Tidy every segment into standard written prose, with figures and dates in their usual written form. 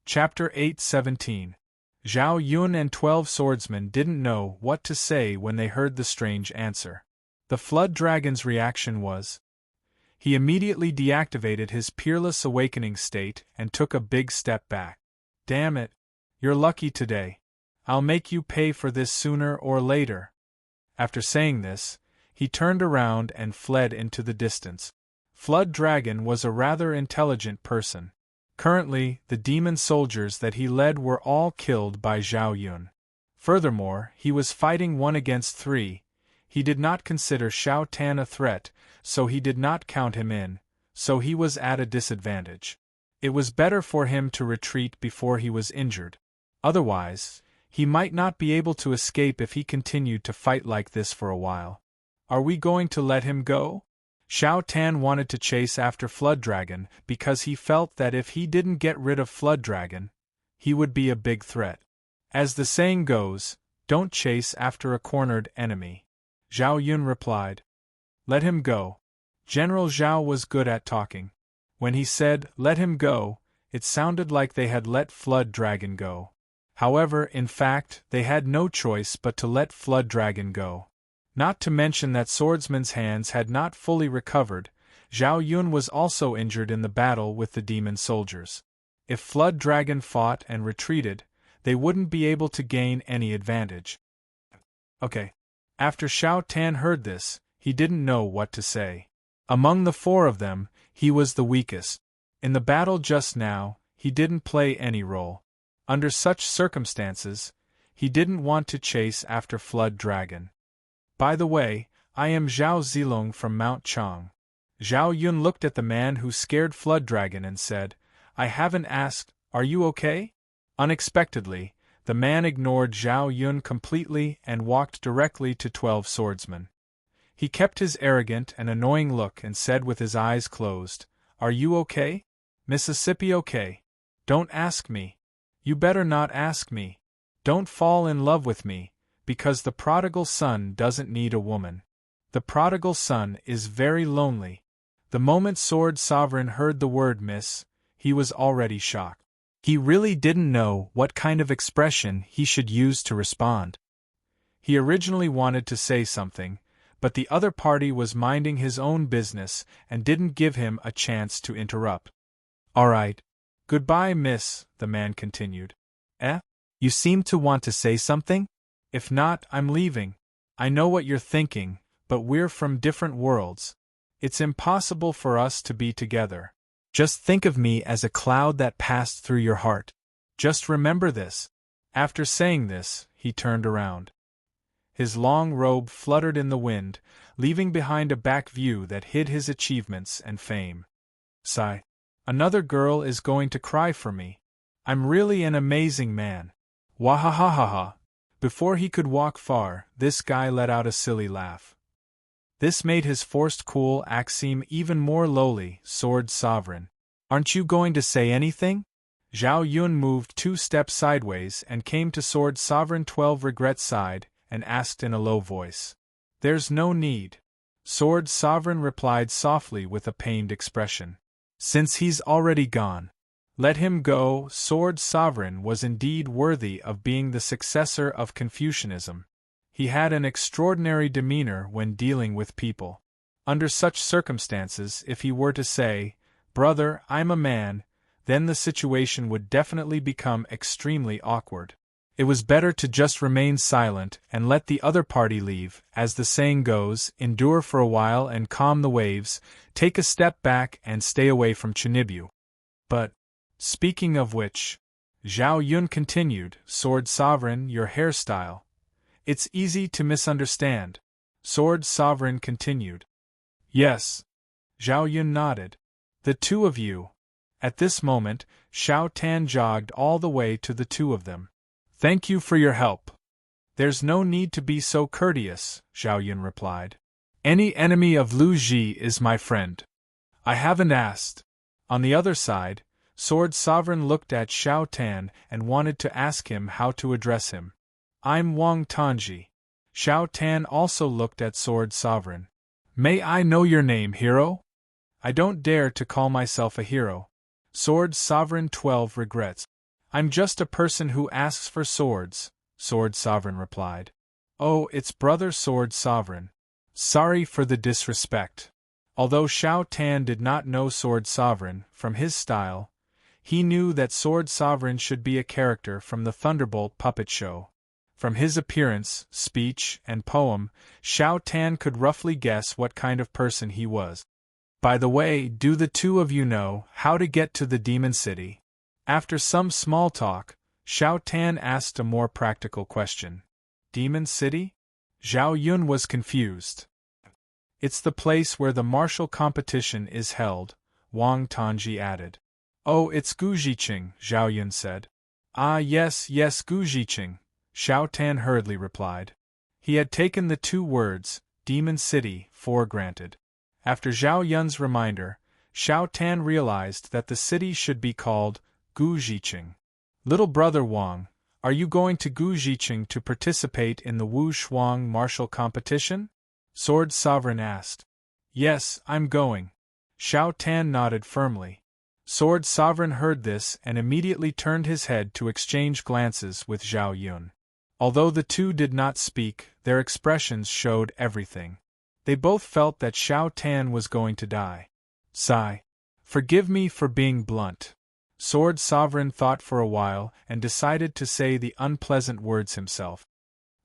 Chapter 8:17. Zhao Yun and 12 swordsmen didn't know what to say when they heard the strange answer. The Flood Dragon's reaction was, he immediately deactivated his peerless awakening state and took a big step back. Damn it! You're lucky today. I'll make you pay for this sooner or later. After saying this, he turned around and fled into the distance. Flood Dragon was a rather intelligent person. Currently, the demon soldiers that he led were all killed by Zhao Yun. Furthermore, he was fighting 1 against 3. He did not consider Xiao Tan a threat, so he did not count him in, so he was at a disadvantage. It was better for him to retreat before he was injured. Otherwise, he might not be able to escape if he continued to fight like this for a while. Are we going to let him go? Xiao Tan wanted to chase after Flood Dragon because he felt that if he didn't get rid of Flood Dragon, he would be a big threat. As the saying goes, don't chase after a cornered enemy. Zhao Yun replied, let him go. General Zhao was good at talking. When he said, let him go, it sounded like they had let Flood Dragon go. However, in fact, they had no choice but to let Flood Dragon go. Not to mention that swordsman's hands had not fully recovered, Zhao Yun was also injured in the battle with the demon soldiers. If Flood Dragon fought and retreated, they wouldn't be able to gain any advantage. Okay. After Xiao Tan heard this, he didn't know what to say. Among the 4 of them, he was the weakest. In the battle just now, he didn't play any role. Under such circumstances, he didn't want to chase after Flood Dragon. By the way, I am Zhao Zilong from Mount Chang. Zhao Yun looked at the man who scared Flood Dragon and said, I haven't asked, are you okay? Unexpectedly, the man ignored Zhao Yun completely and walked directly to 12 swordsmen. He kept his arrogant and annoying look and said with his eyes closed, are you okay? Mississippi okay? Don't ask me. You better not ask me. Don't fall in love with me. Because the prodigal son doesn't need a woman. The prodigal son is very lonely. The moment Sword Sovereign heard the word miss, he was already shocked. He really didn't know what kind of expression he should use to respond. He originally wanted to say something, but the other party was minding his own business and didn't give him a chance to interrupt. All right. Goodbye, miss, the man continued. You seem to want to say something? If not, I'm leaving. I know what you're thinking, but we're from different worlds. It's impossible for us to be together. Just think of me as a cloud that passed through your heart. Just remember this. After saying this, he turned around. His long robe fluttered in the wind, leaving behind a back view that hid his achievements and fame. Sigh. Another girl is going to cry for me. I'm really an amazing man. Wahahahaha. Before he could walk far, this guy let out a silly laugh. This made his forced cool act seem even more lowly. Sword Sovereign. Aren't you going to say anything? Zhao Yun moved 2 steps sideways and came to Sword Sovereign 12 Regret's side and asked in a low voice. There's no need. Sword Sovereign replied softly with a pained expression. Since he's already gone. Let him go. Sword Sovereign was indeed worthy of being the successor of Confucianism. He had an extraordinary demeanor when dealing with people. Under such circumstances, if he were to say, brother, I'm a man, then the situation would definitely become extremely awkward. It was better to just remain silent and let the other party leave, as the saying goes, endure for a while and calm the waves, take a step back and stay away from Chinibu. But, speaking of which, Zhao Yun continued, Sword Sovereign, your hairstyle. It's easy to misunderstand. Sword Sovereign continued. Yes. Zhao Yun nodded. The 2 of you. At this moment, Xiao Tan jogged all the way to the 2 of them. Thank you for your help. There's no need to be so courteous, Zhao Yun replied. Any enemy of Lu Ji is my friend. I haven't asked. On the other side, Sword Sovereign looked at Xiao Tan and wanted to ask him how to address him. I'm Wang Tanji. Xiao Tan also looked at Sword Sovereign. May I know your name, hero? I don't dare to call myself a hero. Sword Sovereign 12 regrets. I'm just a person who asks for swords, Sword Sovereign replied. Oh, it's Brother Sword Sovereign. Sorry for the disrespect. Although Xiao Tan did not know Sword Sovereign, from his style, he knew that Sword Sovereign should be a character from the Thunderbolt puppet show. From his appearance, speech, and poem, Xiao Tan could roughly guess what kind of person he was. By the way, do the two of you know how to get to the Demon City? After some small talk, Xiao Tan asked a more practical question. Demon City? Zhao Yun was confused. It's the place where the martial competition is held, Wang Tongji added. Oh, it's Gujiqing, Zhao Yun said. Ah yes, Gujiqing, Xiao Tan hurriedly replied. He had taken the two words, Demon City, for granted. After Zhao Yun's reminder, Xiao Tan realized that the city should be called Gujiqing. Little brother Wang, are you going to Gujiqing to participate in the Wu Shuang martial competition? Sword Sovereign asked. Yes, I'm going. Xiao Tan nodded firmly. Sword Sovereign heard this and immediately turned his head to exchange glances with Zhao Yun. Although the two did not speak, their expressions showed everything. They both felt that Xiao Tan was going to die. Sigh. Forgive me for being blunt. Sword Sovereign thought for a while and decided to say the unpleasant words himself.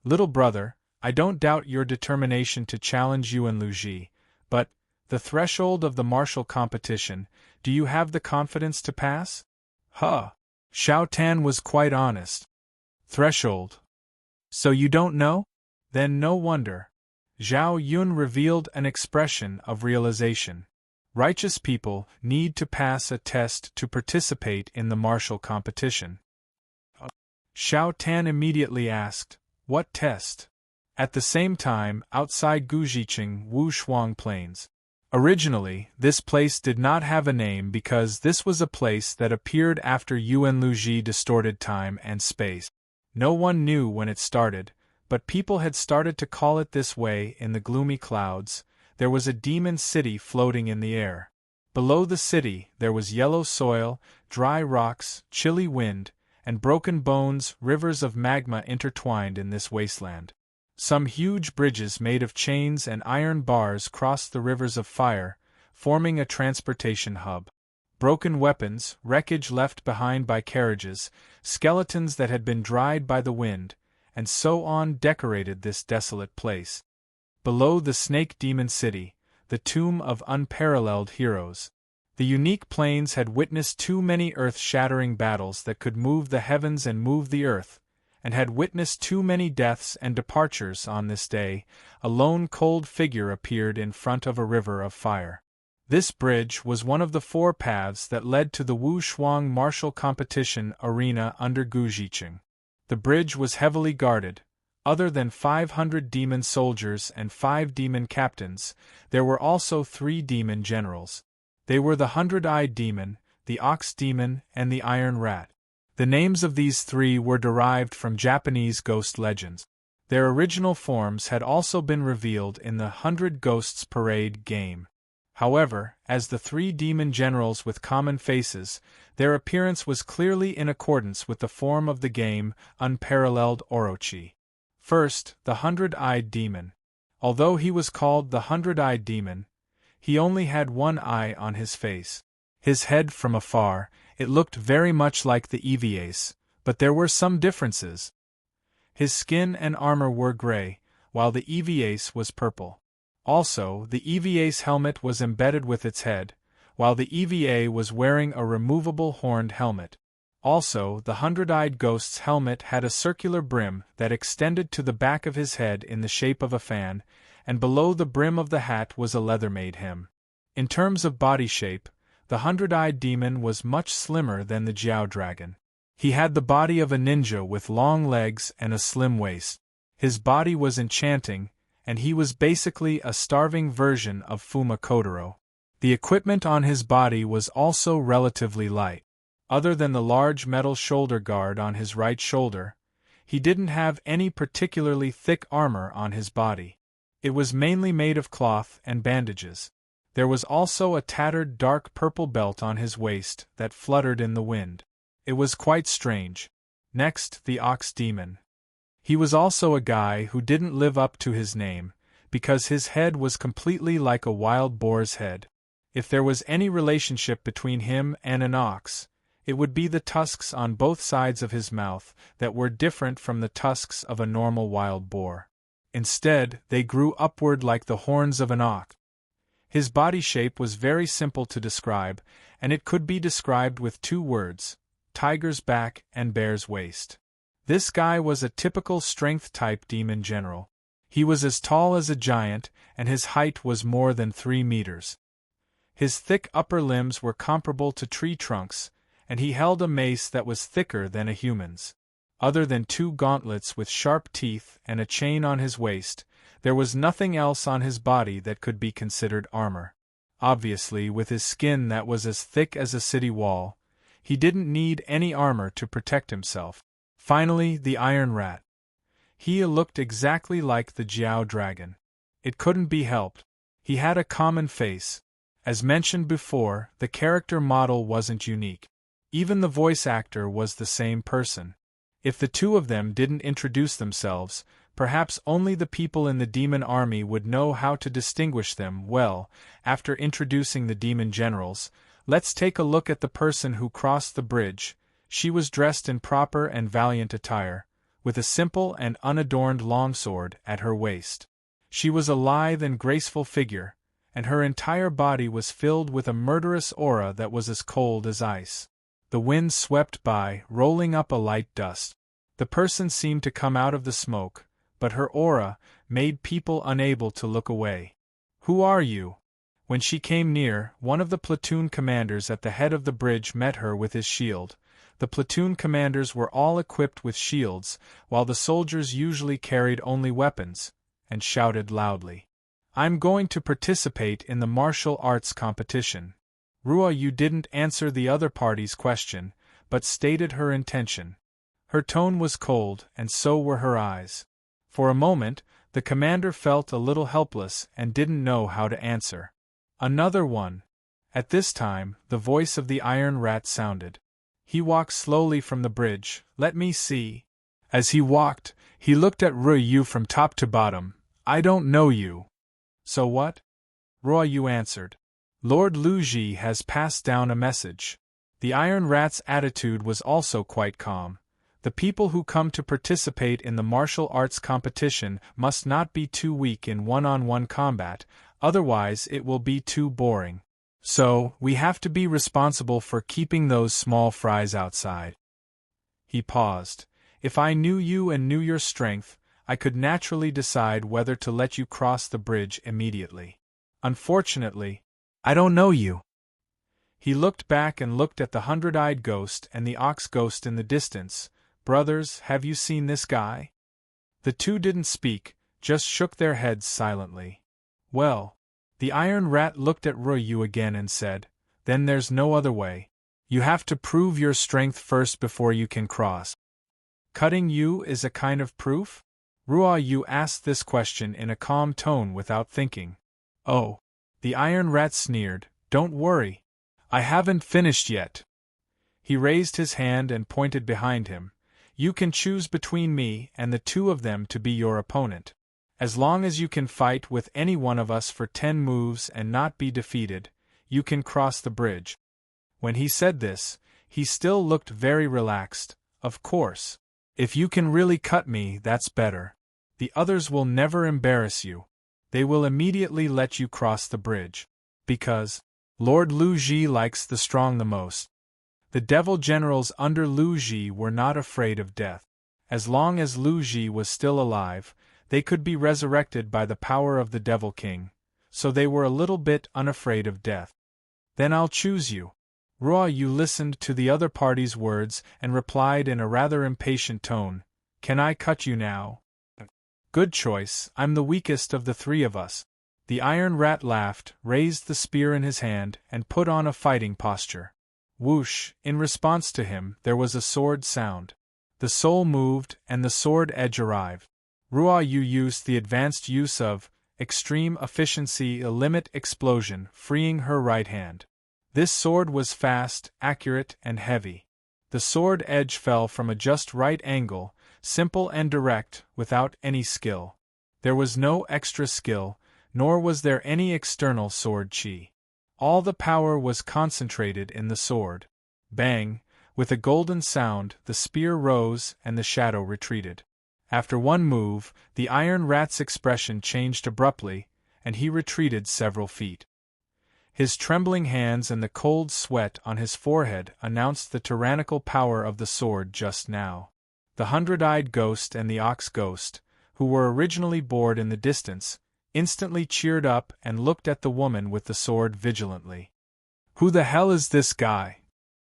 Little brother, I don't doubt your determination to challenge Yuan Luji, but, the threshold of the martial competition, do you have the confidence to pass? Huh. Xiao Tan was quite honest. Threshold. So you don't know? Then no wonder. Zhao Yun revealed an expression of realization. Righteous people need to pass a test to participate in the martial competition. Xiao Tan immediately asked, what test? At the same time, outside Gujiqing Wu Shuang Plains. Originally, this place did not have a name because this was a place that appeared after Yuan Luji distorted time and space. No one knew when it started, but people had started to call it this way in the gloomy clouds. There was a demon city floating in the air. Below the city, there was yellow soil, dry rocks, chilly wind, and broken bones, rivers of magma intertwined in this wasteland. Some huge bridges made of chains and iron bars crossed the rivers of fire, forming a transportation hub. Broken weapons, wreckage left behind by carriages, skeletons that had been dried by the wind, and so on decorated this desolate place. Below the Snake Demon City, the tomb of unparalleled heroes. The unique plains had witnessed too many earth-shattering battles that could move the heavens and move the earth, and had witnessed too many deaths and departures on this day. A lone cold figure appeared in front of a river of fire. This bridge was one of the 4 paths that led to the Wu Shuang martial competition arena under Gujiqing. The bridge was heavily guarded. Other than 500 demon soldiers and 5 demon captains, there were also 3 demon generals. They were the 100-eyed demon, the ox demon, and the iron rat. The names of these 3 were derived from Japanese ghost legends. Their original forms had also been revealed in the 100 Ghosts Parade game. However, as the 3 demon generals with common faces, their appearance was clearly in accordance with the form of the game, unparalleled Orochi. First, the 100-eyed demon. Although he was called the 100-eyed demon, he only had 1 eye on his face. His head from afar, it looked very much like the EVA's, but there were some differences. His skin and armor were gray, while the EVA's was purple. Also, the EVA's helmet was embedded with its head, while the EVA was wearing a removable horned helmet. Also, the 100-eyed ghost's helmet had a circular brim that extended to the back of his head in the shape of a fan, and below the brim of the hat was a leather-made hem. In terms of body shape, the 100-eyed demon was much slimmer than the Jiao dragon. He had the body of a ninja with long legs and a slim waist. His body was enchanting, and he was basically a starving version of Fuma Kotaro. The equipment on his body was also relatively light. Other than the large metal shoulder guard on his right shoulder, he didn't have any particularly thick armor on his body. It was mainly made of cloth and bandages. There was also a tattered dark purple belt on his waist that fluttered in the wind. It was quite strange. Next, the Ox Demon. He was also a guy who didn't live up to his name, because his head was completely like a wild boar's head. If there was any relationship between him and an ox, it would be the tusks on both sides of his mouth that were different from the tusks of a normal wild boar. Instead, they grew upward like the horns of an ox. His body shape was very simple to describe, and it could be described with two words: tiger's back and bear's waist. This guy was a typical strength-type demon general. He was as tall as a giant, and his height was more than 3 meters. His thick upper limbs were comparable to tree trunks, and he held a mace that was thicker than a human's. Other than 2 gauntlets with sharp teeth and a chain on his waist, there was nothing else on his body that could be considered armor. Obviously, with his skin that was as thick as a city wall, he didn't need any armor to protect himself. Finally, the Iron Rat. He looked exactly like the Jiao dragon. It couldn't be helped. He had a common face. As mentioned before, the character model wasn't unique. Even the voice actor was the same person. If the two of them didn't introduce themselves, perhaps only the people in the demon army would know how to distinguish them. Well, after introducing the demon generals, let's take a look at the person who crossed the bridge. She was dressed in proper and valiant attire, with a simple and unadorned longsword at her waist. She was a lithe and graceful figure, and her entire body was filled with a murderous aura that was as cold as ice. The wind swept by, rolling up a light dust. The person seemed to come out of the smoke, but her aura made people unable to look away. "Who are you?" When she came near, one of the platoon commanders at the head of the bridge met her with his shield. The platoon commanders were all equipped with shields, while the soldiers usually carried only weapons, and shouted loudly, "I'm going to participate in the martial arts competition." Ruo Yu didn't answer the other party's question, but stated her intention. Her tone was cold, and so were her eyes. For a moment, the commander felt a little helpless and didn't know how to answer. "Another one." At this time, the voice of the Iron Rat sounded. He walked slowly from the bridge. "Let me see." As he walked, he looked at Ruo Yu from top to bottom. "I don't know you." "So what?" Ruo Yu answered. "Lord Lu Ji has passed down a message." The Iron Rat's attitude was also quite calm. The people who come to participate in the martial arts competition must not be too weak in one-on-one combat, otherwise it will be too boring. So, we have to be responsible for keeping those small fries outside. He paused. "If I knew you and knew your strength, I could naturally decide whether to let you cross the bridge immediately. Unfortunately, I don't know you." He looked back and looked at the 100-eyed ghost and the ox ghost in the distance. "Brothers, have you seen this guy?" The two didn't speak, just shook their heads silently. "Well," the Iron Rat looked at Ruo Yu again and said, "then there's no other way. You have to prove your strength first before you can cross." "Cutting you is a kind of proof?" Ruo Yu asked this question in a calm tone without thinking. "Oh," the Iron Rat sneered, "don't worry. I haven't finished yet." He raised his hand and pointed behind him. "You can choose between me and the two of them to be your opponent. As long as you can fight with any one of us for 10 moves and not be defeated, you can cross the bridge." When he said this, he still looked very relaxed. "Of course. If you can really cut me, that's better. The others will never embarrass you. They will immediately let you cross the bridge. Because Lord Lu Ji likes the strong the most." The devil generals under Lu Ji were not afraid of death. As long as Lu Ji was still alive, they could be resurrected by the power of the Devil King, so they were a little bit unafraid of death. "Then I'll choose you." Ruo Yu listened to the other party's words and replied in a rather impatient tone, "Can I cut you now?" "Good choice, I'm the weakest of the 3 of us." The Iron Rat laughed, raised the spear in his hand, and put on a fighting posture. Whoosh! In response to him, there was a sword sound. The soul moved, and the sword edge arrived. Ruo Yu used the advanced use of extreme efficiency limit explosion, freeing her right hand. This sword was fast, accurate, and heavy. The sword edge fell from a just right angle, simple and direct, without any skill. There was no extra skill, nor was there any external sword chi. All the power was concentrated in the sword. Bang! With a golden sound, the spear rose and the shadow retreated. After one move, the Iron Rat's expression changed abruptly, and he retreated several feet. His trembling hands and the cold sweat on his forehead announced the tyrannical power of the sword just now. The hundred-eyed ghost and the ox ghost, who were originally bored in the distance, instantly cheered up and looked at the woman with the sword vigilantly. "Who the hell is this guy?"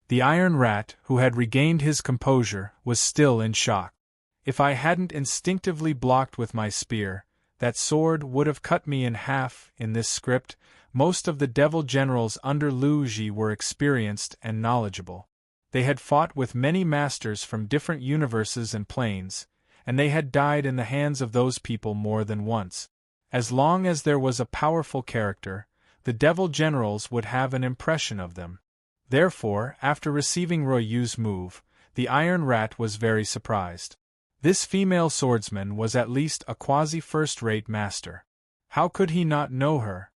The Iron Rat, who had regained his composure, was still in shock. If I hadn't instinctively blocked with my spear, that sword would have cut me in half. In this script, most of the devil generals under Liu Ji were experienced and knowledgeable. They had fought with many masters from different universes and planes, and they had died in the hands of those people more than once. As long as there was a powerful character, the devil generals would have an impression of them. Therefore, after receiving Royu's move, the Iron Rat was very surprised. This female swordsman was at least a quasi-first-rate master. How could he not know her?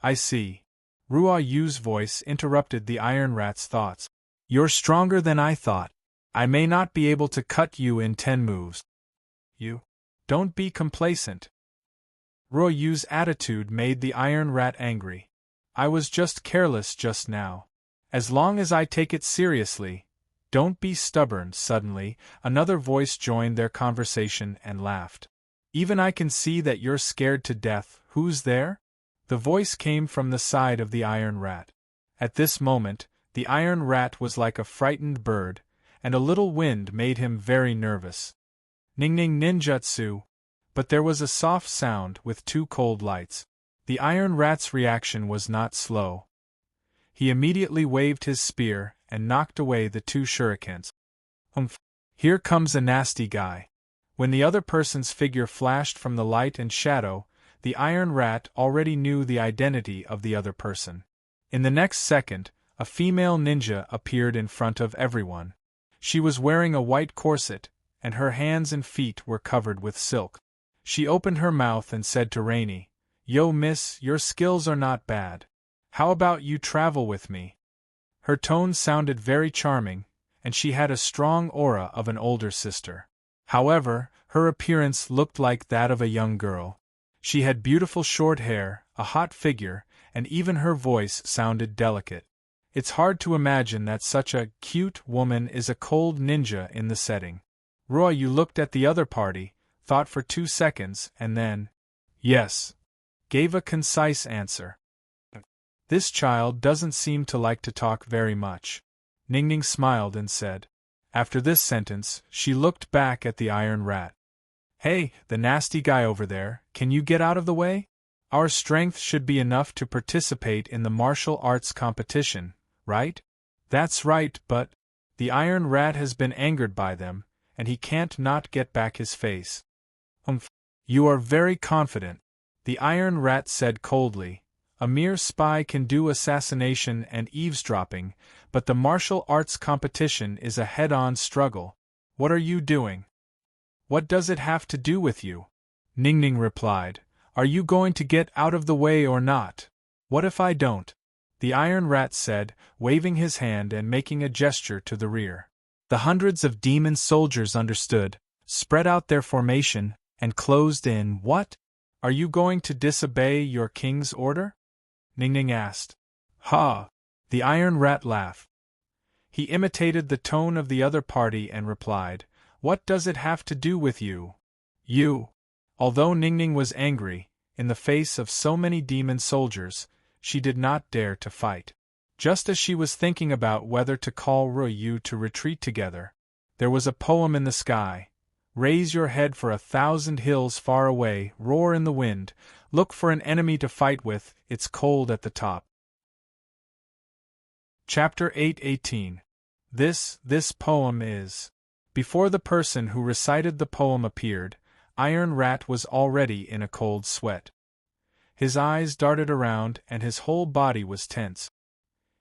"I see." Ruo Yu's voice interrupted the Iron Rat's thoughts. "You're stronger than I thought. I may not be able to cut you in 10 moves. You don't be complacent." Ruo Yu's attitude made the Iron Rat angry. "I was just careless just now. As long as I take it seriously, don't be stubborn." Suddenly, another voice joined their conversation and laughed. "Even I can see that you're scared to death. Who's there?" The voice came from the side of the Iron Rat. At this moment, the Iron Rat was like a frightened bird, and a little wind made him very nervous. "Ning ning ninjutsu." But there was a soft sound with 2 cold lights. The Iron Rat's reaction was not slow. He immediately waved his spear and knocked away the 2 shurikens. Here comes a nasty guy." When the other person's figure flashed from the light and shadow, the Iron Rat already knew the identity of the other person. In the next second, a female ninja appeared in front of everyone. She was wearing a white corset, and her hands and feet were covered with silk. She opened her mouth and said to Rainy, "Yo miss, your skills are not bad. How about you travel with me?" Her tone sounded very charming, and she had a strong aura of an older sister. However, her appearance looked like that of a young girl. She had beautiful short hair, a hot figure, and even her voice sounded delicate. It's hard to imagine that such a cute woman is a cold ninja in the setting. Ruo looked at the other party, thought for 2 seconds, and then, "Yes," gave a concise answer. "This child doesn't seem to like to talk very much." Ningning smiled and said. After this sentence, she looked back at the Iron Rat. "Hey, the nasty guy over there, can you get out of the way? Our strength should be enough to participate in the martial arts competition, right?" "That's right, but..." The Iron Rat has been angered by them, and he can't not get back his face. "You are very confident," the Iron Rat said coldly. "A mere spy can do assassination and eavesdropping, but the martial arts competition is a head-on struggle. What are you doing?" "What does it have to do with you?" Ningning replied. "Are you going to get out of the way or not?" "What if I don't?" the Iron Rat said, waving his hand and making a gesture to the rear. The hundreds of demon soldiers understood, spread out their formation, and closed in. "What? Are you going to disobey your king's order?" Ningning asked. "Ha!" the Iron Rat laughed. He imitated the tone of the other party and replied, "What does it have to do with you? You?" Although Ningning was angry, in the face of so many demon soldiers, she did not dare to fight. Just as she was thinking about whether to call Ruo to retreat together, there was a poem in the sky. "Raise your head for 1,000 hills far away, roar in the wind, look for an enemy to fight with, it's cold at the top." Chapter 8:18. This poem is. Before the person who recited the poem appeared, Iron Rat was already in a cold sweat. His eyes darted around and his whole body was tense.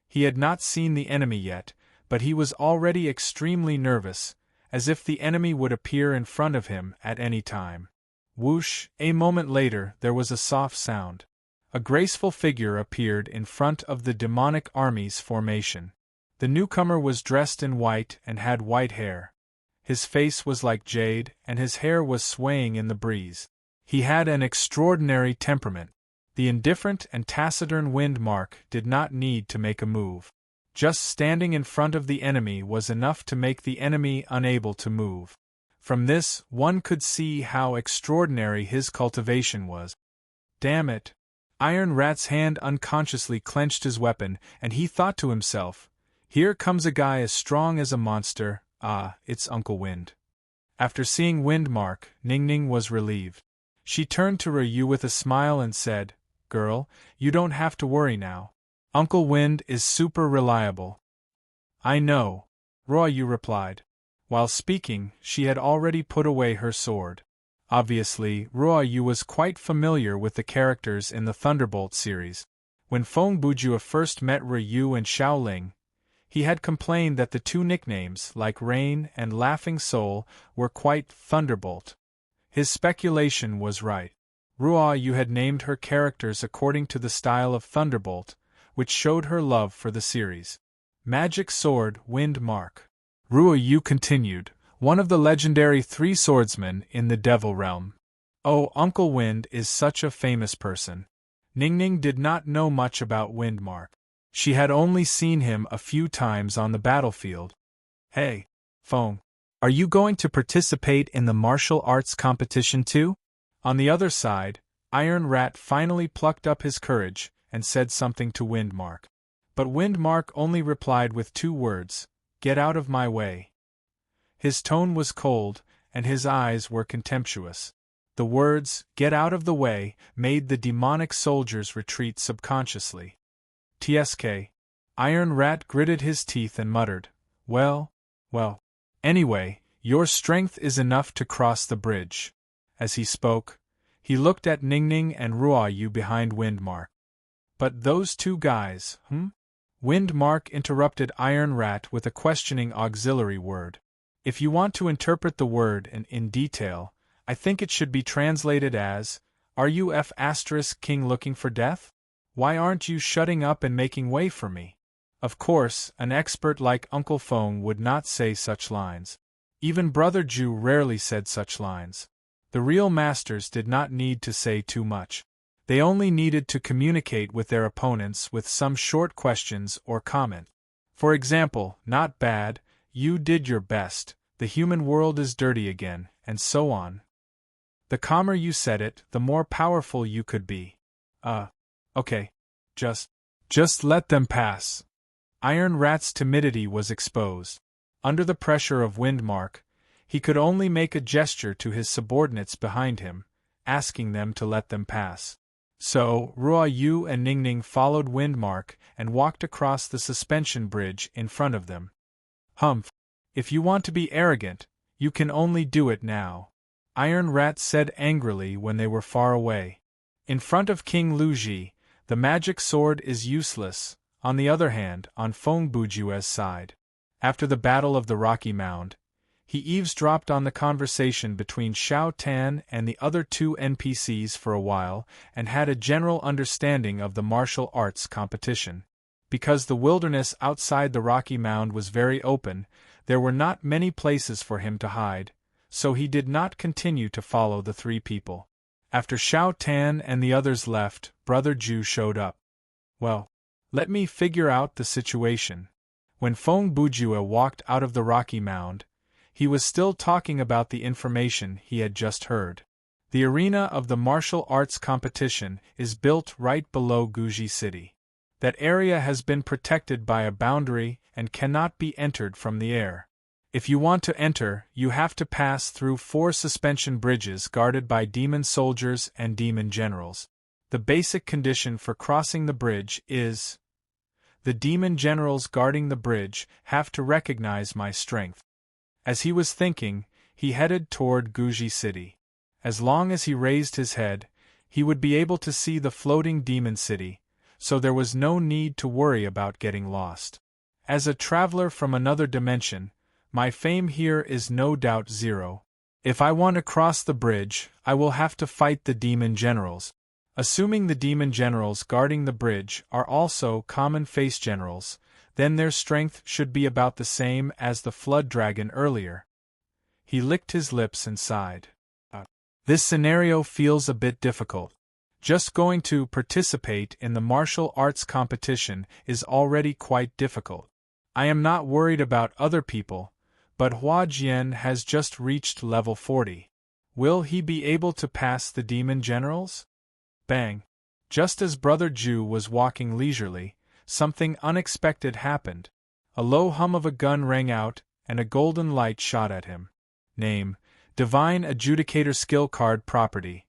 He had not seen the enemy yet, but he was already extremely nervous, as if the enemy would appear in front of him at any time. Whoosh! A moment later there was a soft sound. A graceful figure appeared in front of the demonic army's formation. The newcomer was dressed in white and had white hair. His face was like jade, and his hair was swaying in the breeze. He had an extraordinary temperament. The indifferent and taciturn Windmark did not need to make a move. Just standing in front of the enemy was enough to make the enemy unable to move. From this, one could see how extraordinary his cultivation was. Damn it! Iron Rat's hand unconsciously clenched his weapon, and he thought to himself, "Here comes a guy as strong as a monster. Ah, it's Uncle Wind." After seeing Windmark, Ning Ning was relieved. She turned to Ryu with a smile and said, "Girl, you don't have to worry now. Uncle Wind is super reliable." "I know," Ryu replied. While speaking, she had already put away her sword. Obviously, Ryu was quite familiar with the characters in the Thunderbolt series. When Feng Bujua first met Ryu and Xiaoling, he had complained that the two nicknames, like Rain and Laughing Soul, were quite Thunderbolt. His speculation was right. Ryu had named her characters according to the style of Thunderbolt, which showed her love for the series. Magic Sword Windmark. Ryu continued, one of the legendary three swordsmen in the Devil Realm. Oh, Uncle Wind is such a famous person. Ning Ning did not know much about Windmark. She had only seen him a few times on the battlefield. "Hey, Feng, are you going to participate in the martial arts competition too?" On the other side, Iron Rat finally plucked up his courage and said something to Windmark. But Windmark only replied with two words, "Get out of my way." His tone was cold, and his eyes were contemptuous. The words, "Get out of the way," made the demonic soldiers retreat subconsciously. "Tsk." Iron Rat gritted his teeth and muttered, well. Anyway, your strength is enough to cross the bridge." As he spoke, he looked at Ning Ning and Ryu behind Windmark. "But those two guys, Windmark interrupted Iron Rat with a questioning auxiliary word. If you want to interpret the word in detail, I think it should be translated as, "Are you King looking for death? Why aren't you shutting up and making way for me?" Of course, an expert like Uncle Feng would not say such lines. Even Brother Ju rarely said such lines. The real masters did not need to say too much. They only needed to communicate with their opponents with some short questions or comment. For example, "Not bad, you did your best, the human world is dirty again," and so on. The calmer you said it, the more powerful you could be. Okay. Just let them pass. Iron Rat's timidity was exposed. Under the pressure of Windmark, he could only make a gesture to his subordinates behind him, asking them to let them pass. So, Ryu and Ning Ning followed Windmark and walked across the suspension bridge in front of them. "Humph! If you want to be arrogant, you can only do it now," Iron Rat said angrily when they were far away. "In front of King Luji, the magic sword is useless." On the other hand, on Feng Bujue's side, after the Battle of the Rocky Mound, he eavesdropped on the conversation between Xiao Tan and the other two NPCs for a while and had a general understanding of the martial arts competition. Because the wilderness outside the Rocky Mound was very open, there were not many places for him to hide, so he did not continue to follow the three people. After Xiao Tan and the others left, Brother Ju showed up. "Well, let me figure out the situation." When Feng Bujua walked out of the Rocky Mound, he was still talking about the information he had just heard. The arena of the martial arts competition is built right below Guji City. That area has been protected by a boundary and cannot be entered from the air. If you want to enter, you have to pass through 4 suspension bridges guarded by demon soldiers and demon generals. The basic condition for crossing the bridge is, the demon generals guarding the bridge have to recognize my strength. As he was thinking, he headed toward Guji City. As long as he raised his head, he would be able to see the floating demon city, so there was no need to worry about getting lost. As a traveler from another dimension, my fame here is no doubt zero. If I want to cross the bridge, I will have to fight the demon generals. Assuming the demon generals guarding the bridge are also common face generals, then their strength should be about the same as the flood dragon earlier. He licked his lips and sighed. This scenario feels a bit difficult. Just going to participate in the martial arts competition is already quite difficult. I am not worried about other people, but Hua Jian has just reached level 40. Will he be able to pass the demon generals? Bang! Just as Brother Ju was walking leisurely, something unexpected happened. A low hum of a gun rang out, and a golden light shot at him. Name: Divine Adjudicator Skill Card Property.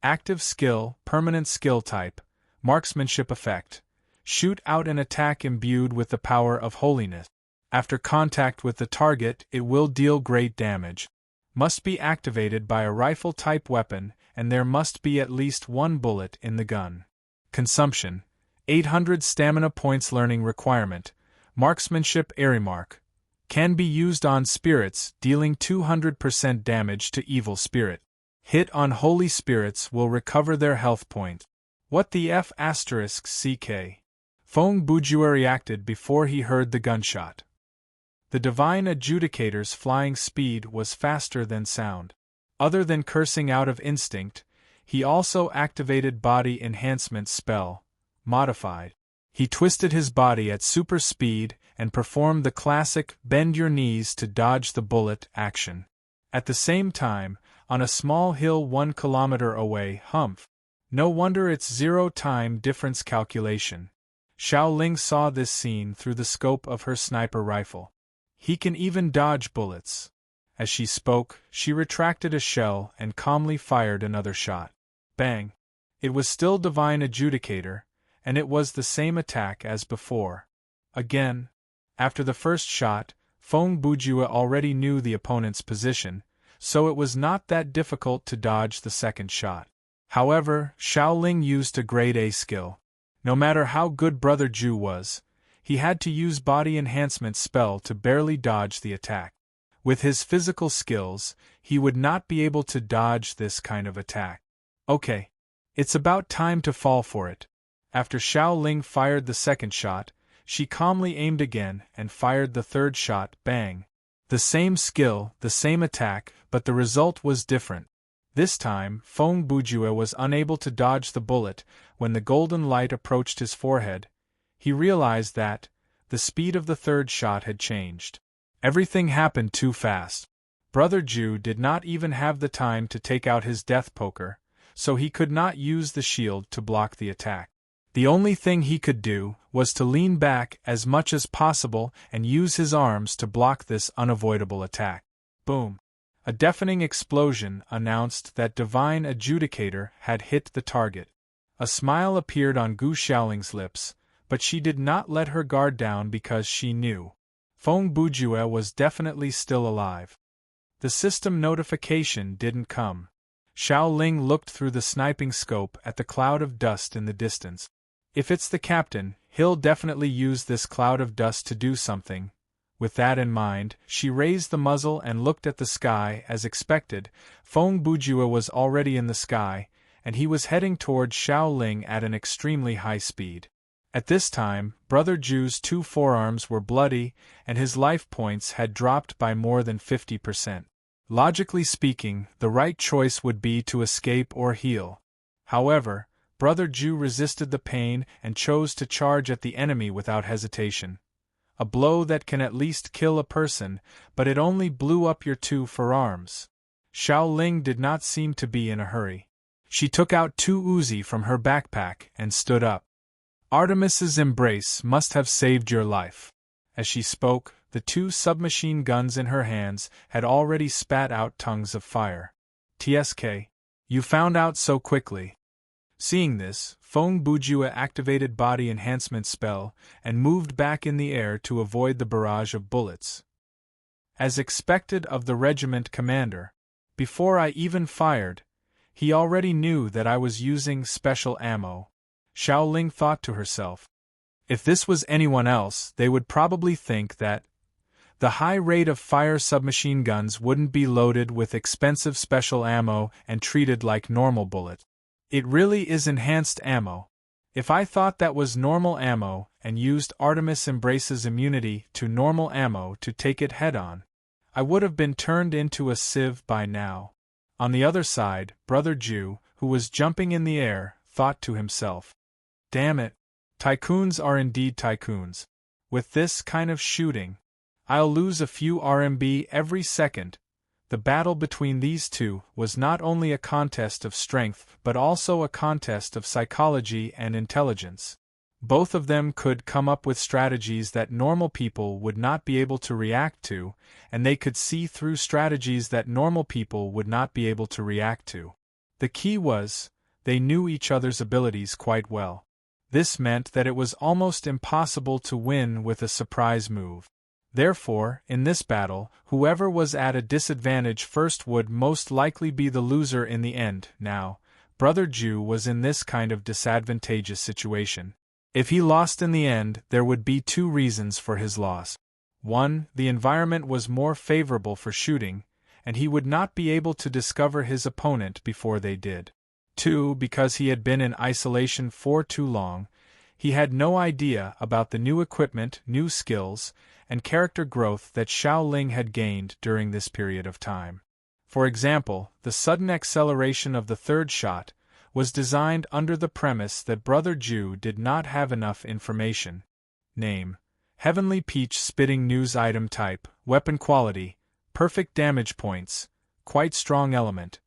Active Skill, Permanent Skill Type, Marksmanship Effect. Shoot out an attack imbued with the power of holiness. After contact with the target, it will deal great damage. Must be activated by a rifle-type weapon, and there must be at least one bullet in the gun. Consumption: 800 stamina points. Learning requirement: Marksmanship Arimark. Can be used on spirits, dealing 200% damage to evil spirit. Hit on holy spirits will recover their health point. What the F***? Feng Bujue reacted before he heard the gunshot. The Divine Adjudicator's flying speed was faster than sound. Other than cursing out of instinct, he also activated Body Enhancement Spell, Modified. He twisted his body at super speed and performed the classic bend your knees to dodge the bullet action. At the same time, on a small hill 1 kilometer away, humph. No wonder it's zero-time difference calculation. Xiao Ling saw this scene through the scope of her sniper rifle. He can even dodge bullets. As she spoke, she retracted a shell and calmly fired another shot. Bang! It was still Divine Adjudicator, and it was the same attack as before. Again. After the first shot, Feng Bujue already knew the opponent's position, so it was not that difficult to dodge the second shot. However, Xiao Ling used a grade A skill. No matter how good Brother Ju was, he had to use Body Enhancement Spell to barely dodge the attack. With his physical skills, he would not be able to dodge this kind of attack. Okay. It's about time to fall for it. After Xiao Ling fired the second shot, she calmly aimed again and fired the third shot. Bang! The same skill, the same attack, but the result was different. This time, Feng Bujue was unable to dodge the bullet. When the golden light approached his forehead, he realized that the speed of the third shot had changed. Everything happened too fast. Brother Ju did not even have the time to take out his death poker, so he could not use the shield to block the attack. The only thing he could do was to lean back as much as possible and use his arms to block this unavoidable attack. Boom! A deafening explosion announced that Divine Adjudicator had hit the target. A smile appeared on Gu Xiaoling's lips, but she did not let her guard down because she knew Feng Bujue was definitely still alive. The system notification didn't come. Xiao Ling looked through the sniping scope at the cloud of dust in the distance. If it's the captain, he'll definitely use this cloud of dust to do something. With that in mind, she raised the muzzle and looked at the sky. As expected, Feng Bujue was already in the sky, and he was heading towards Xiao Ling at an extremely high speed. At this time, Brother Ju's 2 forearms were bloody, and his life points had dropped by more than 50%. Logically speaking, the right choice would be to escape or heal. However, Brother Ju resisted the pain and chose to charge at the enemy without hesitation. A blow that can at least kill a person, but it only blew up your 2 forearms. Xiao Ling did not seem to be in a hurry. She took out 2 Uzi from her backpack and stood up. Artemis's embrace must have saved your life. As she spoke, the 2 submachine guns in her hands had already spat out tongues of fire. TSK. You found out so quickly. Seeing this, Feng Bujue activated Body Enhancement Spell and moved back in the air to avoid the barrage of bullets. As expected of the regiment commander, before I even fired, he already knew that I was using special ammo. Xiao Ling thought to herself. If this was anyone else, they would probably think that the high rate of fire submachine guns wouldn't be loaded with expensive special ammo and treated like normal bullet. It really is enhanced ammo. If I thought that was normal ammo and used Artemis Embrace's immunity to normal ammo to take it head-on, I would have been turned into a sieve by now. On the other side, Brother Jew, who was jumping in the air, thought to himself, "Damn it, tycoons are indeed tycoons. With this kind of shooting, I'll lose a few RMB every second." The battle between these two was not only a contest of strength but also a contest of psychology and intelligence. Both of them could come up with strategies that normal people would not be able to react to, and they could see through strategies that normal people would not be able to react to. The key was, they knew each other's abilities quite well. This meant that it was almost impossible to win with a surprise move. Therefore, in this battle, whoever was at a disadvantage first would most likely be the loser in the end. Now, Brother Jew was in this kind of disadvantageous situation. If he lost in the end, there would be two reasons for his loss. 1. The environment was more favorable for shooting, and he would not be able to discover his opponent before they did. 2. Because he had been in isolation for too long, he had no idea about the new equipment, new skills, and character growth that Xiao Ling had gained during this period of time. For example, the sudden acceleration of the third shot was designed under the premise that Brother Jew did not have enough information. Name: Heavenly Peach spitting news item type, weapon quality, perfect damage points, quite strong element,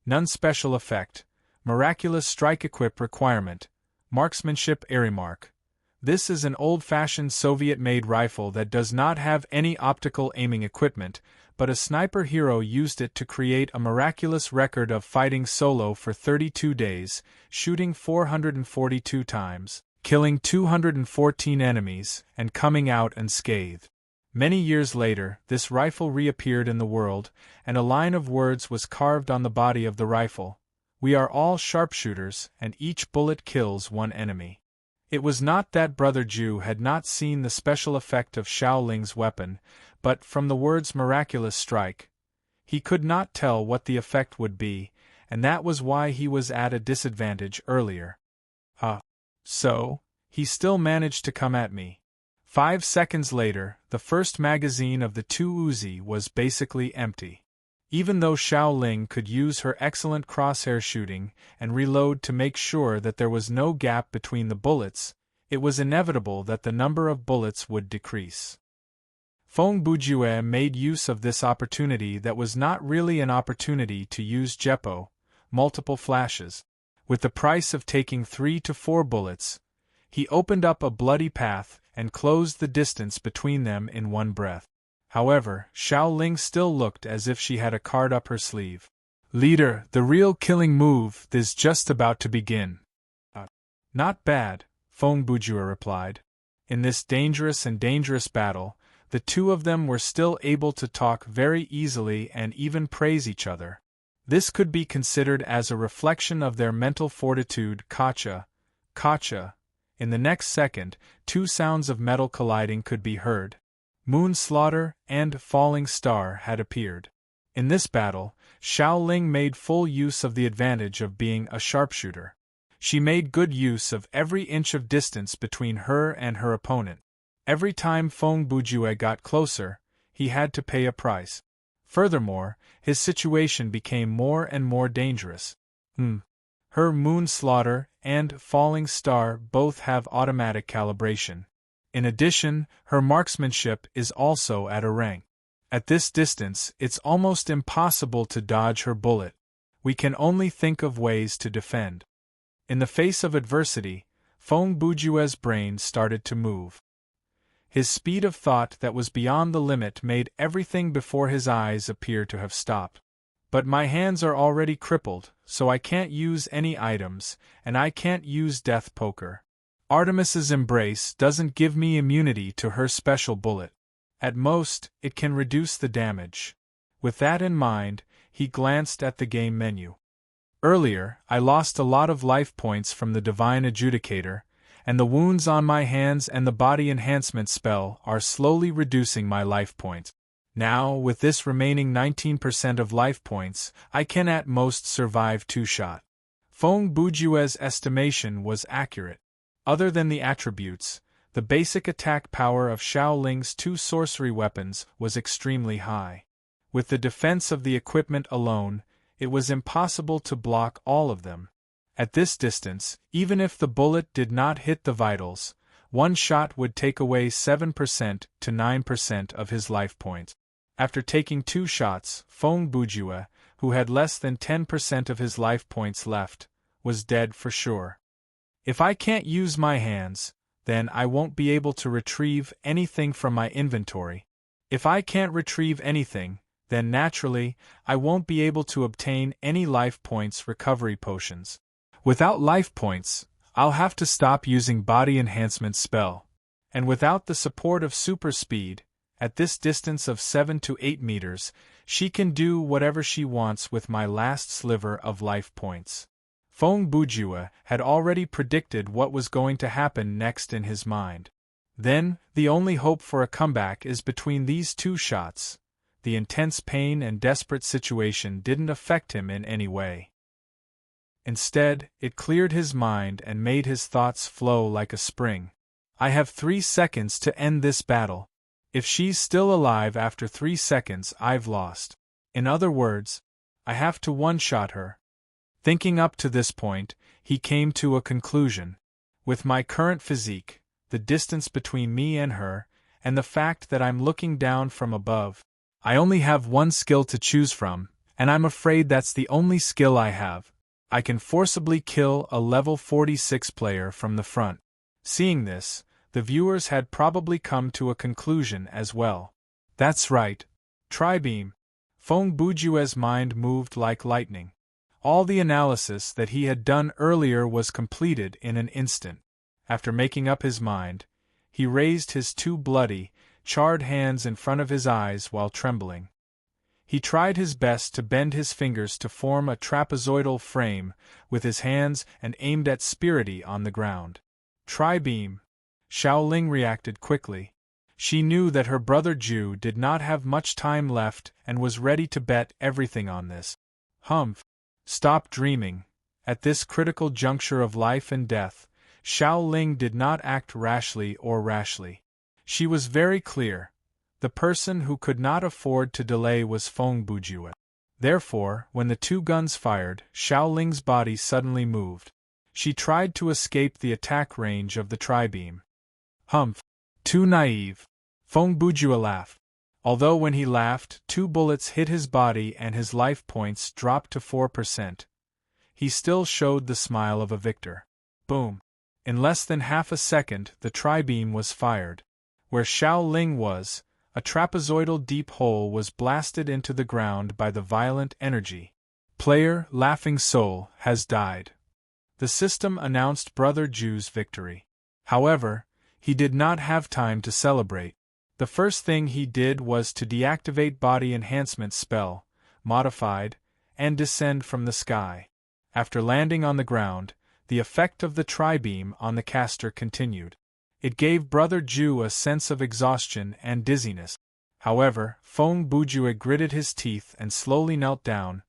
none special effect, miraculous strike equip requirement, marksmanship Arimark. This is an old-fashioned Soviet-made rifle that does not have any optical aiming equipment, but a sniper hero used it to create a miraculous record of fighting solo for 32 days, shooting 442 times, killing 214 enemies, and coming out unscathed. Many years later, this rifle reappeared in the world, and a line of words was carved on the body of the rifle: "We are all sharpshooters, and each bullet kills one enemy." It was not that Brother Jew had not seen the special effect of Xiao Ling's weapon, but from the words miraculous strike, he could not tell what the effect would be, and that was why he was at a disadvantage earlier. So, he still managed to come at me. 5 seconds later, the first magazine of the 2 Uzi was basically empty. Even though Xiao Ling could use her excellent crosshair shooting and reload to make sure that there was no gap between the bullets, it was inevitable that the number of bullets would decrease. Feng Bujue made use of this opportunity that was not really an opportunity to use Jeppo, multiple flashes. With the price of taking 3 to 4 bullets, he opened up a bloody path and closed the distance between them in one breath. However, Xiao Ling still looked as if she had a card up her sleeve. "Leader, the real killing move is just about to begin." "Not bad," Feng Bujue replied. In this dangerous battle, the two of them were still able to talk very easily and even praise each other. This could be considered as a reflection of their mental fortitude. Kacha. In the next second, 2 sounds of metal colliding could be heard. Moon Slaughter and Falling Star had appeared. In this battle, Xiao Ling made full use of the advantage of being a sharpshooter. She made good use of every inch of distance between her and her opponent. Every time Feng Bujue got closer, he had to pay a price. Furthermore, his situation became more and more dangerous. Her Moon Slaughter and Falling Star both have automatic calibration. In addition, her marksmanship is also at a rank. At this distance, it's almost impossible to dodge her bullet. We can only think of ways to defend. In the face of adversity, Feng Bujue's brain started to move. His speed of thought that was beyond the limit made everything before his eyes appear to have stopped. But my hands are already crippled, so I can't use any items, and I can't use death poker. Artemis's embrace doesn't give me immunity to her special bullet. At most, it can reduce the damage. With that in mind, he glanced at the game menu. Earlier, I lost a lot of life points from the Divine Adjudicator, and the wounds on my hands and the body enhancement spell are slowly reducing my life points. Now, with this remaining 19% of life points, I can at most survive 2-shot. Feng Bujue's estimation was accurate. Other than the attributes, the basic attack power of Xiao Ling's 2 sorcery weapons was extremely high. With the defense of the equipment alone, it was impossible to block all of them. At this distance, even if the bullet did not hit the vitals, one shot would take away 7% to 9% of his life points. After taking 2 shots, Feng Bujue, who had less than 10% of his life points left, was dead for sure. If I can't use my hands, then I won't be able to retrieve anything from my inventory. If I can't retrieve anything, then naturally, I won't be able to obtain any life points recovery potions. Without life points, I'll have to stop using body enhancement spell. And without the support of super speed, at this distance of 7 to 8 meters, she can do whatever she wants with my last sliver of life points. Feng Bujue had already predicted what was going to happen next in his mind. Then, the only hope for a comeback is between these 2 shots. The intense pain and desperate situation didn't affect him in any way. Instead, it cleared his mind and made his thoughts flow like a spring. I have 3 seconds to end this battle. If she's still alive after 3 seconds, I've lost. In other words, I have to one-shot her. Thinking up to this point, he came to a conclusion. With my current physique, the distance between me and her, and the fact that I'm looking down from above, I only have one skill to choose from, and I'm afraid that's the only skill I have. I can forcibly kill a level 46 player from the front. Seeing this, the viewers had probably come to a conclusion as well. That's right. Tri-beam. Feng Bujue's mind moved like lightning. All the analysis that he had done earlier was completed in an instant. After making up his mind, he raised his 2 bloody, charred hands in front of his eyes while trembling. He tried his best to bend his fingers to form a trapezoidal frame with his hands and aimed at Spirity on the ground. Tri-beam. Xiao Ling reacted quickly. She knew that her brother Ju did not have much time left and was ready to bet everything on this. Humph. Stop dreaming. At this critical juncture of life and death, Xiao Ling did not act rashly or rashly. She was very clear. The person who could not afford to delay was Feng Bujue. Therefore, when the 2 guns fired, Xiao Ling's body suddenly moved. She tried to escape the attack range of the tri-beam. Humph. Too naive. Feng Bujue laughed. Although when he laughed, 2 bullets hit his body and his life points dropped to 4%, he still showed the smile of a victor. Boom. In less than half a second, the tri-beam was fired. Where Xiao Ling was, a trapezoidal deep hole was blasted into the ground by the violent energy. Player, Laughing Soul, has died. The system announced Brother Ju's victory. However, he did not have time to celebrate. The first thing he did was to deactivate Body Enhancement spell, modified, and descend from the sky. After landing on the ground, the effect of the tri-beam on the caster continued. It gave Brother Ju a sense of exhaustion and dizziness. However, Feng Bujue gritted his teeth and slowly knelt down.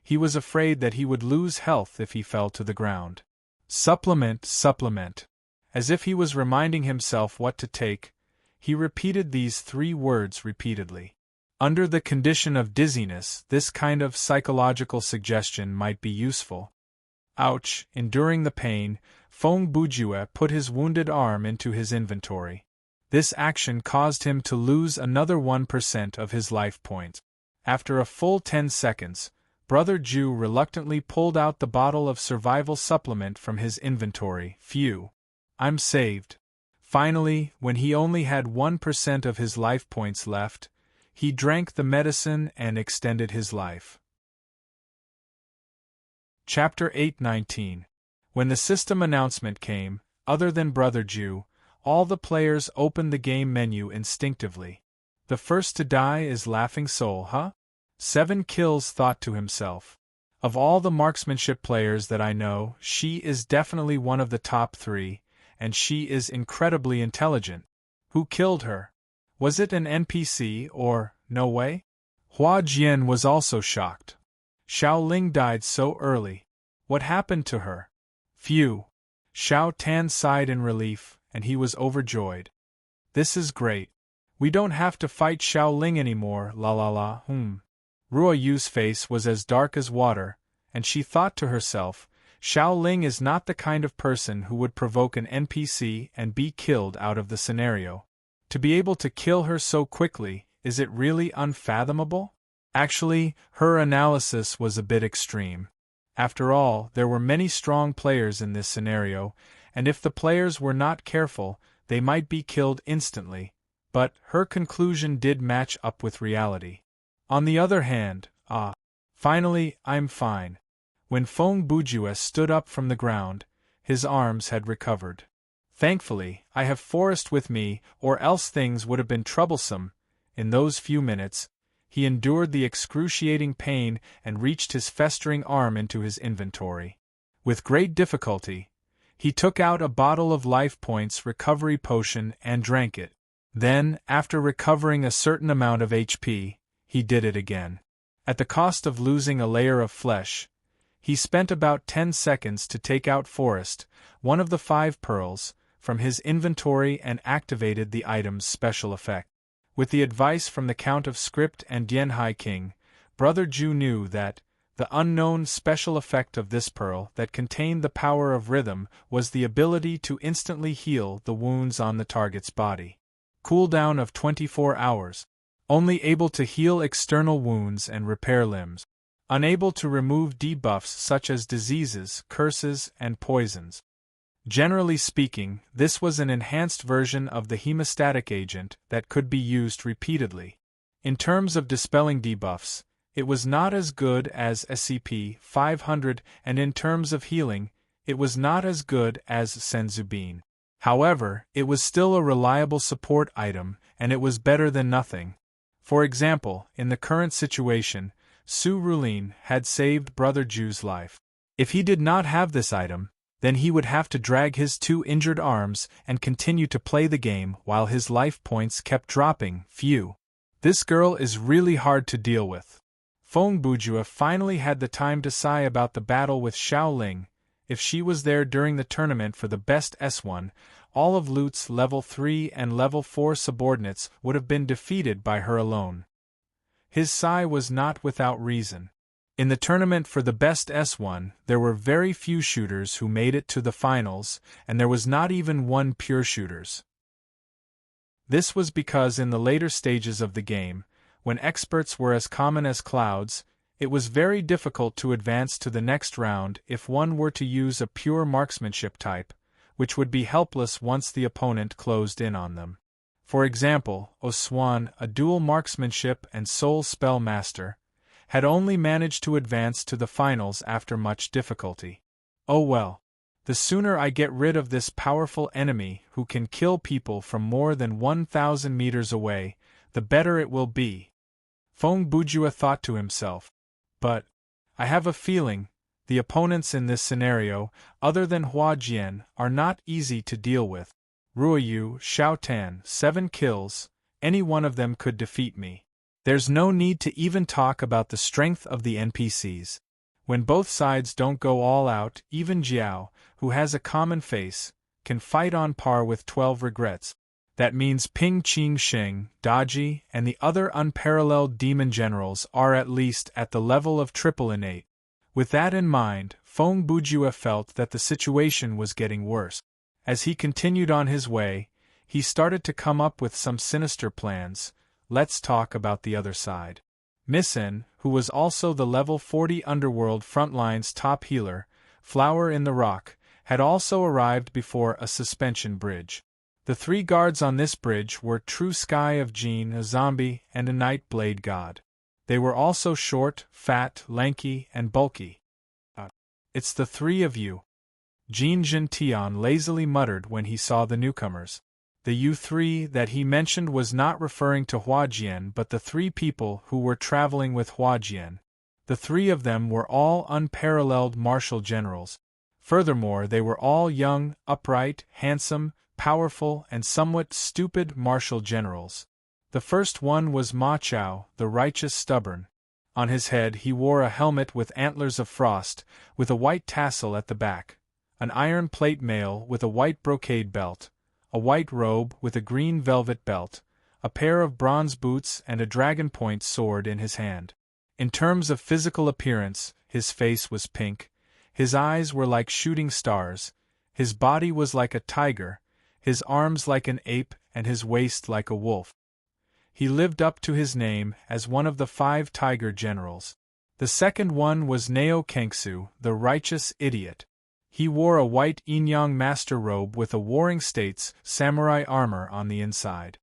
He was afraid that he would lose health if he fell to the ground. Supplement, supplement. As if he was reminding himself what to take, he repeated these 3 words repeatedly. Under the condition of dizziness, this kind of psychological suggestion might be useful. Ouch! Enduring the pain, Feng Bujue put his wounded arm into his inventory. This action caused him to lose another 1% of his life points. After a full 10 seconds, Brother Ju reluctantly pulled out the bottle of survival supplement from his inventory. Phew! I'm saved. Finally, when he only had 1% of his life points left, he drank the medicine and extended his life. Chapter 8:19. When the system announcement came, other than Brother Ju, all the players opened the game menu instinctively. The first to die is Laughing Soul, huh? 7 kills, thought to himself. Of all the marksmanship players that I know, she is definitely one of the top 3, and she is incredibly intelligent. Who killed her? Was it an NPC or, no way? Hua Jian was also shocked. Xiao Ling died so early. What happened to her? Phew. Xiao Tan sighed in relief, and he was overjoyed. This is great. We don't have to fight Xiao Ling anymore, la la la, Ruo Yu's face was as dark as water, and she thought to herself, Xiao Ling is not the kind of person who would provoke an NPC and be killed out of the scenario. To be able to kill her so quickly, is it really unfathomable? Actually, her analysis was a bit extreme. After all, there were many strong players in this scenario, and if the players were not careful, they might be killed instantly, but her conclusion did match up with reality. On the other hand, finally, I'm fine. When Feng Bujue stood up from the ground, his arms had recovered. Thankfully, I have forest with me, or else things would have been troublesome. In those few minutes, he endured the excruciating pain and reached his festering arm into his inventory. With great difficulty, he took out a bottle of life points recovery potion and drank it. Then, after recovering a certain amount of HP, he did it again. At the cost of losing a layer of flesh, he spent about 10 seconds to take out Forest, one of the 5 pearls, from his inventory and activated the item's special effect. With the advice from the Count of Script and Dianhai King, Brother Ju knew that the unknown special effect of this pearl that contained the power of rhythm was the ability to instantly heal the wounds on the target's body. Cooldown of 24 hours. Only able to heal external wounds and repair limbs. Unable to remove debuffs such as diseases, curses, and poisons. Generally speaking, this was an enhanced version of the hemostatic agent that could be used repeatedly. In terms of dispelling debuffs, it was not as good as SCP-500, and in terms of healing, it was not as good as Senzubin. However, it was still a reliable support item, and it was better than nothing. For example, in the current situation, Su Rulin had saved Brother Ju's life. If he did not have this item, then he would have to drag his 2 injured arms and continue to play the game while his life points kept dropping. Phew. This girl is really hard to deal with. Feng Bujue finally had the time to sigh about the battle with Xiao Ling. If she was there during the tournament for the best S1, all of Lute's level 3 and level 4 subordinates would have been defeated by her alone. His sigh was not without reason. In the tournament for the best S1, there were very few shooters who made it to the finals, and there was not even one pure shooters. This was because in the later stages of the game, when experts were as common as clouds, it was very difficult to advance to the next round if one were to use a pure marksmanship type, which would be helpless once the opponent closed in on them. For example, Oswan, a dual marksmanship and soul spell master, had only managed to advance to the finals after much difficulty. Oh well. The sooner I get rid of this powerful enemy who can kill people from more than 1,000 meters away, the better it will be. Feng Bujue thought to himself. But I have a feeling the opponents in this scenario, other than Hua Jian, are not easy to deal with. Ruoyu, Xiao Tan, 7 kills, any one of them could defeat me. There's no need to even talk about the strength of the NPCs. When both sides don't go all out, even Jiao, who has a common face, can fight on par with 12 regrets. That means Ping Qing Sheng, Daji, and the other unparalleled demon generals are at least at the level of triple innate. With that in mind, Feng Bujue felt that the situation was getting worse. As he continued on his way, he started to come up with some sinister plans. Let's talk about the other side. Misen, who was also the level 40 Underworld Frontline's top healer, Flower in the Rock, had also arrived before a suspension bridge. The 3 guards on this bridge were True Sky of Jean, a zombie, and a Night Blade god. They were also short, fat, lanky, and bulky. It's the 3 of you. Jean Jintian lazily muttered when he saw the newcomers. The U3 that he mentioned was not referring to Hua Jian but the 3 people who were traveling with Hua Jian. The 3 of them were all unparalleled martial generals. Furthermore, they were all young, upright, handsome, powerful, and somewhat stupid martial generals. The first one was Ma Chao, the righteous stubborn. On his head he wore a helmet with antlers of frost, with a white tassel at the back, an iron plate mail with a white brocade belt, a white robe with a green velvet belt, a pair of bronze boots and a dragon-point sword in his hand. In terms of physical appearance, his face was pink, his eyes were like shooting stars, his body was like a tiger, his arms like an ape and his waist like a wolf. He lived up to his name as one of the 5 tiger generals. The second one was Neo Kengsu, the righteous idiot. He wore a white Inyang master robe with a Warring States samurai armor on the inside.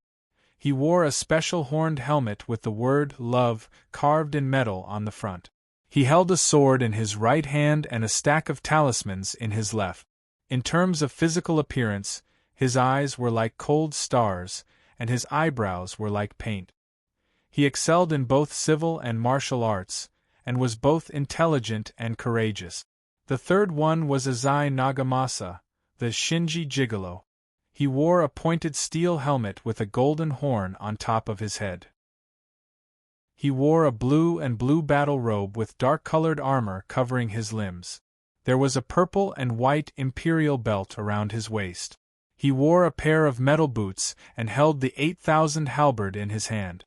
He wore a special horned helmet with the word love carved in metal on the front. He held a sword in his right hand and a stack of talismans in his left. In terms of physical appearance, his eyes were like cold stars, and his eyebrows were like paint. He excelled in both civil and martial arts, and was both intelligent and courageous. The third one was Azai Nagamasa, the Shinji Gigolo. He wore a pointed steel helmet with a golden horn on top of his head. He wore a blue and blue battle robe with dark-colored armor covering his limbs. There was a purple and white imperial belt around his waist. He wore a pair of metal boots and held the 8,000 halberd in his hand.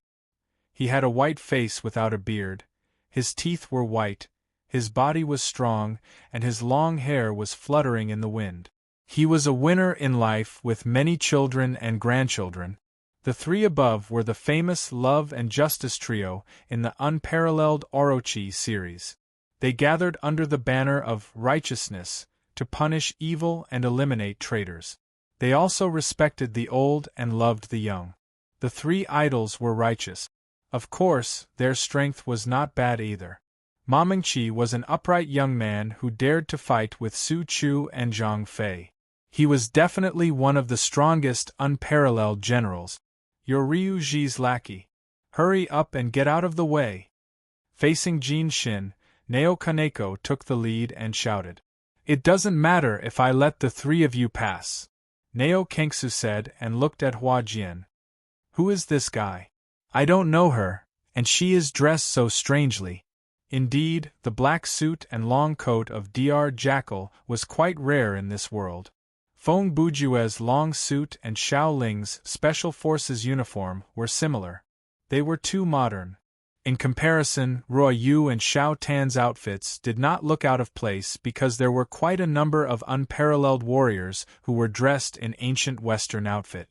He had a white face without a beard, his teeth were white, his body was strong, and his long hair was fluttering in the wind. He was a winner in life with many children and grandchildren. The 3 above were the famous Love and Justice trio in the unparalleled Orochi series. They gathered under the banner of righteousness to punish evil and eliminate traitors. They also respected the old and loved the young. The 3 idols were righteous. Of course, their strength was not bad either. Ma Mingqi was an upright young man who dared to fight with Su Chu and Zhang Fei. He was definitely one of the strongest unparalleled generals. You're Ryu Ji's lackey. Hurry up and get out of the way. Facing Jin Shin, Neo Kaneko took the lead and shouted. It doesn't matter if I let the 3 of you pass, Neo Kengsu said and looked at Hua Jian. Who is this guy? I don't know her, and she is dressed so strangely. Indeed, the black suit and long coat of Dr. Jackal was quite rare in this world. Feng Bujue's long suit and Xiao Ling's Special Forces uniform were similar. They were too modern. In comparison, Ruo Yu and Xiao Tan's outfits did not look out of place because there were quite a number of unparalleled warriors who were dressed in ancient Western outfit.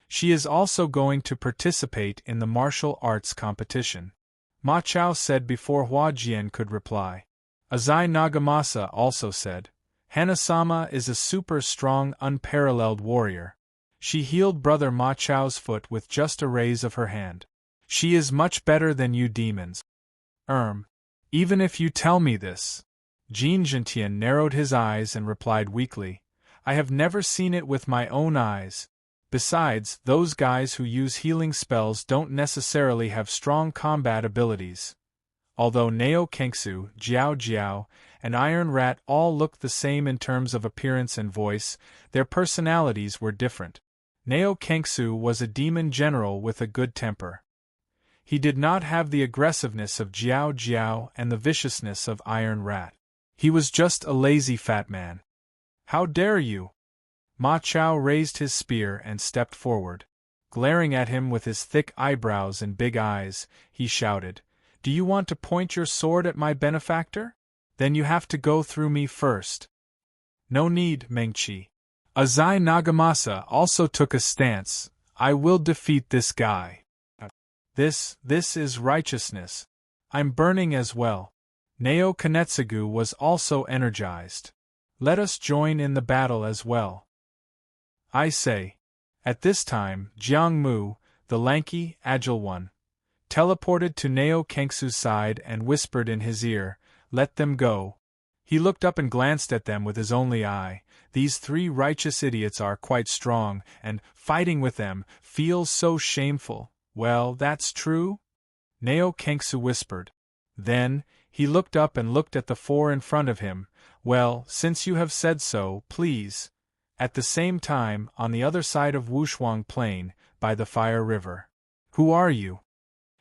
She is also going to participate in the martial arts competition, Ma Chao said before Hua Jian could reply. Azai Nagamasa also said, Hana-sama is a super strong, unparalleled warrior. She healed Brother Ma Chao's foot with just a raise of her hand. She is much better than you demons. Even if you tell me this. Jin Zhentian narrowed his eyes and replied weakly, I have never seen it with my own eyes. Besides, those guys who use healing spells don't necessarily have strong combat abilities. Although Neo Kengsu, Jiao Jiao, and Iron Rat all looked the same in terms of appearance and voice, their personalities were different. Neo Kengsu was a demon general with a good temper. He did not have the aggressiveness of Jiao Jiao and the viciousness of Iron Rat. He was just a lazy fat man. How dare you? Ma Chao raised his spear and stepped forward. Glaring at him with his thick eyebrows and big eyes, he shouted, Do you want to point your sword at my benefactor? Then you have to go through me first. No need, Mengqi. Azai Nagamasa also took a stance. I will defeat this guy. This is righteousness. I'm burning as well. Neo Kanetsugu was also energized. Let us join in the battle as well. I say. At this time, Jiang Mu, the lanky, agile one, teleported to Neo Kengsu's side and whispered in his ear, Let them go. He looked up and glanced at them with his only eye. These 3 righteous idiots are quite strong, and fighting with them feels so shameful. Well, that's true? Neo Kengsu whispered. Then, he looked up and looked at the four in front of him. Well, since you have said so, please. At the same time, on the other side of Wushuang Plain, by the Fire River. Who are you?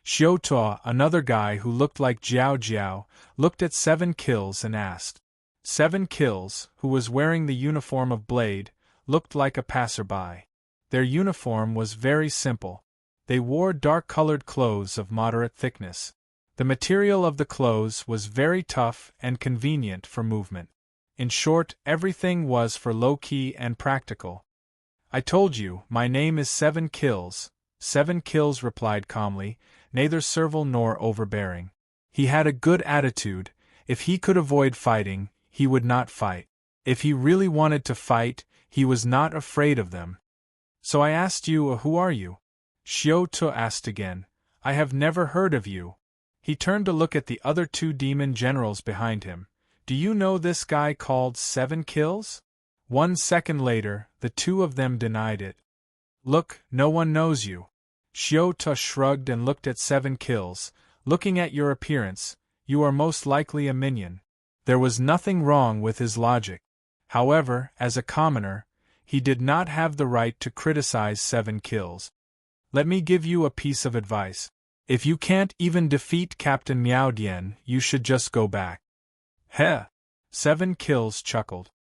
Xiao Tuo, another guy who looked like Jiao Jiao, looked at Seven Kills and asked. Seven Kills, who was wearing the uniform of Blade, looked like a passerby. Their uniform was very simple. They wore dark-colored clothes of moderate thickness. The material of the clothes was very tough and convenient for movement. In short, everything was for low-key and practical. I told you, my name is Seven Kills. Seven Kills replied calmly, neither servile nor overbearing. He had a good attitude. If he could avoid fighting, he would not fight. If he really wanted to fight, he was not afraid of them. So I asked you, who are you? Xiao Tuo asked again. I have never heard of you. He turned to look at the other two demon generals behind him. Do you know this guy called Seven Kills? 1 second later, the two of them denied it. Look, no one knows you. Xiao Tuo shrugged and looked at Seven Kills. Looking at your appearance, you are most likely a minion. There was nothing wrong with his logic. However, as a commoner, he did not have the right to criticize Seven Kills. Let me give you a piece of advice. If you can't even defeat Captain Miao Dian, you should just go back. Heh! Seven Kills chuckled.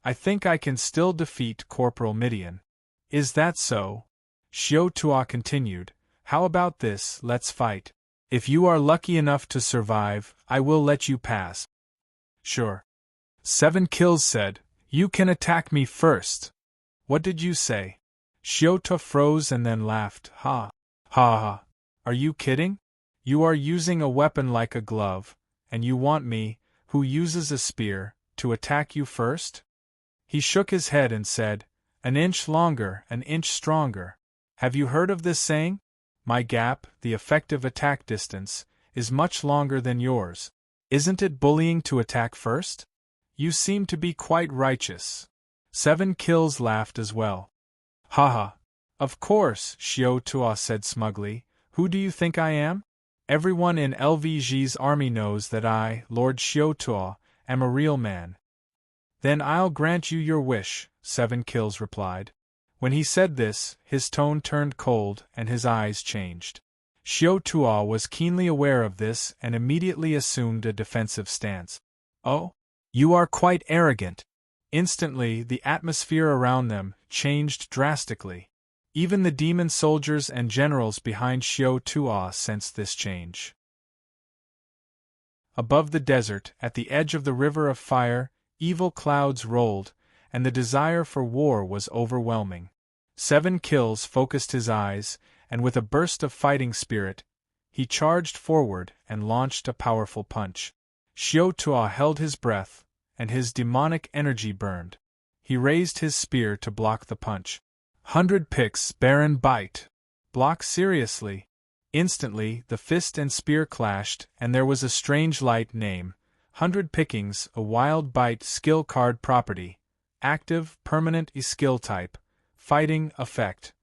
I think I can still defeat Corporal Midian. Is that so? Xiao Tuo continued. How about this, let's fight. If you are lucky enough to survive, I will let you pass. Sure. Seven Kills said, You can attack me first. What did you say? Xiao Tuo froze and then laughed. Ha! Ha ha! Are you kidding? You are using a weapon like a glove, and you want me, who uses a spear, to attack you first? He shook his head and said, An inch longer, an inch stronger. Have you heard of this saying? My gap, the effective attack distance, is much longer than yours. Isn't it bullying to attack first? You seem to be quite righteous. Seven Kills laughed as well. Haha. Of course, Xiao Tuo said smugly. Who do you think I am? Everyone in LVG's army knows that I, Lord Xiao Tuo, am a real man. Then I'll grant you your wish, Seven Kills replied. When he said this, his tone turned cold and his eyes changed. Xiao Tuo was keenly aware of this and immediately assumed a defensive stance. Oh? You are quite arrogant. Instantly, the atmosphere around them changed drastically. Even the demon soldiers and generals behind Xiao Tuo sensed this change. Above the desert, at the edge of the river of fire, evil clouds rolled, and the desire for war was overwhelming. Seven Kills focused his eyes, and with a burst of fighting spirit, he charged forward and launched a powerful punch. Xiao Tuo held his breath, and his demonic energy burned. He raised his spear to block the punch. 100 picks, Baron Bite. Block seriously. Instantly, the fist and spear clashed, and there was a strange light name. 100 pickings, a wild bite skill card property. Active, permanent skill type. Fighting effect.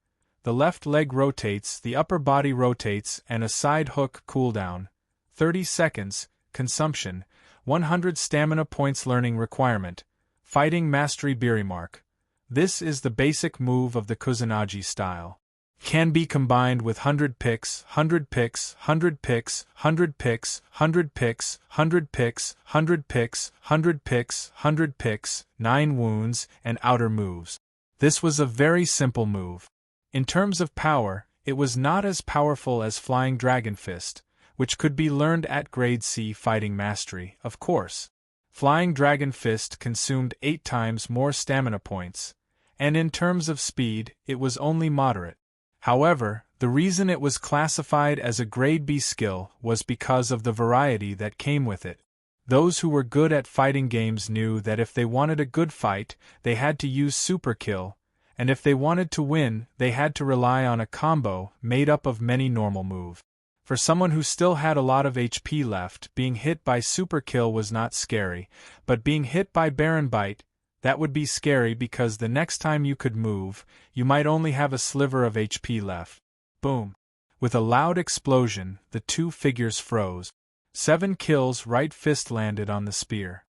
The left leg rotates, the upper body rotates, and a side hook cooldown. 30 seconds, consumption. 100 stamina points learning requirement. Fighting Mastery Birimark. This is the basic move of the Kusanagi style. Can be combined with 100 picks, 100 picks, 100 picks, 100 picks, 100 picks, 100 picks, 100 picks, 100 picks, 100 picks, 9 wounds, and outer moves. This was a very simple move. In terms of power, it was not as powerful as Flying Dragon Fist, which could be learned at Grade C Fighting Mastery, of course. Flying Dragon Fist consumed 8 times more stamina points, and in terms of speed, it was only moderate. However, the reason it was classified as a Grade B skill was because of the variety that came with it. Those who were good at fighting games knew that if they wanted a good fight, they had to use Super Kill, and if they wanted to win, they had to rely on a combo made up of many normal moves. For someone who still had a lot of HP left, being hit by Super Kill was not scary, but being hit by Baron Bite, that would be scary because the next time you could move, you might only have a sliver of HP left. Boom! With a loud explosion, the two figures froze. 7 Kill's right fist landed on the spear.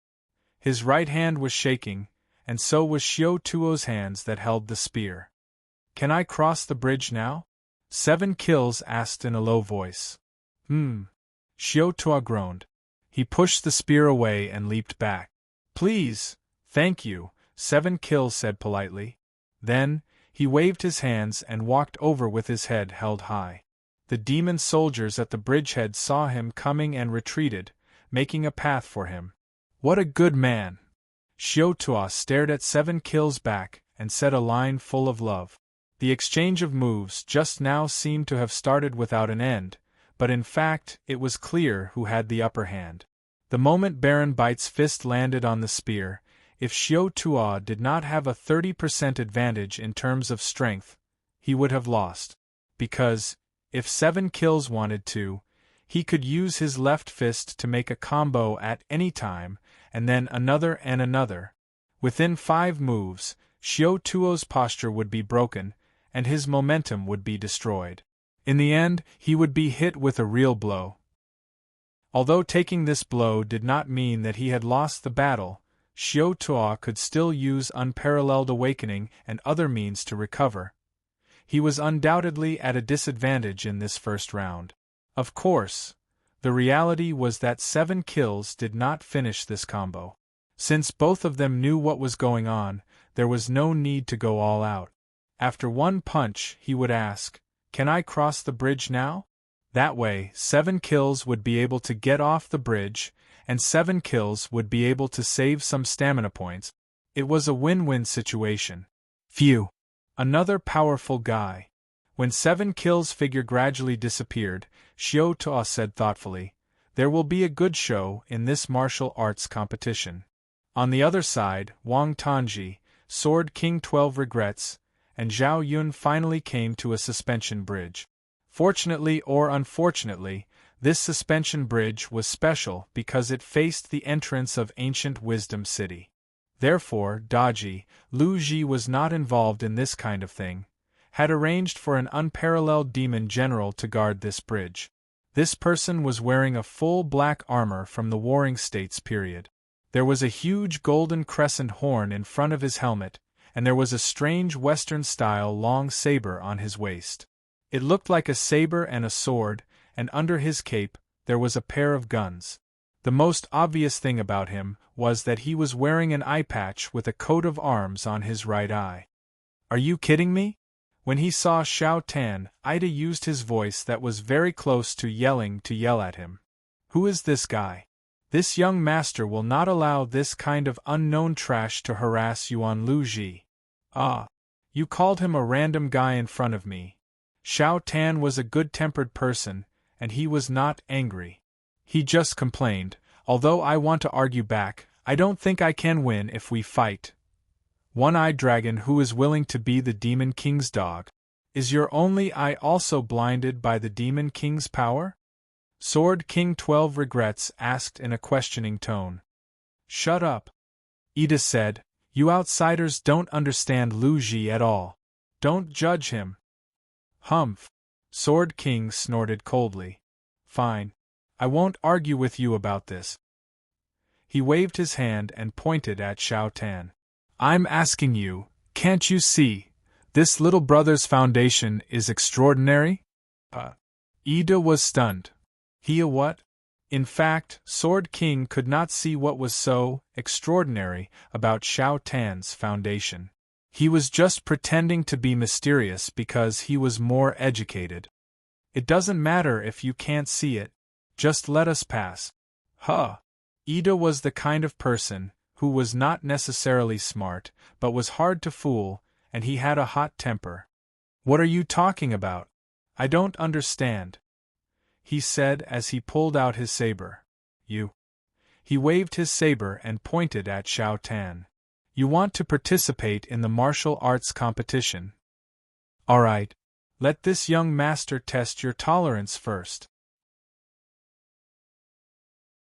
His right hand was shaking, and so was Xiao Tuo's hands that held the spear. Can I cross the bridge now? 7 Kills asked in a low voice. Xiao Tuo groaned. He pushed the spear away and leaped back. Please, thank you, 7 Kills said politely. Then, he waved his hands and walked over with his head held high. The demon soldiers at the bridgehead saw him coming and retreated, making a path for him. What a good man! Xiao Tuo stared at 7 Kills back and said a line full of love. The exchange of moves just now seemed to have started without an end, but in fact it was clear who had the upper hand. The moment Baron Bite's fist landed on the spear, if Xiao Tuo did not have a 30% advantage in terms of strength, he would have lost. Because, if 7 Kills wanted to, he could use his left fist to make a combo at any time, and then another and another. Within 5 moves, Xiao Tuo's posture would be broken, and his momentum would be destroyed. In the end, he would be hit with a real blow. Although taking this blow did not mean that he had lost the battle, Xiao Tuo could still use unparalleled awakening and other means to recover. He was undoubtedly at a disadvantage in this first round. Of course, the reality was that 7 Kills did not finish this combo. Since both of them knew what was going on, there was no need to go all out. After one punch, he would ask, "Can I cross the bridge now?" That way, 7 Kills would be able to get off the bridge, and 7 Kills would be able to save some stamina points. It was a win-win situation. Phew! Another powerful guy. When 7 Kills' figure gradually disappeared, Xiao Tuo said thoughtfully, "There will be a good show in this martial arts competition." On the other side, Wang Tongji, Sword King 12 regrets, and Zhao Yun finally came to a suspension bridge. Fortunately or unfortunately, this suspension bridge was special because it faced the entrance of Ancient Wisdom City. Therefore, Daji, Lu Ji was not involved in this kind of thing, had arranged for an unparalleled demon general to guard this bridge. This person was wearing a full black armor from the Warring States period. There was a huge golden crescent horn in front of his helmet, and there was a strange Western-style long saber on his waist. It looked like a saber and a sword, and under his cape, there was a pair of guns. The most obvious thing about him was that he was wearing an eye patch with a coat of arms on his right eye. "Are you kidding me?" When he saw Xiao Tan, Ida used his voice that was very close to yell at him. "Who is this guy? This young master will not allow this kind of unknown trash to harass Yuan Lu Ji." "Ah, you called him a random guy in front of me." Xiao Tan was a good-tempered person, and he was not angry. He just complained, "Although I want to argue back, I don't think I can win if we fight. One-eyed dragon who is willing to be the Demon King's dog. Is your only eye also blinded by the Demon King's power?" Sword King 12 regrets asked in a questioning tone. "Shut up," Ida said. "You outsiders don't understand Lu Ji at all. Don't judge him." "Humph," Sword King snorted coldly. "Fine. I won't argue with you about this." He waved his hand and pointed at Xiao Tan. "I'm asking you, can't you see? This little brother's foundation is extraordinary?" Ida was stunned. What? In fact, Sword King could not see what was so extraordinary about Xiao Tan's foundation. He was just pretending to be mysterious because he was more educated. "It doesn't matter if you can't see it. Just let us pass." Ida was the kind of person who was not necessarily smart, but was hard to fool, and he had a hot temper. "What are you talking about? I don't understand," he said as he pulled out his saber. "You." He waved his saber and pointed at Xiao Tan. "You want to participate in the martial arts competition? All right. Let this young master test your tolerance first."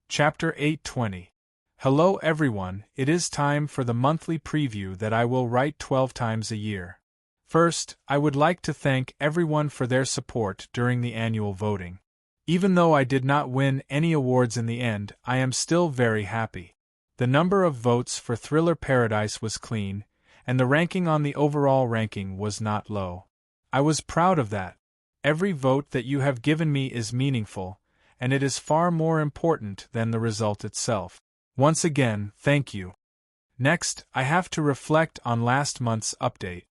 Chapter 820. Hello everyone, it is time for the monthly preview that I will write 12 times a year. First, I would like to thank everyone for their support during the annual voting. Even though I did not win any awards in the end, I am still very happy. The number of votes for Thriller Paradise was clean, and the ranking on the overall ranking was not low. I was proud of that. Every vote that you have given me is meaningful, and it is far more important than the result itself. Once again, thank you. Next, I have to reflect on last month's update.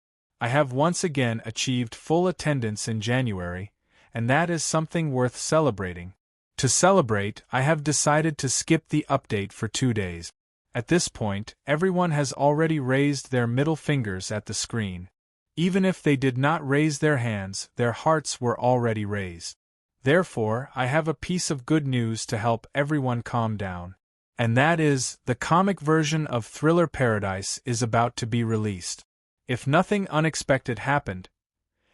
I have once again achieved full attendance in January, and that is something worth celebrating. To celebrate, I have decided to skip the update for 2 days. At this point, everyone has already raised their middle fingers at the screen. Even if they did not raise their hands, their hearts were already raised. Therefore, I have a piece of good news to help everyone calm down. And that is, the comic version of Thriller Paradise is about to be released. If nothing unexpected happened,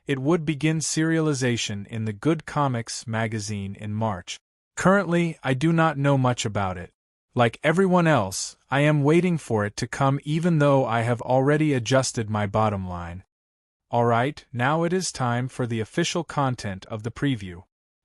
it would begin serialization in the Good Comics magazine in March. Currently, I do not know much about it. Like everyone else, I am waiting for it to come even though I have already adjusted my bottom line. Alright, now it is time for the official content of the preview.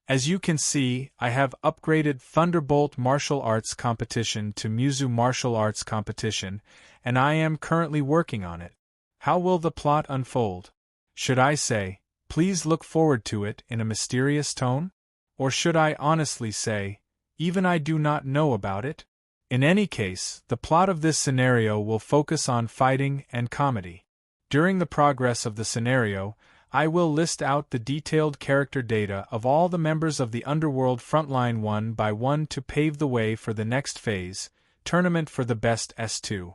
As you can see, I have upgraded Thunderbolt Martial Arts Competition to Muzu Martial Arts Competition, and I am currently working on it. How will the plot unfold? Should I say, please look forward to it in a mysterious tone? Or should I honestly say, even I do not know about it? In any case, the plot of this scenario will focus on fighting and comedy. During the progress of the scenario, I will list out the detailed character data of all the members of the Underworld Frontline one by one to pave the way for the next phase, Tournament for the Best S2.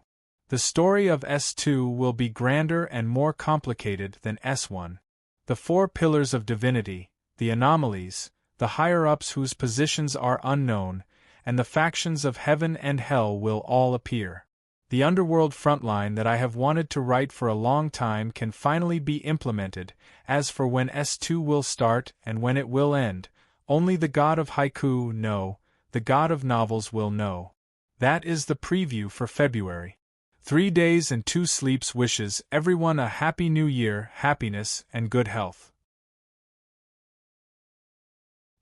The story of S2 will be grander and more complicated than S1. The 4 pillars of divinity, the anomalies, the higher-ups whose positions are unknown, and the factions of heaven and hell will all appear. The Underworld Frontline that I have wanted to write for a long time can finally be implemented. As for when S2 will start and when it will end, only the god of haiku the god of novels will know. That is the preview for February. 3 days and 2 sleeps wishes everyone a happy new year, happiness, and good health.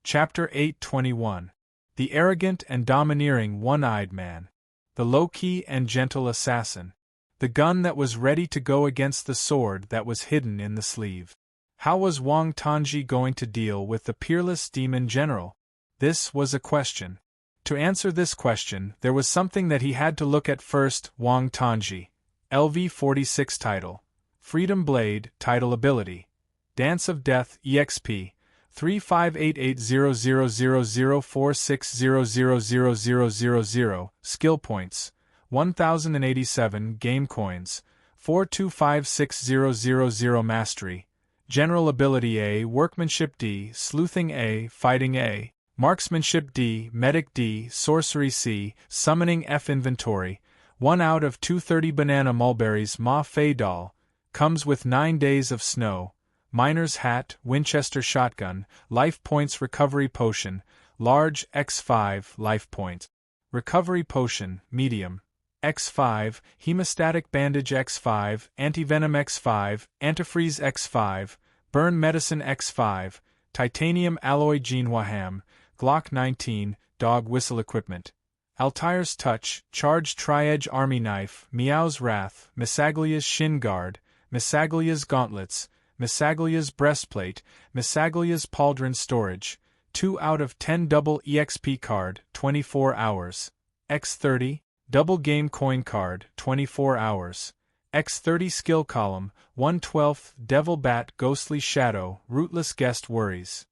Chapter 821. The Arrogant and Domineering One-Eyed Man. The Low-Key and Gentle Assassin. The gun that was ready to go against the sword that was hidden in the sleeve. How was Wang Tongji going to deal with the peerless demon general? This was a question. To answer this question, there was something that he had to look at first. Wang Tongji. LV46 title. Freedom Blade, title ability. Dance of Death, EXP. 3588000046000000. Skill points. 1087 game coins. 42560000 mastery. General ability A, workmanship D, sleuthing A, fighting A, marksmanship D, medic D, sorcery C, summoning F. Inventory. 1 out of 230 banana mulberries. Ma Fei doll. Comes with 9 days of snow. Miner's hat, Winchester shotgun, life points recovery potion, large X5 life point. Recovery potion, medium. X5, hemostatic bandage X5, antivenom X5, antifreeze X5, burn medicine X5, titanium alloy Jinhua Glock 19, dog whistle equipment. Altair's touch, charged tri-edge army knife, Meow's wrath, Misaglia's shin guard, Misaglia's gauntlets, Misaglia's breastplate, Misaglia's pauldron storage, 2 out of 10 double EXP card, 24 hours, X30, double game coin card, 24 hours, X30 skill column, 1/12 devil bat ghostly shadow, rootless guest worries.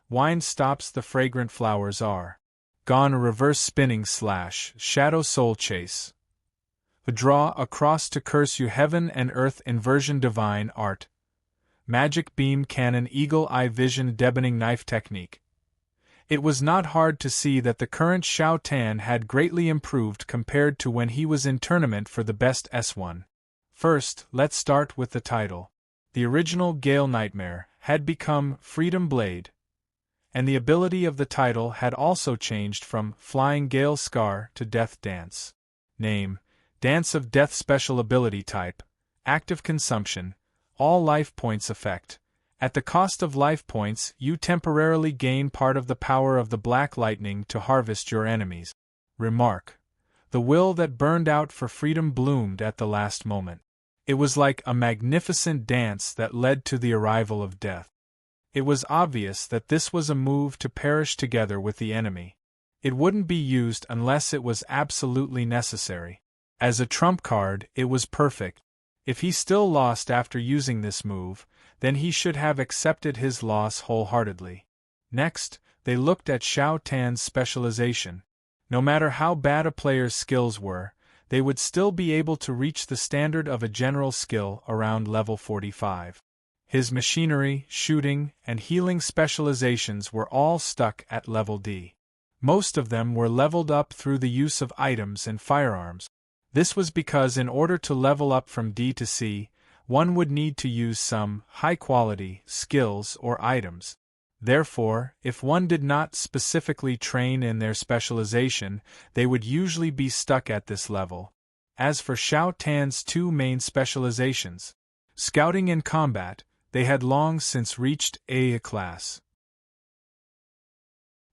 Wine stops the fragrant flowers are gone. Reverse spinning slash, shadow soul chase. A draw across to curse you heaven and earth inversion divine art. Magic beam cannon eagle eye vision deadening knife technique. It was not hard to see that the current Xiao Tan had greatly improved compared to when he was in tournament for the best S1. First, let's start with the title. The original Gale Nightmare had become Freedom Blade, and the ability of the title had also changed from Flying Gale Scar to Death Dance. Name: Dance of Death. Special ability type: active consumption, all life points effect, At the cost of life points, you temporarily gain part of the power of the black lightning to harvest your enemies. Remark. The will that burned out for freedom bloomed at the last moment. It was like a magnificent dance that led to the arrival of death. It was obvious that this was a move to perish together with the enemy. It wouldn't be used unless it was absolutely necessary. As a trump card, it was perfect. If he still lost after using this move, then he should have accepted his loss wholeheartedly. Next, they looked at Xiao Tan's specialization. No matter how bad a player's skills were, they would still be able to reach the standard of a general skill around level 45. His machinery, shooting, and healing specializations were all stuck at level D. Most of them were leveled up through the use of items and firearms. This was because in order to level up from D to C, one would need to use some high-quality skills or items. Therefore, if one did not specifically train in their specialization, they would usually be stuck at this level. As for Xiao Tan's two main specializations, scouting and combat, they had long since reached A class.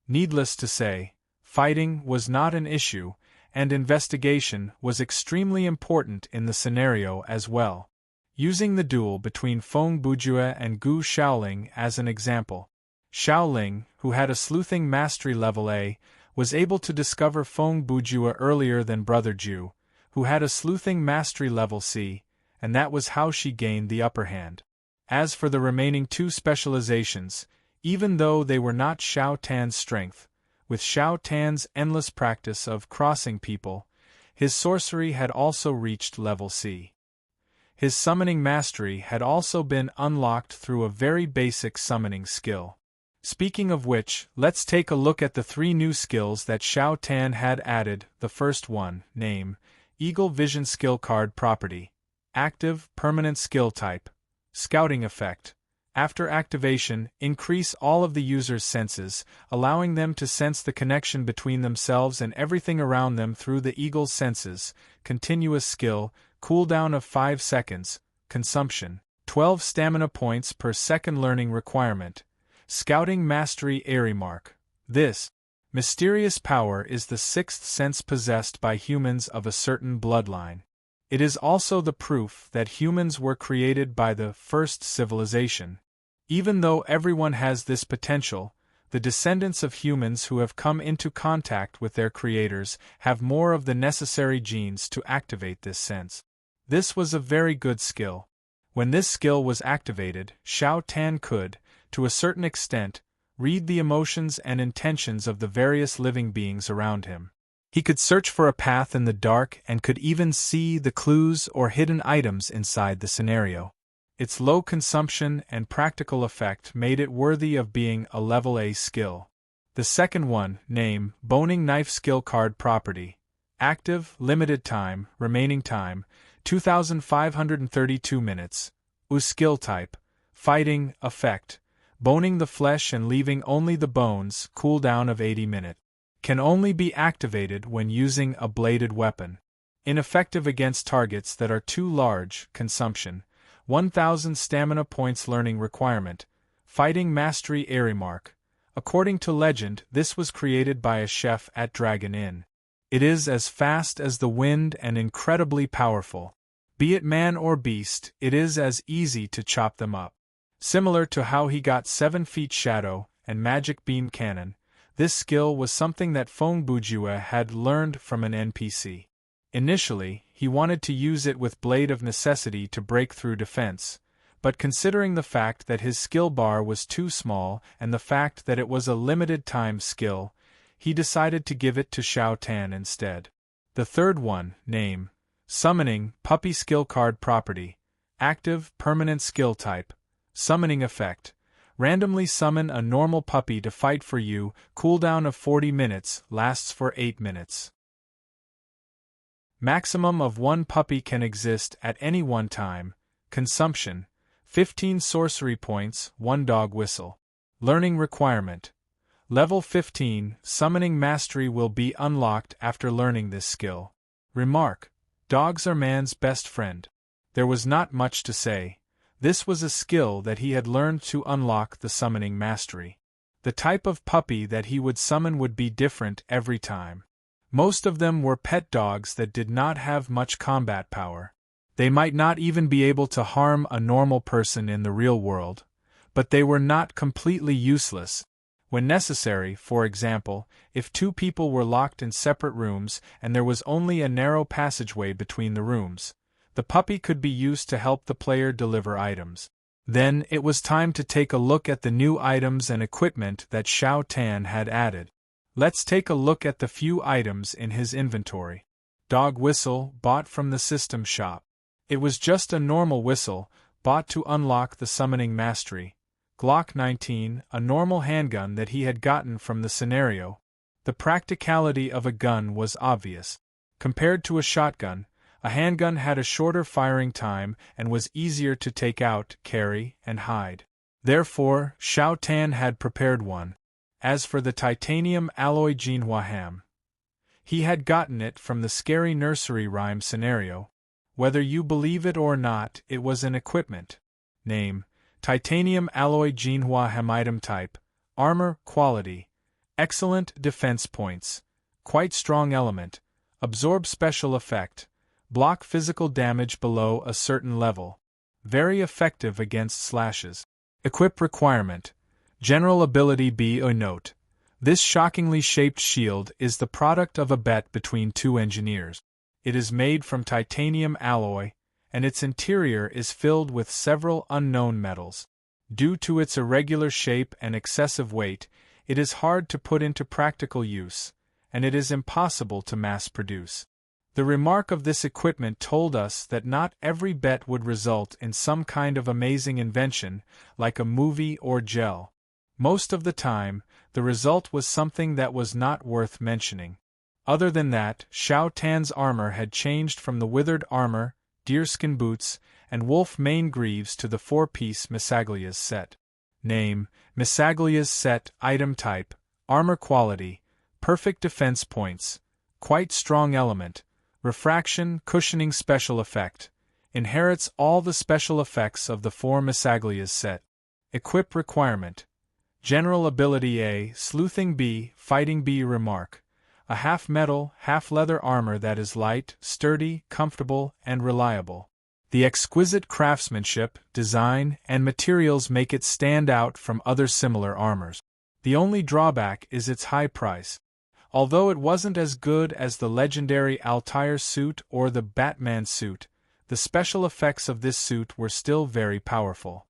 Needless to say, fighting was not an issue, and investigation was extremely important in the scenario as well. Using the duel between Feng Bujue and Gu Shaoling as an example, Shaoling, who had a sleuthing mastery level A, was able to discover Feng Bujue earlier than Brother Ju, who had a sleuthing mastery level C, and that was how she gained the upper hand. As for the remaining two specializations, even though they were not Xiao Tan's strength, with Xiao Tan's endless practice of crossing people, his sorcery had also reached level C. His summoning mastery had also been unlocked through a very basic summoning skill. Speaking of which, let's take a look at the three new skills that Xiao Tan had added. The first one, name, Eagle Vision Skill Card Property, Active, Permanent Skill Type, Scouting Effect. After activation, increase all of the user's senses, allowing them to sense the connection between themselves and everything around them through the eagle's senses. Continuous skill, cooldown of 5 seconds, consumption, 12 stamina points per second. Learning requirement, Scouting Mastery Remark. This mysterious power is the sixth sense possessed by humans of a certain bloodline. It is also the proof that humans were created by the first civilization. Even though everyone has this potential, the descendants of humans who have come into contact with their creators have more of the necessary genes to activate this sense. This was a very good skill. When this skill was activated, Xiao Tan could, to a certain extent, read the emotions and intentions of the various living beings around him. He could search for a path in the dark and could even see the clues or hidden items inside the scenario. Its low consumption and practical effect made it worthy of being a level A skill. The second one, name, Boning Knife Skill Card Property. Active, limited time, remaining time, 2,532 minutes. Skill type, Fighting, effect, boning the flesh and leaving only the bones, cooldown of 80 minutes. Can only be activated when using a bladed weapon. Ineffective against targets that are too large, consumption. 1,000 stamina points. Learning requirement, Fighting Mastery Remark. According to legend, this was created by a chef at Dragon Inn. It is as fast as the wind and incredibly powerful. Be it man or beast, it is as easy to chop them up. Similar to how he got 7 feet shadow and magic beam cannon, this skill was something that Feng Bujue had learned from an NPC. Initially, he wanted to use it with Blade of Necessity to break through defense, but considering the fact that his skill bar was too small and the fact that it was a limited-time skill, he decided to give it to Xiao Tan instead. The third one, name, Summoning Puppy Skill Card Property. Active, permanent skill type. Summoning effect. Randomly summon a normal puppy to fight for you, cooldown of 40 minutes, lasts for 8 minutes. Maximum of 1 puppy can exist at any one time. Consumption, 15 sorcery points, 1 dog whistle. Learning requirement. Level 15, Summoning Mastery will be unlocked after learning this skill. Remark, dogs are man's best friend. There was not much to say. This was a skill that he had learned to unlock the summoning mastery. The type of puppy that he would summon would be different every time. Most of them were pet dogs that did not have much combat power. They might not even be able to harm a normal person in the real world, but they were not completely useless. When necessary, for example, if two people were locked in separate rooms and there was only a narrow passageway between the rooms, the puppy could be used to help the player deliver items. Then it was time to take a look at the new items and equipment that Xiao Tan had added. Let's take a look at the few items in his inventory. Dog whistle, bought from the system shop. It was just a normal whistle, bought to unlock the summoning mastery. Glock 19, a normal handgun that he had gotten from the scenario. The practicality of a gun was obvious. Compared to a shotgun, a handgun had a shorter firing time and was easier to take out, carry, and hide. Therefore, Xiao Tan had prepared one. As for the titanium alloy Jinhua ham, he had gotten it from the scary nursery rhyme scenario. Whether you believe it or not, it was an equipment. Name: Titanium alloy Jinhua ham. Item type: armor, quality, excellent defense points, quite strong element, absorb special effect, block physical damage below a certain level, very effective against slashes. Equip requirement: general ability. Be a note: this shockingly shaped shield is the product of a bet between two engineers. It is made from titanium alloy, and its interior is filled with several unknown metals. Due to its irregular shape and excessive weight, it is hard to put into practical use, and it is impossible to mass-produce. The remark of this equipment told us that not every bet would result in some kind of amazing invention, like a movie or gel. Most of the time, the result was something that was not worth mentioning. Other than that, Xiao Tan's armor had changed from the withered armor, deerskin boots, and wolf mane greaves to the four-piece Misaglia's set. Name: Misaglia's set. Item type: armor quality, perfect defense points, quite strong element, refraction, cushioning special effect, inherits all the special effects of the four Misaglia's set. Equip requirement: general ability A, sleuthing B, fighting B. Remark: a half-metal, half-leather armor that is light, sturdy, comfortable, and reliable. The exquisite craftsmanship, design, and materials make it stand out from other similar armors. The only drawback is its high price. Although it wasn't as good as the legendary Altair suit or the Batman suit, the special effects of this suit were still very powerful.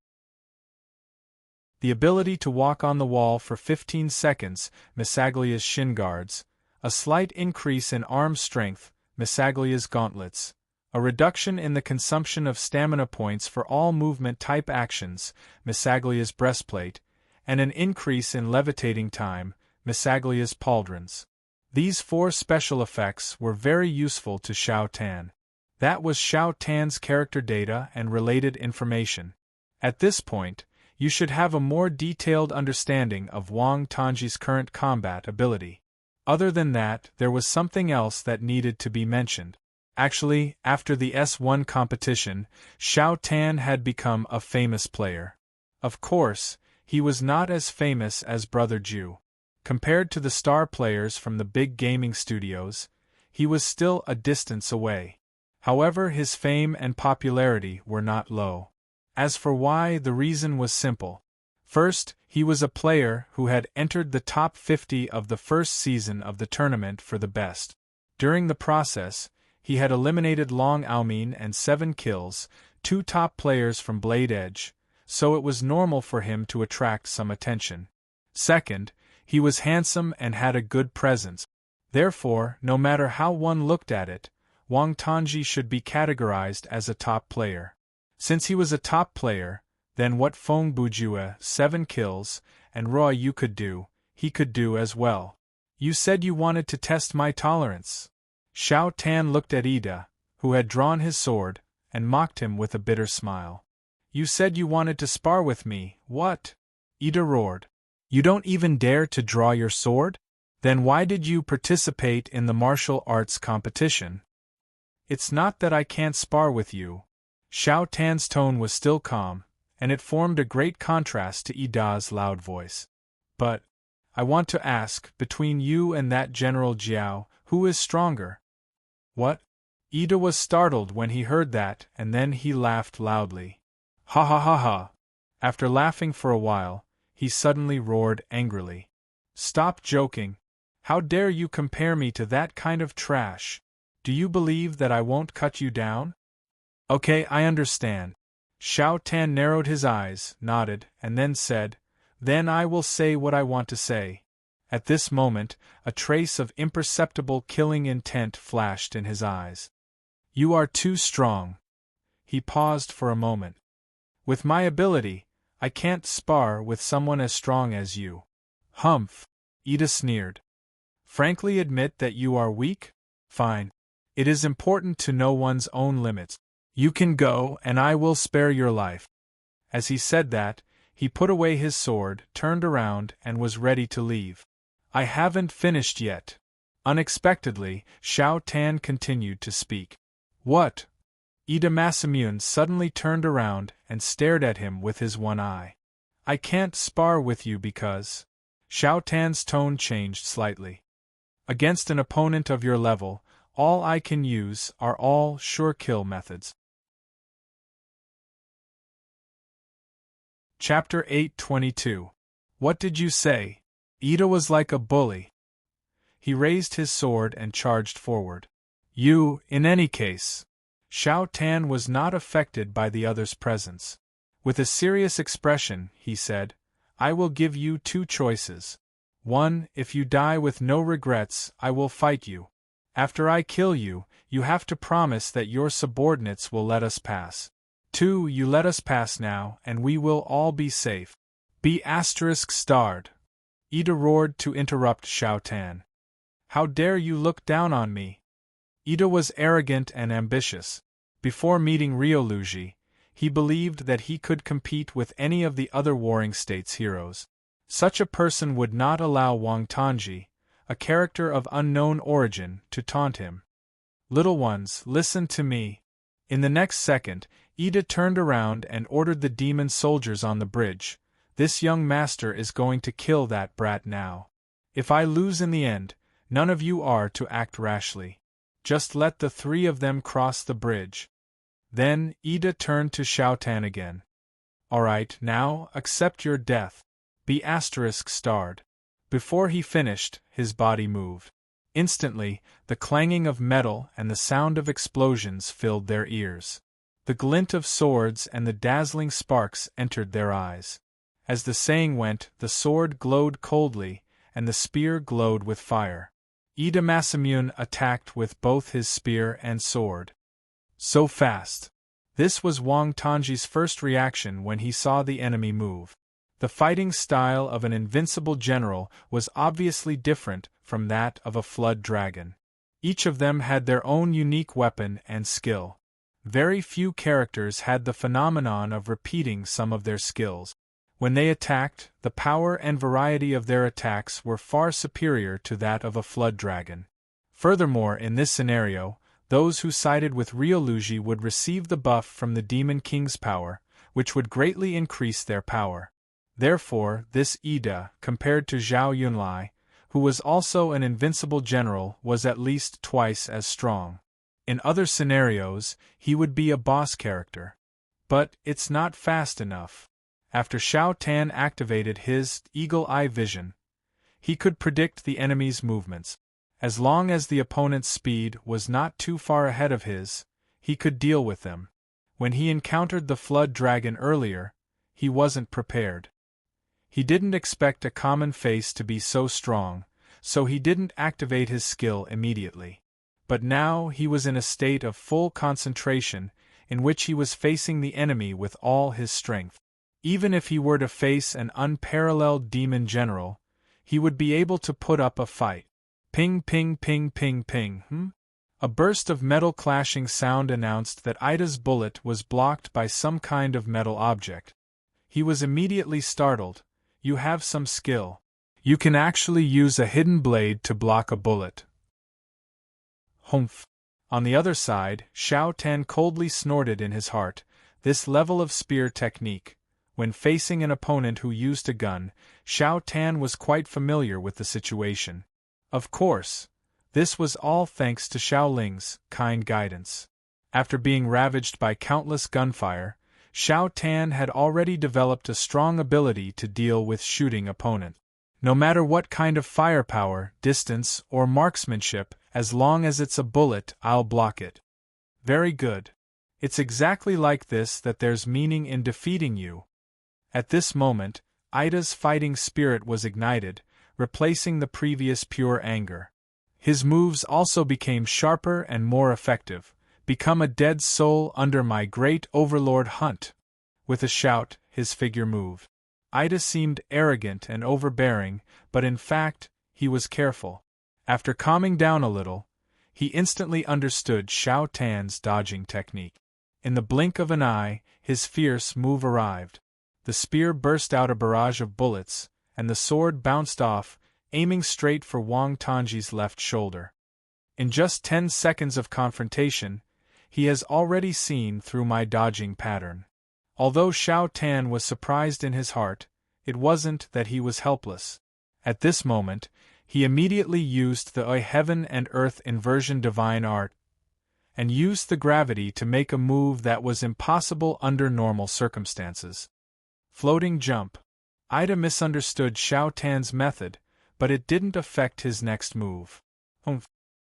The ability to walk on the wall for 15 seconds, Misaglia's shin guards, a slight increase in arm strength, Misaglia's gauntlets, a reduction in the consumption of stamina points for all movement-type actions, Misaglia's breastplate, and an increase in levitating time, Misaglia's pauldrons. These four special effects were very useful to Xiao Tan. That was Xiao Tan's character data and related information. At this point, you should have a more detailed understanding of Wang Tangji's current combat ability. Other than that, there was something else that needed to be mentioned. Actually, after the S1 competition, Xiao Tan had become a famous player. Of course, he was not as famous as Brother Ju. Compared to the star players from the big gaming studios, he was still a distance away. However, his fame and popularity were not low. As for why, the reason was simple. First, he was a player who had entered the top 50 of the first season of the tournament for the best. During the process, he had eliminated Long Aomin and 7 kills, 2 top players from Blade Edge, so it was normal for him to attract some attention. Second, he was handsome and had a good presence. Therefore, no matter how one looked at it, Wang Tangji should be categorized as a top player. Since he was a top player, then what Feng Bujue, 7 kills, and Roy Yu could do, he could do as well. You said you wanted to test my tolerance. Xiao Tan looked at Ida, who had drawn his sword, and mocked him with a bitter smile. You said you wanted to spar with me, what? Ida roared. You don't even dare to draw your sword? Then why did you participate in the martial arts competition? It's not that I can't spar with you. Xiao Tan's tone was still calm, and it formed a great contrast to Ida's loud voice. But, I want to ask, between you and that General Jiao, who is stronger? What? Ida was startled when he heard that, and then he laughed loudly. Ha ha ha ha! After laughing for a while, he suddenly roared angrily. Stop joking! How dare you compare me to that kind of trash? Do you believe that I won't cut you down? Okay, I understand. Xiao Tan narrowed his eyes, nodded, and then said, Then I will say what I want to say. At this moment, a trace of imperceptible killing intent flashed in his eyes. You are too strong. He paused for a moment. With my ability, I can't spar with someone as strong as you. Humph! Ida sneered. Frankly admit that you are weak? Fine. It is important to know one's own limits. You can go, and I will spare your life. As he said that, he put away his sword, turned around, and was ready to leave. I haven't finished yet. Unexpectedly, Xiao Tan continued to speak. What? Ida Masamune suddenly turned around and stared at him with his one eye. I can't spar with you because… Xiao Tan's tone changed slightly. Against an opponent of your level, all I can use are all sure kill methods. Chapter 822. What did you say? Ida was like a bully. He raised his sword and charged forward. You, in any case. Xiao Tan was not affected by the other's presence. With a serious expression, he said, I will give you two choices. 1. If you die with no regrets, I will fight you. After I kill you, you have to promise that your subordinates will let us pass. 2. You let us pass now, and we will all be safe. Be ****. Ida roared to interrupt Xiao Tan. How dare you look down on me? Ida was arrogant and ambitious. Before meeting Ryoluji, he believed that he could compete with any of the other Warring States heroes. Such a person would not allow Wang Tongji, a character of unknown origin, to taunt him. Little ones, listen to me. In the next second, Ida turned around and ordered the demon soldiers on the bridge. This young master is going to kill that brat now. If I lose in the end, none of you are to act rashly. Just let the three of them cross the bridge. Then, Ida turned to Xiao Tan again. All right, now, accept your death. Be ****. Before he finished, his body moved. Instantly, the clanging of metal and the sound of explosions filled their ears. The glint of swords and the dazzling sparks entered their eyes. As the saying went, the sword glowed coldly, and the spear glowed with fire. Ida Masamune attacked with both his spear and sword. So fast! This was Wang Tongji's first reaction when he saw the enemy move. The fighting style of an invincible general was obviously different from that of a flood dragon. Each of them had their own unique weapon and skill. Very few characters had the phenomenon of repeating some of their skills. When they attacked, the power and variety of their attacks were far superior to that of a flood dragon. Furthermore, in this scenario, those who sided with Ryoluji would receive the buff from the Demon King's power, which would greatly increase their power. Therefore, this Ida, compared to Zhao Yunlai, who was also an invincible general, was at least twice as strong. In other scenarios, he would be a boss character. But it's not fast enough. After Xiao Tan activated his eagle eye vision, he could predict the enemy's movements. As long as the opponent's speed was not too far ahead of his, he could deal with them. When he encountered the flood dragon earlier, he wasn't prepared. He didn't expect a common face to be so strong, so he didn't activate his skill immediately. But now he was in a state of full concentration, in which he was facing the enemy with all his strength. Even if he were to face an unparalleled demon general, he would be able to put up a fight. Ping ping ping ping ping, A burst of metal clashing sound announced that Ida's bullet was blocked by some kind of metal object. He was immediately startled. You have some skill. You can actually use a hidden blade to block a bullet. Humph. On the other side, Xiao Tan coldly snorted in his heart. This level of spear technique. When facing an opponent who used a gun, Xiao Tan was quite familiar with the situation. Of course, this was all thanks to Xiaoling's kind guidance. After being ravaged by countless gunfire, Xiao Tan had already developed a strong ability to deal with shooting opponents. No matter what kind of firepower, distance, or marksmanship, as long as it's a bullet, I'll block it. Very good. It's exactly like this that there's meaning in defeating you. At this moment, Ida's fighting spirit was ignited, replacing the previous pure anger. His moves also became sharper and more effective. Become a dead soul under my great overlord hunt. With a shout, his figure moved. Ida seemed arrogant and overbearing, but in fact, he was careful. After calming down a little, he instantly understood Xiao Tan's dodging technique. In the blink of an eye, his fierce move arrived. The spear burst out a barrage of bullets, and the sword bounced off, aiming straight for Wang Tongji's left shoulder. In just 10 seconds of confrontation, he has already seen through my dodging pattern. Although Xiao Tan was surprised in his heart, it wasn't that he was helpless. At this moment, he immediately used the heaven and earth inversion divine art, and used the gravity to make a move that was impossible under normal circumstances. Floating jump. Ida misunderstood Xiao Tan's method, but it didn't affect his next move.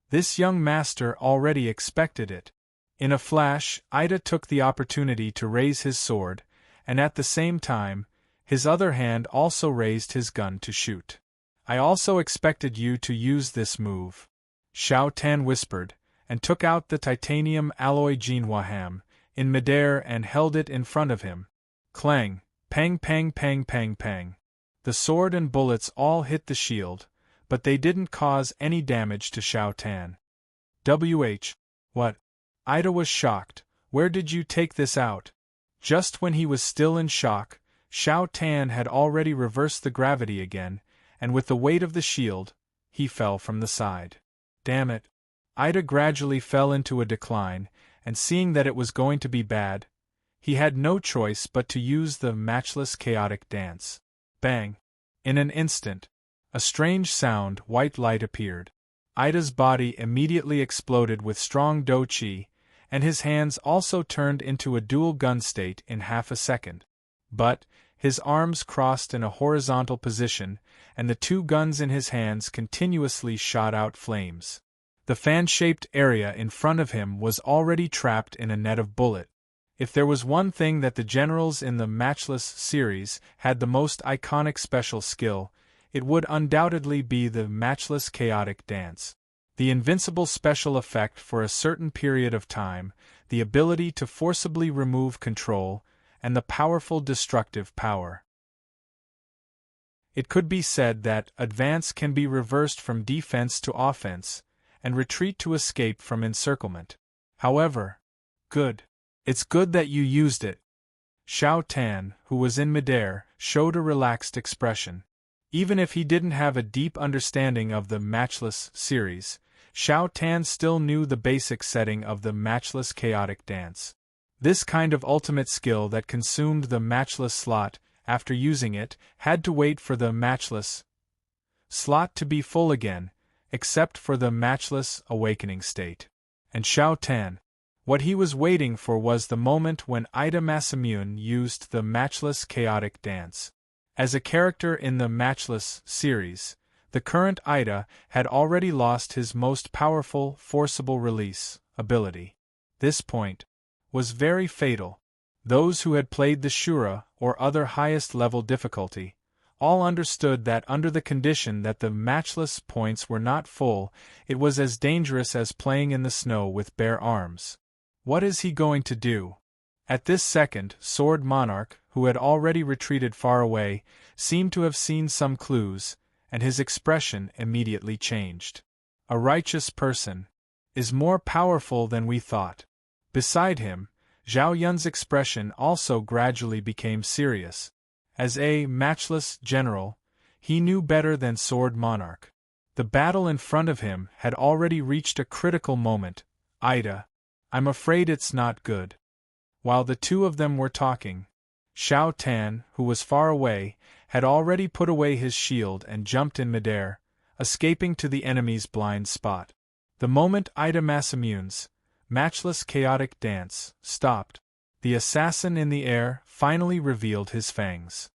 This young master already expected it. In a flash, Ida took the opportunity to raise his sword, and at the same time, his other hand also raised his gun to shoot. I also expected you to use this move, Xiao Tan whispered, and took out the titanium alloy Jinhua in midair and held it in front of him. Clang, pang pang pang pang pang. The sword and bullets all hit the shield, but they didn't cause any damage to Xiao Tan. What? Ida was shocked. Where did you take this out? Just when he was still in shock, Xiao Tan had already reversed the gravity again, and with the weight of the shield, he fell from the side. Damn it. Ida gradually fell into a decline, and seeing that it was going to be bad, he had no choice but to use the matchless chaotic dance. Bang! In an instant, a strange sound, white light appeared. Ida's body immediately exploded with strong do qi, and his hands also turned into a dual gun state in half a second. But, his arms crossed in a horizontal position, and the 2 guns in his hands continuously shot out flames. The fan-shaped area in front of him was already trapped in a net of bullet. If there was one thing that the generals in the Matchless series had the most iconic special skill, it would undoubtedly be the matchless chaotic dance. The invincible special effect for a certain period of time, the ability to forcibly remove control, and the powerful destructive power. It could be said that advance can be reversed from defense to offense, and retreat to escape from encirclement. However, good. It's good that you used it. Xiao Tan, who was in midair, showed a relaxed expression. Even if he didn't have a deep understanding of the Matchless series, Xiao Tan still knew the basic setting of the matchless chaotic dance. This kind of ultimate skill that consumed the matchless slot, after using it, had to wait for the matchless slot to be full again, except for the matchless awakening state. And Xiao Tan, what he was waiting for was the moment when Ida Masamune used the matchless chaotic dance. As a character in the Matchless series, the current Ida had already lost his most powerful forcible release ability. This point was very fatal. Those who had played the Shura or other highest level difficulty all understood that under the condition that the matchless points were not full, it was as dangerous as playing in the snow with bare arms. What is he going to do? At this second, Sword Monarch, who had already retreated far away, seemed to have seen some clues, and his expression immediately changed. A righteous person is more powerful than we thought. Beside him, Zhao Yun's expression also gradually became serious. As a matchless general, he knew better than Sword Monarch. The battle in front of him had already reached a critical moment. Ida, I'm afraid it's not good. While the two of them were talking, Xiao Tan, who was far away, had already put away his shield and jumped in midair, escaping to the enemy's blind spot. The moment Ida Masamune's matchless chaotic dance stopped, the assassin in the air finally revealed his fangs.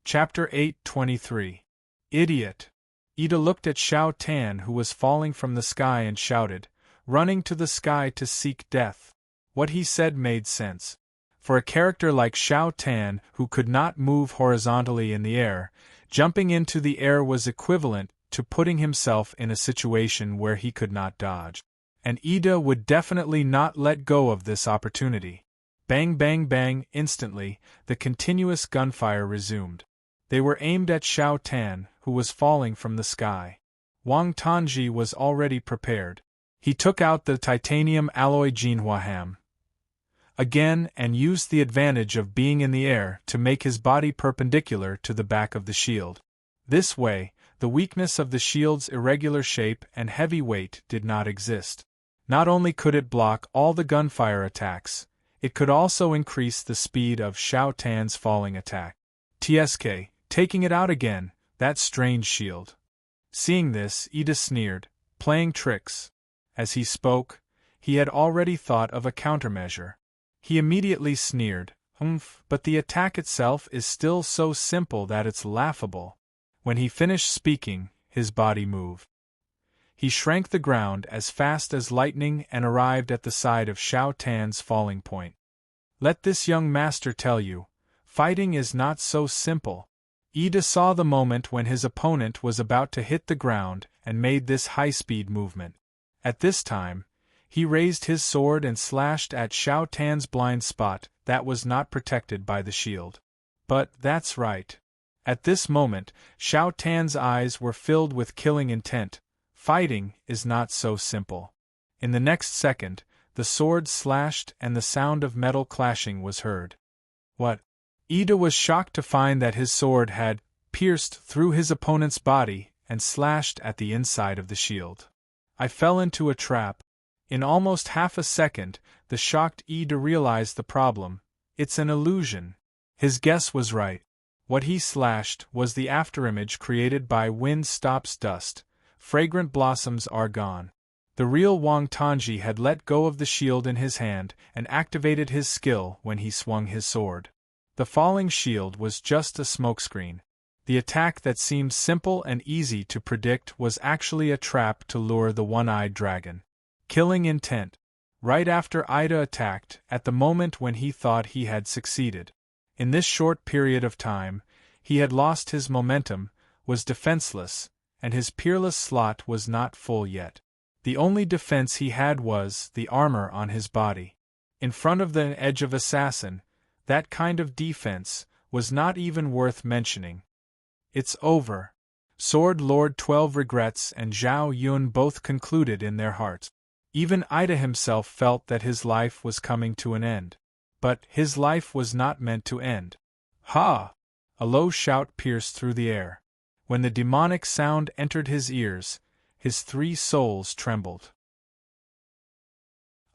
Chapter 8:23. Idiot! Ida looked at Xiao Tan, who was falling from the sky, and shouted, running to the sky to seek death. What he said made sense. For a character like Xiao Tan, who could not move horizontally in the air, jumping into the air was equivalent to putting himself in a situation where he could not dodge. And Ida would definitely not let go of this opportunity. Bang bang bang, instantly, the continuous gunfire resumed. They were aimed at Xiao Tan, who was falling from the sky. Wang Tongji was already prepared. He took out the titanium alloy Jinhuaham again and used the advantage of being in the air to make his body perpendicular to the back of the shield. This way, the weakness of the shield's irregular shape and heavy weight did not exist. Not only could it block all the gunfire attacks, it could also increase the speed of Xiao Tan's falling attack. TSK, taking it out again, that strange shield. Seeing this, Ida sneered, playing tricks. As he spoke, he had already thought of a countermeasure. He immediately sneered, but the attack itself is still so simple that it's laughable. When he finished speaking, his body moved. He shrank the ground as fast as lightning and arrived at the side of Xiao Tan's falling point. Let this young master tell you, fighting is not so simple. Ida saw the moment when his opponent was about to hit the ground and made this high-speed movement. At this time, he raised his sword and slashed at Xiao Tan's blind spot that was not protected by the shield. But that's right. At this moment, Xiao Tan's eyes were filled with killing intent. Fighting is not so simple. In the next second, the sword slashed and the sound of metal clashing was heard. What? Ida was shocked to find that his sword had pierced through his opponent's body and slashed at the inside of the shield. I fell into a trap. In almost half a second, the shocked Ida realized the problem. It's an illusion. His guess was right. What he slashed was the afterimage created by wind stops dust. Fragrant blossoms are gone. The real Wang Tongji had let go of the shield in his hand and activated his skill when he swung his sword. The falling shield was just a smokescreen. The attack that seemed simple and easy to predict was actually a trap to lure the one-eyed dragon. Killing intent. Right after Ida attacked, at the moment when he thought he had succeeded. In this short period of time, he had lost his momentum, was defenseless, and his peerless slot was not full yet. The only defense he had was the armor on his body. In front of the edge of assassin, that kind of defense was not even worth mentioning. It's over. Sword Lord 12 regrets and Zhao Yun both concluded in their hearts. Even Ida himself felt that his life was coming to an end. But his life was not meant to end. Ha! A low shout pierced through the air. When the demonic sound entered his ears, his 3 souls trembled.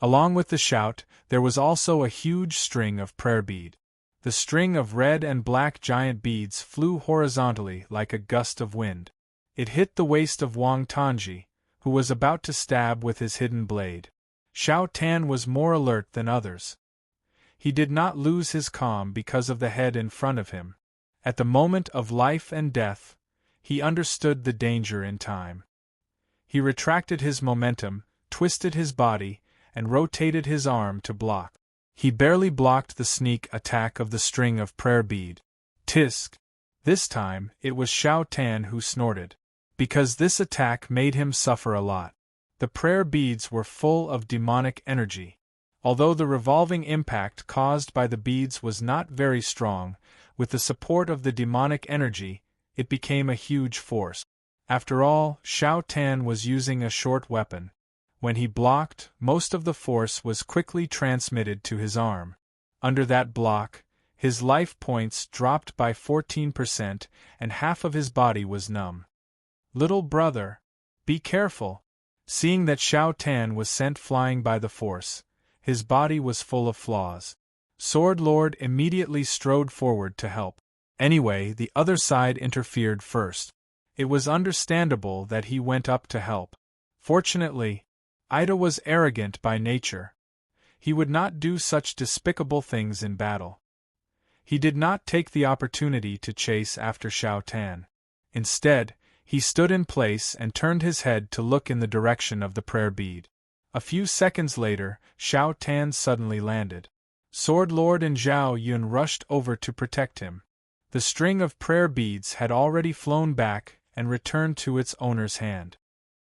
Along with the shout, there was also a huge string of prayer bead. The string of red and black giant beads flew horizontally like a gust of wind. It hit the waist of Wang Tongji, who was about to stab with his hidden blade. Xiao Tan was more alert than others. He did not lose his calm because of the head in front of him. At the moment of life and death, he understood the danger in time. He retracted his momentum, twisted his body, and rotated his arm to block. He barely blocked the sneak attack of the string of prayer bead. Tisk! This time, it was Xiao Tan who snorted. Because this attack made him suffer a lot. The prayer beads were full of demonic energy. Although the revolving impact caused by the beads was not very strong, with the support of the demonic energy, it became a huge force. After all, Xiao Tan was using a short weapon. When he blocked, most of the force was quickly transmitted to his arm. Under that block, his life points dropped by 14% and half of his body was numb. Little brother, Be careful. Seeing that Xiao Tan was sent flying by the force, his body was full of flaws. Sword Lord immediately strode forward to help. Anyway, the other side interfered first. It was understandable that he went up to help. Fortunately, Ida was arrogant by nature. He would not do such despicable things in battle. He did not take the opportunity to chase after Xiao Tan. Instead, he stood in place and turned his head to look in the direction of the prayer bead. A few seconds later, Xiao Tan suddenly landed. Sword Lord and Zhao Yun rushed over to protect him. The string of prayer beads had already flown back and returned to its owner's hand.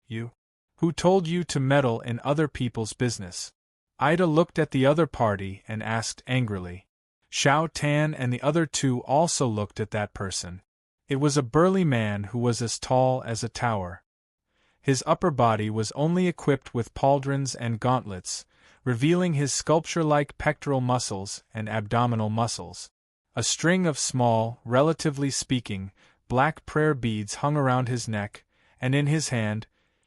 You? Who told you to meddle in other people's business? Ida looked at the other party and asked angrily. Xiao Tan and the other two also looked at that person. It was a burly man who was as tall as a tower. His upper body was only equipped with pauldrons and gauntlets, revealing his sculpture-like pectoral muscles and abdominal muscles. A string of small, relatively speaking, black prayer beads hung around his neck, and in his hand,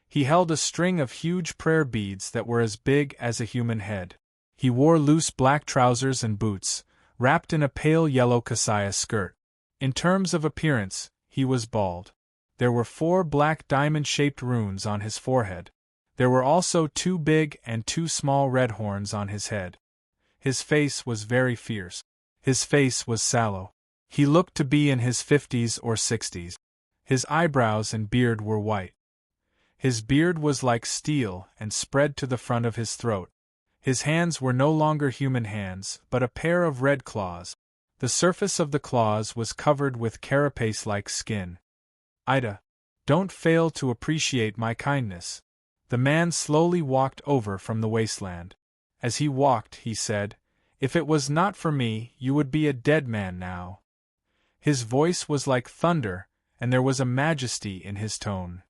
he held a string of huge prayer beads that were as big as a human head. He wore loose black trousers and boots, wrapped in a pale yellow kasaya skirt. In terms of appearance, he was bald. There were 4 black diamond-shaped runes on his forehead. There were also 2 big and 2 small red horns on his head. His face was very fierce. His face was sallow. He looked to be in his 50s or 60s. His eyebrows and beard were white. His beard was like steel and spread to the front of his throat. His hands were no longer human hands, but a pair of red claws. The surface of the claws was covered with carapace-like skin. Ida, don't fail to appreciate my kindness. The man slowly walked over from the wasteland. As he walked, he said, "If it was not for me, you would be a dead man now." His voice was like thunder, and there was a majesty in his tone.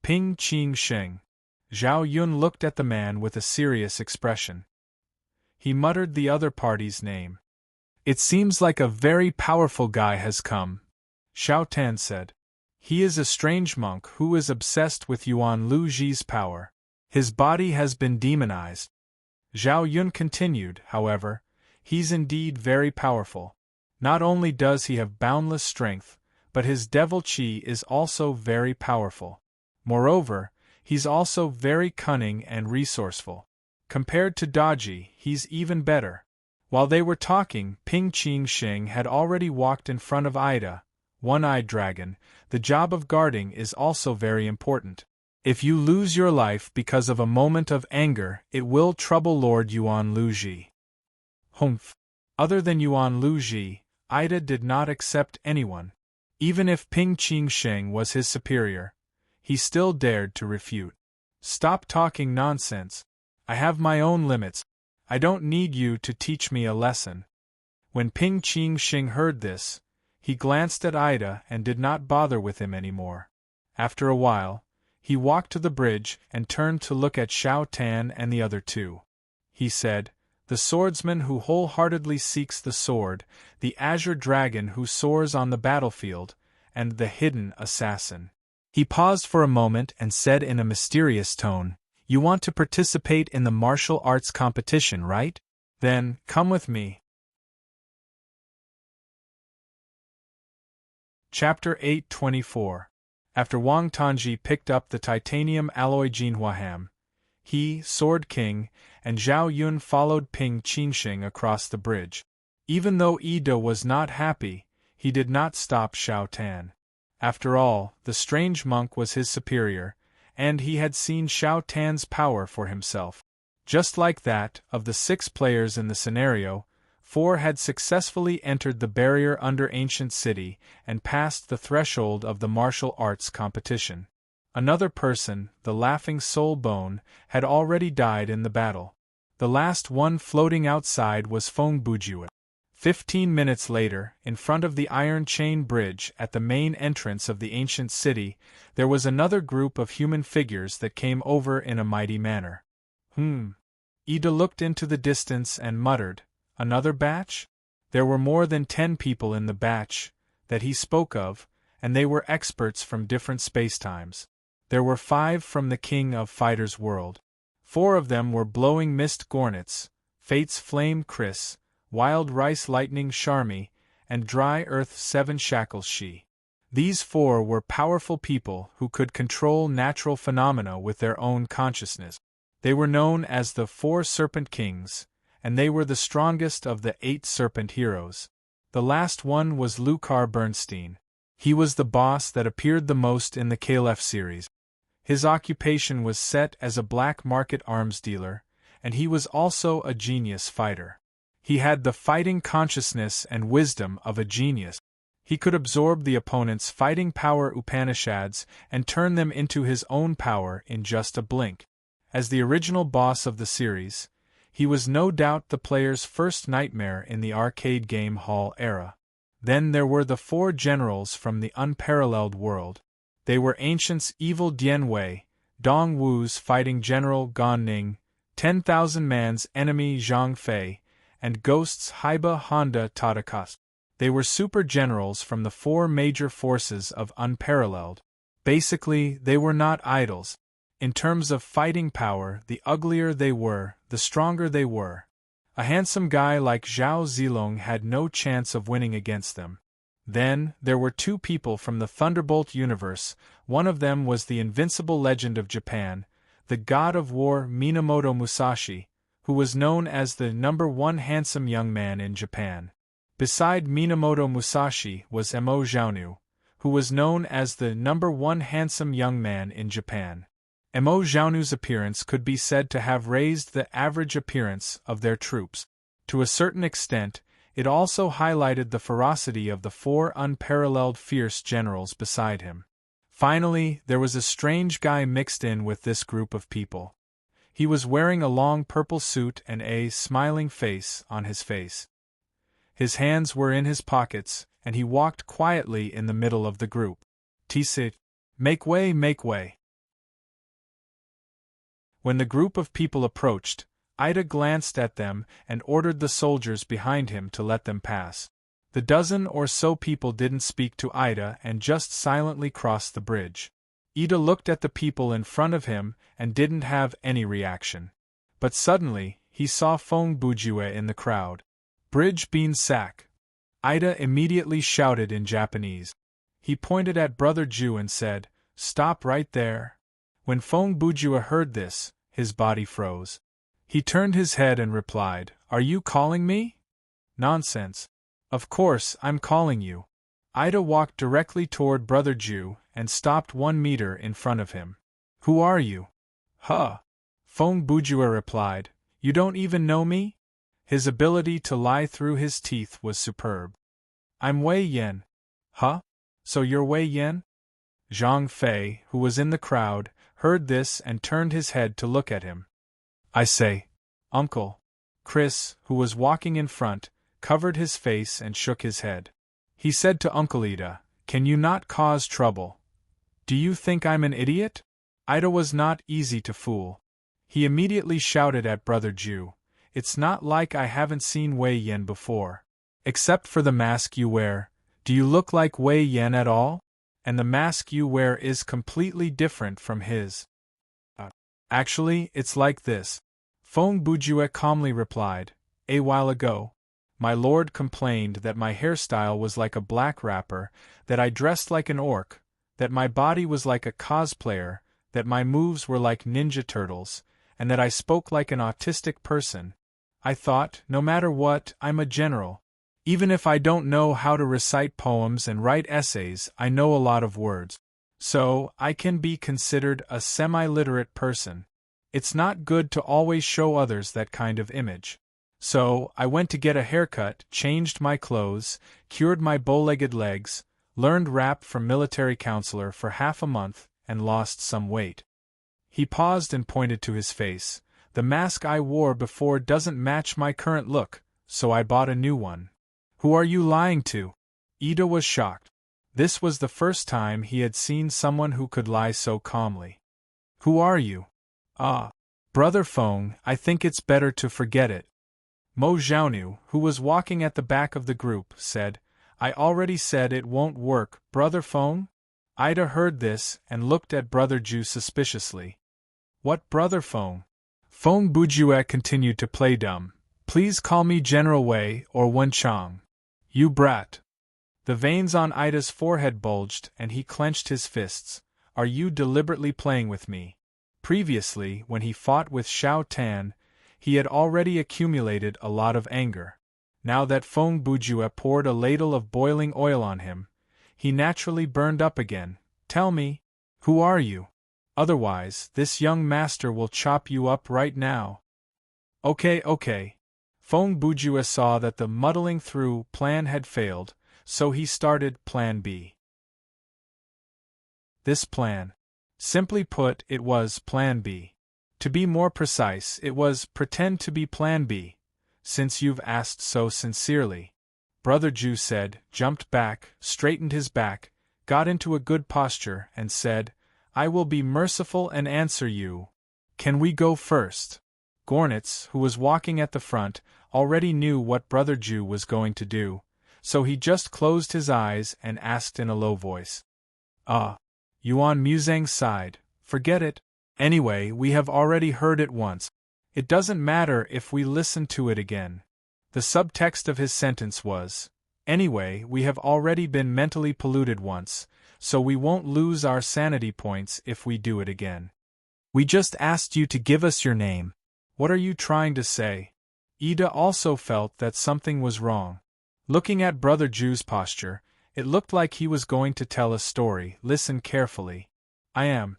Ping Qing Sheng. Zhao Yun looked at the man with a serious expression. He muttered the other party's name. "It seems like a very powerful guy has come," Xiao Tan said. "He is a strange monk who is obsessed with Yuan Lu Ji's power. His body has been demonized." Zhao Yun continued, however, "He's indeed very powerful. Not only does he have boundless strength, but his devil qi is also very powerful. Moreover, he's also very cunning and resourceful. Compared to Daji, he's even better." While they were talking, Ping Qing Sheng had already walked in front of Ida. "One-eyed dragon, the job of guarding is also very important. If you lose your life because of a moment of anger, it will trouble Lord Yuan Lu Ji." Humph. Other than Yuan Lu Ji, Ida did not accept anyone. Even if Ping Qing Sheng was his superior, he still dared to refute. "Stop talking nonsense. I have my own limits. I don't need you to teach me a lesson." When Ping Qing Sheng heard this, he glanced at Ida and did not bother with him anymore. After a while, he walked to the bridge and turned to look at Xiao Tan and the other two. He said, "The swordsman who wholeheartedly seeks the sword, the azure dragon who soars on the battlefield, and the hidden assassin." He paused for a moment and said in a mysterious tone, "You want to participate in the martial arts competition, right? Then, come with me." Chapter 824. After Wang Tangji picked up the titanium alloy Jinhua ham, he, Sword King, and Zhao Yun followed Ping Qingsheng across the bridge. Even though Ida was not happy, he did not stop Xiao Tan. After all, the strange monk was his superior, and he had seen Xiao Tan's power for himself. Just like that of the 6 players in the scenario, 4 had successfully entered the barrier under Ancient City and passed the threshold of the martial arts competition. Another person, the Laughing Soul Bone, had already died in the battle. The last one floating outside was Feng Bujue. 15 minutes later, in front of the Iron Chain Bridge at the main entrance of the ancient city, there was another group of human figures that came over in a mighty manner. Ida looked into the distance and muttered, "Another batch?" There were more than 10 people in the batch that he spoke of, and they were experts from different spacetimes. There were 5 from the King of Fighters world. 4 of them were Blowing Mist Gornets, Fate's Flame Chris, Wild Rice Lightning Charmy, and Dry Earth 7 Shackles She. These 4 were powerful people who could control natural phenomena with their own consciousness. They were known as the 4 Serpent Kings, and they were the strongest of the 8 Serpent Heroes. The last one was Lucar Bernstein. He was the boss that appeared the most in the Caliph series. His occupation was set as a black market arms dealer, and he was also a genius fighter. He had the fighting consciousness and wisdom of a genius. He could absorb the opponent's fighting power Upanishads and turn them into his own power in just a blink. As the original boss of the series, he was no doubt the player's first nightmare in the arcade game hall era. Then there were the 4 generals from the unparalleled world. They were Ancient's evil Dian Wei, Dong Wu's fighting general Gan Ning, 10,000 Man's enemy Zhang Fei, and Ghost's Haiba Honda Tadakas. They were super generals from the 4 major forces of Unparalleled. Basically, they were not idols. In terms of fighting power, the uglier they were, the stronger they were. A handsome guy like Zhao Zilong had no chance of winning against them. Then, there were 2 people from the Thunderbolt universe. One of them was the invincible legend of Japan, the god of war Minamoto Musashi, who was known as the #1 handsome young man in Japan. Beside Minamoto Musashi was Emo Xiaonu, who was known as the #1 handsome young man in Japan. Emo Xiaonu's appearance could be said to have raised the average appearance of their troops. To a certain extent, it also highlighted the ferocity of the 4 unparalleled fierce generals beside him. Finally, there was a strange guy mixed in with this group of people. He was wearing a long purple suit and a smiling face on his face. His hands were in his pockets, and he walked quietly in the middle of the group. T-sit, make way, make way. When the group of people approached, Ida glanced at them and ordered the soldiers behind him to let them pass. The dozen or so people didn't speak to Ida and just silently crossed the bridge. Ida looked at the people in front of him and didn't have any reaction. But suddenly, he saw Feng Bujue in the crowd. Bridge Bean Sack. Ida immediately shouted in Japanese. He pointed at Brother Ju and said, "Stop right there." When Feng Bujue heard this, his body froze. He turned his head and replied, "Are you calling me?" "Nonsense. Of course I'm calling you." Ida walked directly toward Brother Ju and stopped 1 meter in front of him. "Who are you?" "Huh." Feng Bujue replied, "You don't even know me?" His ability to lie through his teeth was superb. "I'm Wei Yan." "Huh? So you're Wei Yan?" Zhang Fei, who was in the crowd, heard this and turned his head to look at him. "I say, Uncle." Chris, who was walking in front, covered his face and shook his head. He said to Uncle Ida, "Can you not cause trouble? Do you think I'm an idiot?" Ida was not easy to fool. He immediately shouted at Brother Ju, "It's not like I haven't seen Wei Yan before. Except for the mask you wear, do you look like Wei Yan at all? And the mask you wear is completely different from his." "Actually, it's like this," Feng Bujue calmly replied. "A while ago, my lord complained that my hairstyle was like a black rapper, that I dressed like an orc, that my body was like a cosplayer, that my moves were like Ninja Turtles, and that I spoke like an autistic person. I thought, no matter what, I'm a general. Even if I don't know how to recite poems and write essays, I know a lot of words. So, I can be considered a semi-literate person. It's not good to always show others that kind of image. So, I went to get a haircut, changed my clothes, cured my bow-legged legs, learned rap from military counselor for half a month, and lost some weight." He paused and pointed to his face. "The mask I wore before doesn't match my current look, so I bought a new one." "Who are you lying to?" Ida was shocked. This was the first time he had seen someone who could lie so calmly. "Who are you?" "Ah, Brother Feng, I think it's better to forget it." Mo Xiaonu, who was walking at the back of the group, said, I already said it won't work, Brother Feng? Ida heard this and looked at Brother Ju suspiciously. What Brother Feng? Feng Bujue continued to play dumb. Please call me General Wei or Wen Chang. You brat. The veins on Ida's forehead bulged and he clenched his fists. Are you deliberately playing with me? Previously, when he fought with Xiao Tan, he had already accumulated a lot of anger. Now that Feng Bujue poured a ladle of boiling oil on him, he naturally burned up again. Tell me, who are you? Otherwise, this young master will chop you up right now. Okay. Feng Bujue saw that the muddling through plan had failed, so he started Plan B. This plan. Simply put, it was Plan B. To be more precise, it was pretend to be Plan B, since you've asked so sincerely. Brother Ju said, jumped back, straightened his back, got into a good posture, and said, I will be merciful and answer you. Can we go first? Gornitz, who was walking at the front, already knew what Brother Ju was going to do, so he just closed his eyes and asked in a low voice. You on Muzang's side, forget it. Anyway, we have already heard it once. It doesn't matter if we listen to it again. The subtext of his sentence was, anyway, we have already been mentally polluted once, so we won't lose our sanity points if we do it again. We just asked you to give us your name. What are you trying to say? Ida also felt that something was wrong. Looking at Brother Ju's posture, it looked like he was going to tell a story. Listen carefully. I am.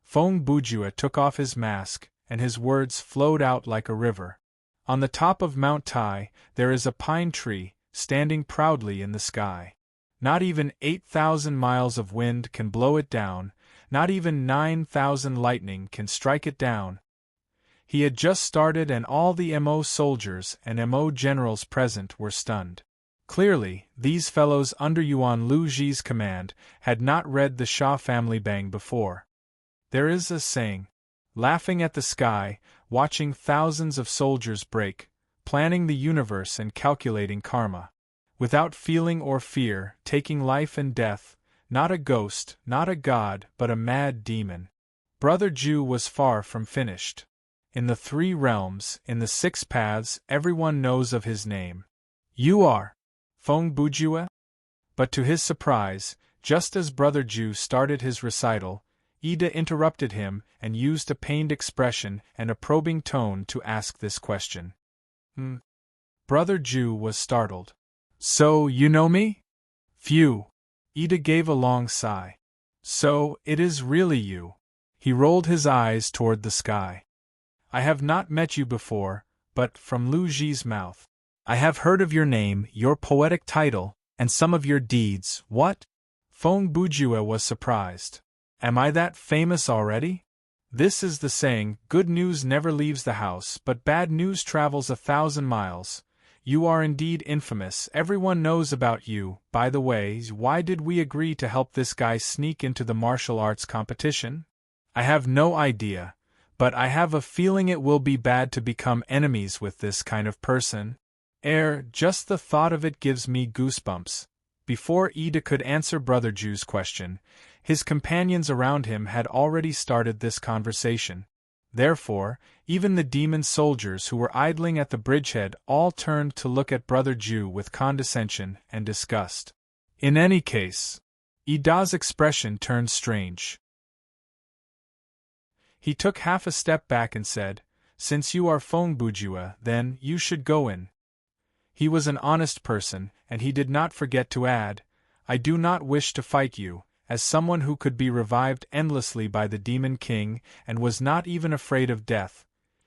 Feng Bujue took off his mask, and his words flowed out like a river. On the top of Mount Tai, there is a pine tree, standing proudly in the sky. Not even 8,000 miles of wind can blow it down, not even 9,000 lightning can strike it down. He had just started and all the MO soldiers and MO generals present were stunned. Clearly, these fellows under Yuan Lu Ji's command had not read the Xia family bang before. There is a saying, laughing at the sky, watching thousands of soldiers break, planning the universe and calculating karma. Without feeling or fear, taking life and death, not a ghost, not a god, but a mad demon. Brother Ju was far from finished. In the 3 realms, in the 6 paths, everyone knows of his name. You are Feng Bujue? But to his surprise, just as Brother Ju started his recital, Ida interrupted him and used a pained expression and a probing tone to ask this question. Brother Ju was startled. So, you know me? Phew. Ida gave a long sigh. So, it is really you. He rolled his eyes toward the sky. I have not met you before, but from Lu Ji's mouth. I have heard of your name, your poetic title, and some of your deeds. What? Feng Bujue was surprised. Am I that famous already? This is the saying, good news never leaves the house, but bad news travels 1,000 miles. You are indeed infamous. Everyone knows about you. By the way, why did we agree to help this guy sneak into the martial arts competition? I have no idea, but I have a feeling it will be bad to become enemies with this kind of person. Just the thought of it gives me goosebumps. Before Ida could answer Brother Ju's question, his companions around him had already started this conversation. Therefore, even the demon soldiers who were idling at the bridgehead all turned to look at Brother Ju with condescension and disgust. In any case, Ida's expression turned strange. He took half a step back and said, Since you are Feng Bujue, then you should go in. He was an honest person, and he did not forget to add, I do not wish to fight you, as someone who could be revived endlessly by the Demon King and was not even afraid of death.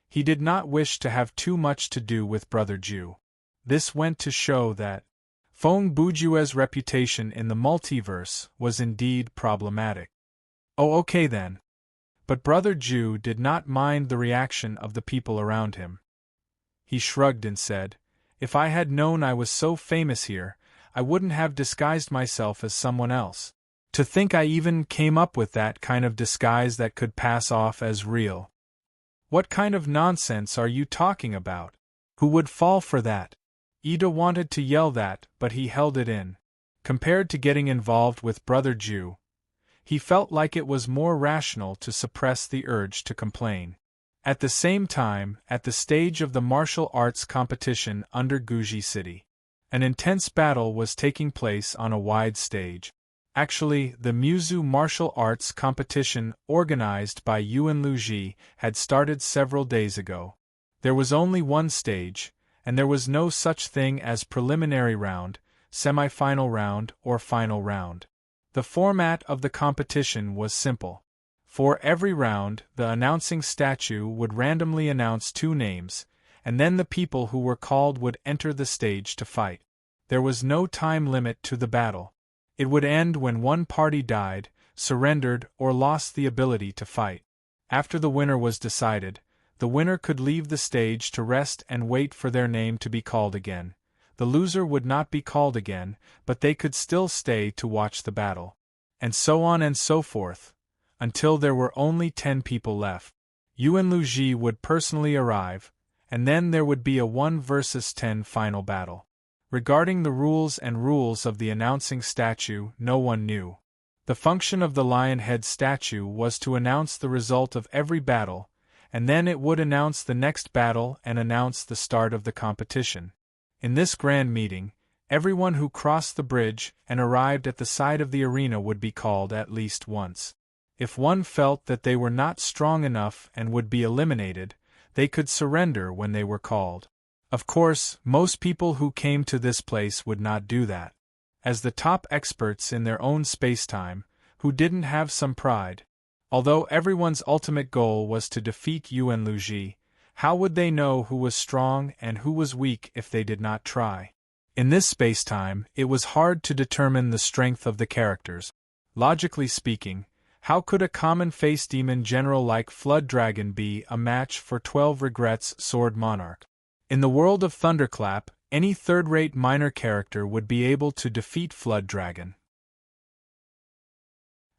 He did not wish to have too much to do with Brother Ju. This went to show that Feng Bujue's reputation in the multiverse was indeed problematic. Oh, okay then. But Brother Ju did not mind the reaction of the people around him. He shrugged and said, If I had known I was so famous here, I wouldn't have disguised myself as someone else. To think I even came up with that kind of disguise that could pass off as real. What kind of nonsense are you talking about? Who would fall for that? Ida wanted to yell that, but he held it in. Compared to getting involved with Brother Jew, he felt like it was more rational to suppress the urge to complain. At the same time, at the stage of the martial arts competition under Guji City, an intense battle was taking place on a wide stage. Actually, the Muzu martial arts competition organized by Yuan Luji had started several days ago. There was only one stage, and there was no such thing as preliminary round, semi-final round, or final round. The format of the competition was simple. For every round, the announcing statue would randomly announce 2 names, and then the people who were called would enter the stage to fight. There was no time limit to the battle. It would end when one party died, surrendered, or lost the ability to fight. After the winner was decided, the winner could leave the stage to rest and wait for their name to be called again. The loser would not be called again, but they could still stay to watch the battle. And so on and so forth, until there were only 10 people left. Yuan Luji would personally arrive, and then there would be a 1 versus 10 final battle. Regarding the rules of the announcing statue, no one knew. The function of the lion head statue was to announce the result of every battle, and then it would announce the next battle and announce the start of the competition. In this grand meeting, everyone who crossed the bridge and arrived at the side of the arena would be called at least once. If one felt that they were not strong enough and would be eliminated, they could surrender when they were called. Of course, most people who came to this place would not do that. As the top experts in their own space-time, who didn't have some pride. Although everyone's ultimate goal was to defeat Yuan Luji, how would they know who was strong and who was weak if they did not try? In this space-time, it was hard to determine the strength of the characters. Logically speaking, how could a common-face demon general like Flood Dragon be a match for 12 Regrets Sword Monarch? In the world of Thunderclap, any third-rate minor character would be able to defeat Flood Dragon.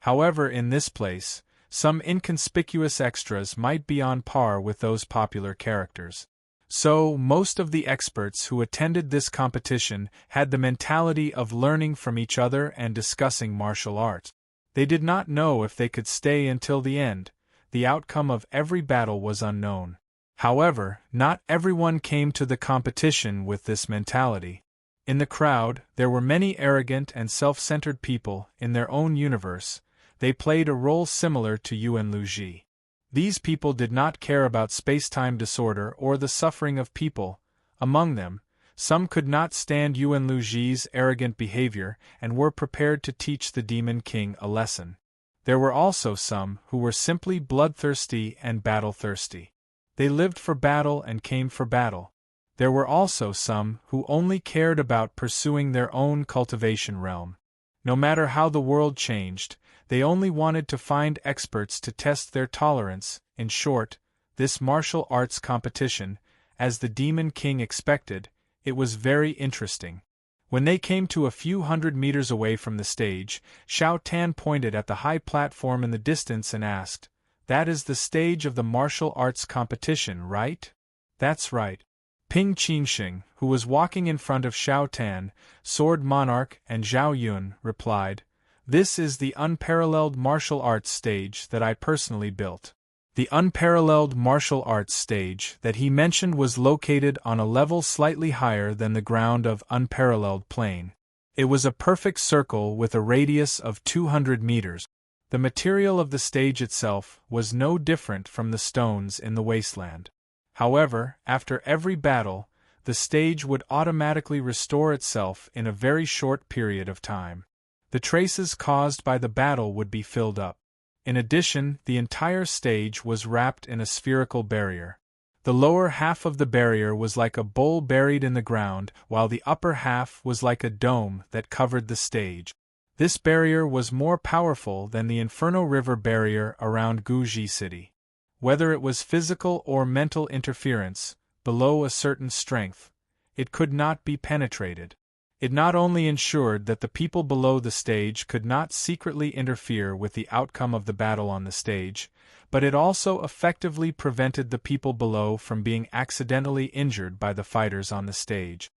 However, in this place, some inconspicuous extras might be on par with those popular characters. So, most of the experts who attended this competition had the mentality of learning from each other and discussing martial arts. They did not know if they could stay until the end. The outcome of every battle was unknown. However, not everyone came to the competition with this mentality. In the crowd, there were many arrogant and self-centered people in their own universe. They played a role similar to Yuan Luji. These people did not care about space-time disorder or the suffering of people. Among them, some could not stand Yuan Luji's arrogant behavior and were prepared to teach the Demon King a lesson. There were also some who were simply bloodthirsty and battle-thirsty. They lived for battle and came for battle. There were also some who only cared about pursuing their own cultivation realm. No matter how the world changed, they only wanted to find experts to test their tolerance. In short, this martial arts competition, as the Demon King expected, it was very interesting. When they came to a few hundred meters away from the stage, Xiao Tan pointed at the high platform in the distance and asked, "That is the stage of the martial arts competition, right?" "That's right." Ping Qingxing, who was walking in front of Xiao Tan, Sword Monarch, and Zhao Yun, replied, "This is the unparalleled martial arts stage that I personally built." The unparalleled martial arts stage that he mentioned was located on a level slightly higher than the ground of unparalleled plane. It was a perfect circle with a radius of 200 meters. The material of the stage itself was no different from the stones in the wasteland. However, after every battle, the stage would automatically restore itself in a very short period of time. The traces caused by the battle would be filled up. In addition, the entire stage was wrapped in a spherical barrier. The lower half of the barrier was like a bowl buried in the ground, while the upper half was like a dome that covered the stage. This barrier was more powerful than the Inferno River barrier around Guji City. Whether it was physical or mental interference, below a certain strength, it could not be penetrated. It not only ensured that the people below the stage could not secretly interfere with the outcome of the battle on the stage, but it also effectively prevented the people below from being accidentally injured by the fighters on the stage.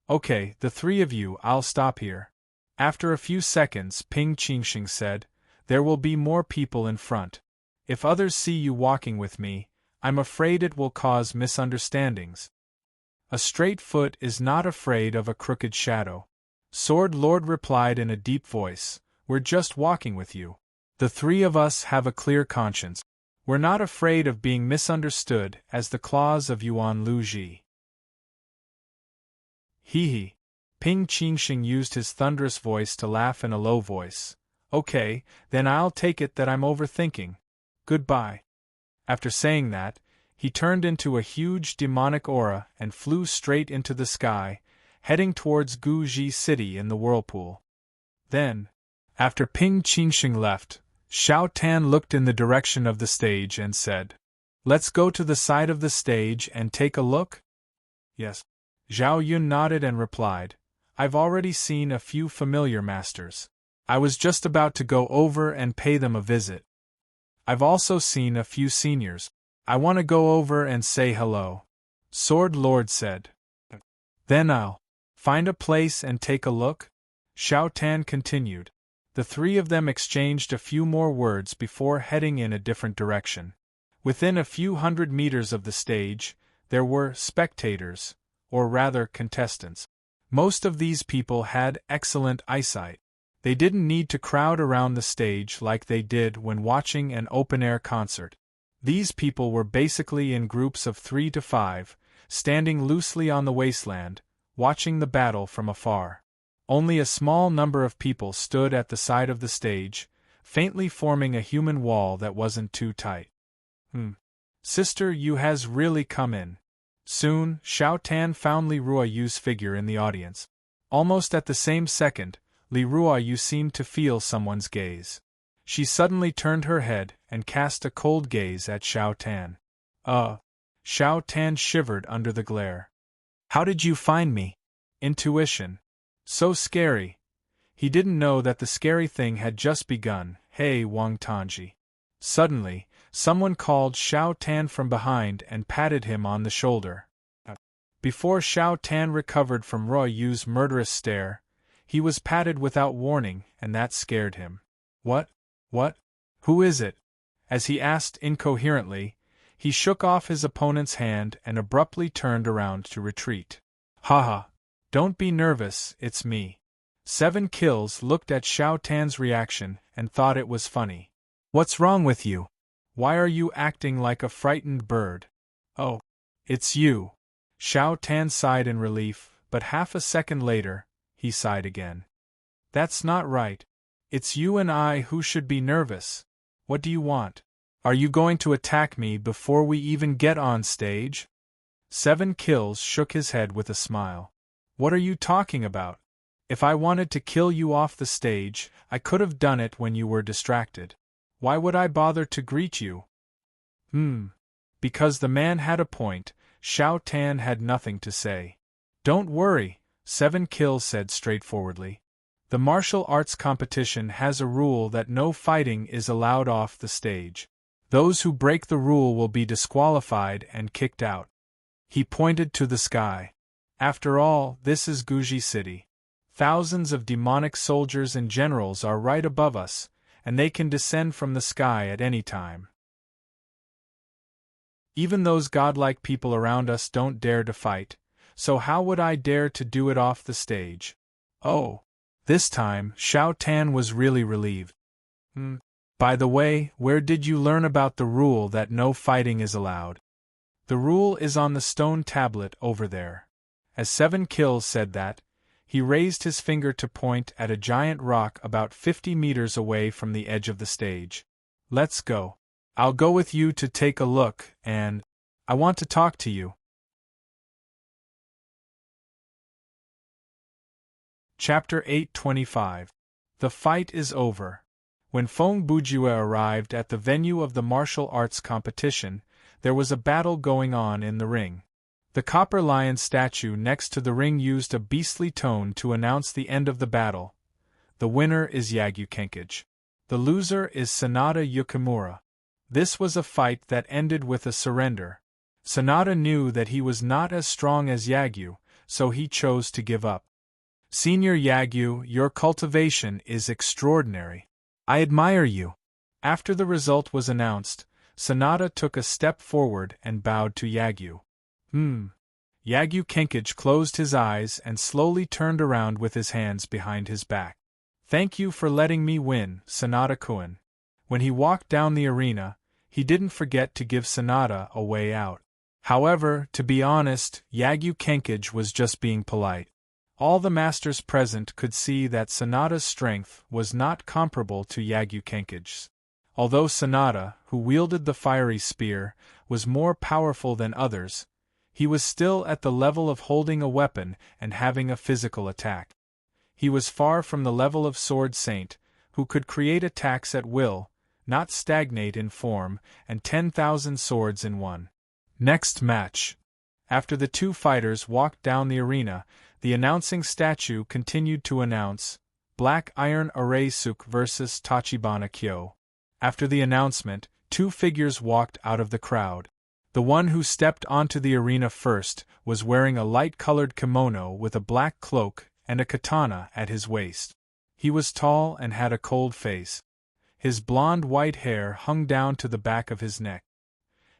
"Okay, the 3 of you, I'll stop here. After a few seconds, Ping Qingxing said, "There will be more people in front. If others see you walking with me, I'm afraid it will cause misunderstandings." "A straight foot is not afraid of a crooked shadow," Sword Lord replied in a deep voice. "We're just walking with you. The three of us have a clear conscience. We're not afraid of being misunderstood as the claws of Yuan Luji." Hee hee. Ping Qingxing used his thunderous voice to laugh in a low voice. "Okay, then I'll take it that I'm overthinking. Goodbye." After saying that, he turned into a huge demonic aura and flew straight into the sky, heading towards Guji City in the whirlpool. Then, after Ping Qingxing left, Xiao Tan looked in the direction of the stage and said, "Let's go to the side of the stage and take a look?" "Yes." Zhao Yun nodded and replied, "I've already seen a few familiar masters. I was just about to go over and pay them a visit. I've also seen a few seniors. I want to go over and say hello," Sword Lord said. "Then I'll find a place and take a look," Xiao Tan continued. The three of them exchanged a few more words before heading in a different direction. Within a few hundred meters of the stage, there were spectators, or rather contestants. Most of these people had excellent eyesight. They didn't need to crowd around the stage like they did when watching an open-air concert. These people were basically in groups of 3 to 5, standing loosely on the wasteland, watching the battle from afar. Only a small number of people stood at the side of the stage, faintly forming a human wall that wasn't too tight. Sister Yu has really come in." Soon, Xiao Tan found Li Ruoyu's figure in the audience. Almost at the same second, Li Ruoyu seemed to feel someone's gaze. She suddenly turned her head and cast a cold gaze at Xiao Tan. Xiao Tan shivered under the glare. "How did you find me?" Intuition. So scary. He didn't know that the scary thing had just begun. "Hey, Wang Tangji." Suddenly, someone called Xiao Tan from behind and patted him on the shoulder. Before Xiao Tan recovered from Ruoyu's murderous stare, he was patted without warning, and that scared him. What? Who is it?" As he asked incoherently, he shook off his opponent's hand and abruptly turned around to retreat. "Haha. Don't be nervous, it's me." 7 Kills looked at Xiao Tan's reaction and thought it was funny. "What's wrong with you? Why are you acting like a frightened bird?" "Oh, it's you." Xiao Tan sighed in relief, but half a second later, he sighed again. "That's not right. It's you and I who should be nervous. What do you want? Are you going to attack me before we even get on stage?" 7 Kills shook his head with a smile. "What are you talking about? If I wanted to kill you off the stage, I could have done it when you were distracted. Why would I bother to greet you?" Because the man had a point, Xiao Tan had nothing to say. "Don't worry," 7 Kills said straightforwardly. "The martial arts competition has a rule that no fighting is allowed off the stage. Those who break the rule will be disqualified and kicked out." He pointed to the sky. "After all, this is Guji City. Thousands of demonic soldiers and generals are right above us, and they can descend from the sky at any time. Even those godlike people around us don't dare to fight, so how would I dare to do it off the stage?" Oh. This time, Xiao Tan was really relieved. By the way, where did you learn about the rule that no fighting is allowed?" "The rule is on the stone tablet over there." As 7 Kills said that, he raised his finger to point at a giant rock about 50 meters away from the edge of the stage. "Let's go. I'll go with you to take a look, and I want to talk to you." Chapter 825. The fight is over. When Feng Bujue arrived at the venue of the martial arts competition, there was a battle going on in the ring. The copper lion statue next to the ring used a beastly tone to announce the end of the battle. The winner is Yagyu Kenkage. The loser is Sanada Yukimura. This was a fight that ended with a surrender. Sanada knew that he was not as strong as Yagyu, so he chose to give up. Senior Yagyu, your cultivation is extraordinary. I admire you. After the result was announced, Sanada took a step forward and bowed to Yagyu. Yagyu Kenkage closed his eyes and slowly turned around with his hands behind his back. Thank you for letting me win, Sanada-kun. When he walked down the arena, he didn't forget to give Sanada a way out. However, to be honest, Yagyu Kenkage was just being polite. All the masters present could see that Sanada's strength was not comparable to Yagyu Kenkage's. Although Sanada, who wielded the fiery spear, was more powerful than others, he was still at the level of holding a weapon and having a physical attack. He was far from the level of Sword Saint, who could create attacks at will, not stagnate in form, and 10,000 swords in one. Next match. After the two fighters walked down the arena, the announcing statue continued to announce, Black Iron Array-suk vs. Tachibana Kyo. After the announcement, two figures walked out of the crowd. The one who stepped onto the arena first was wearing a light-colored kimono with a black cloak and a katana at his waist. He was tall and had a cold face. His blonde-white hair hung down to the back of his neck.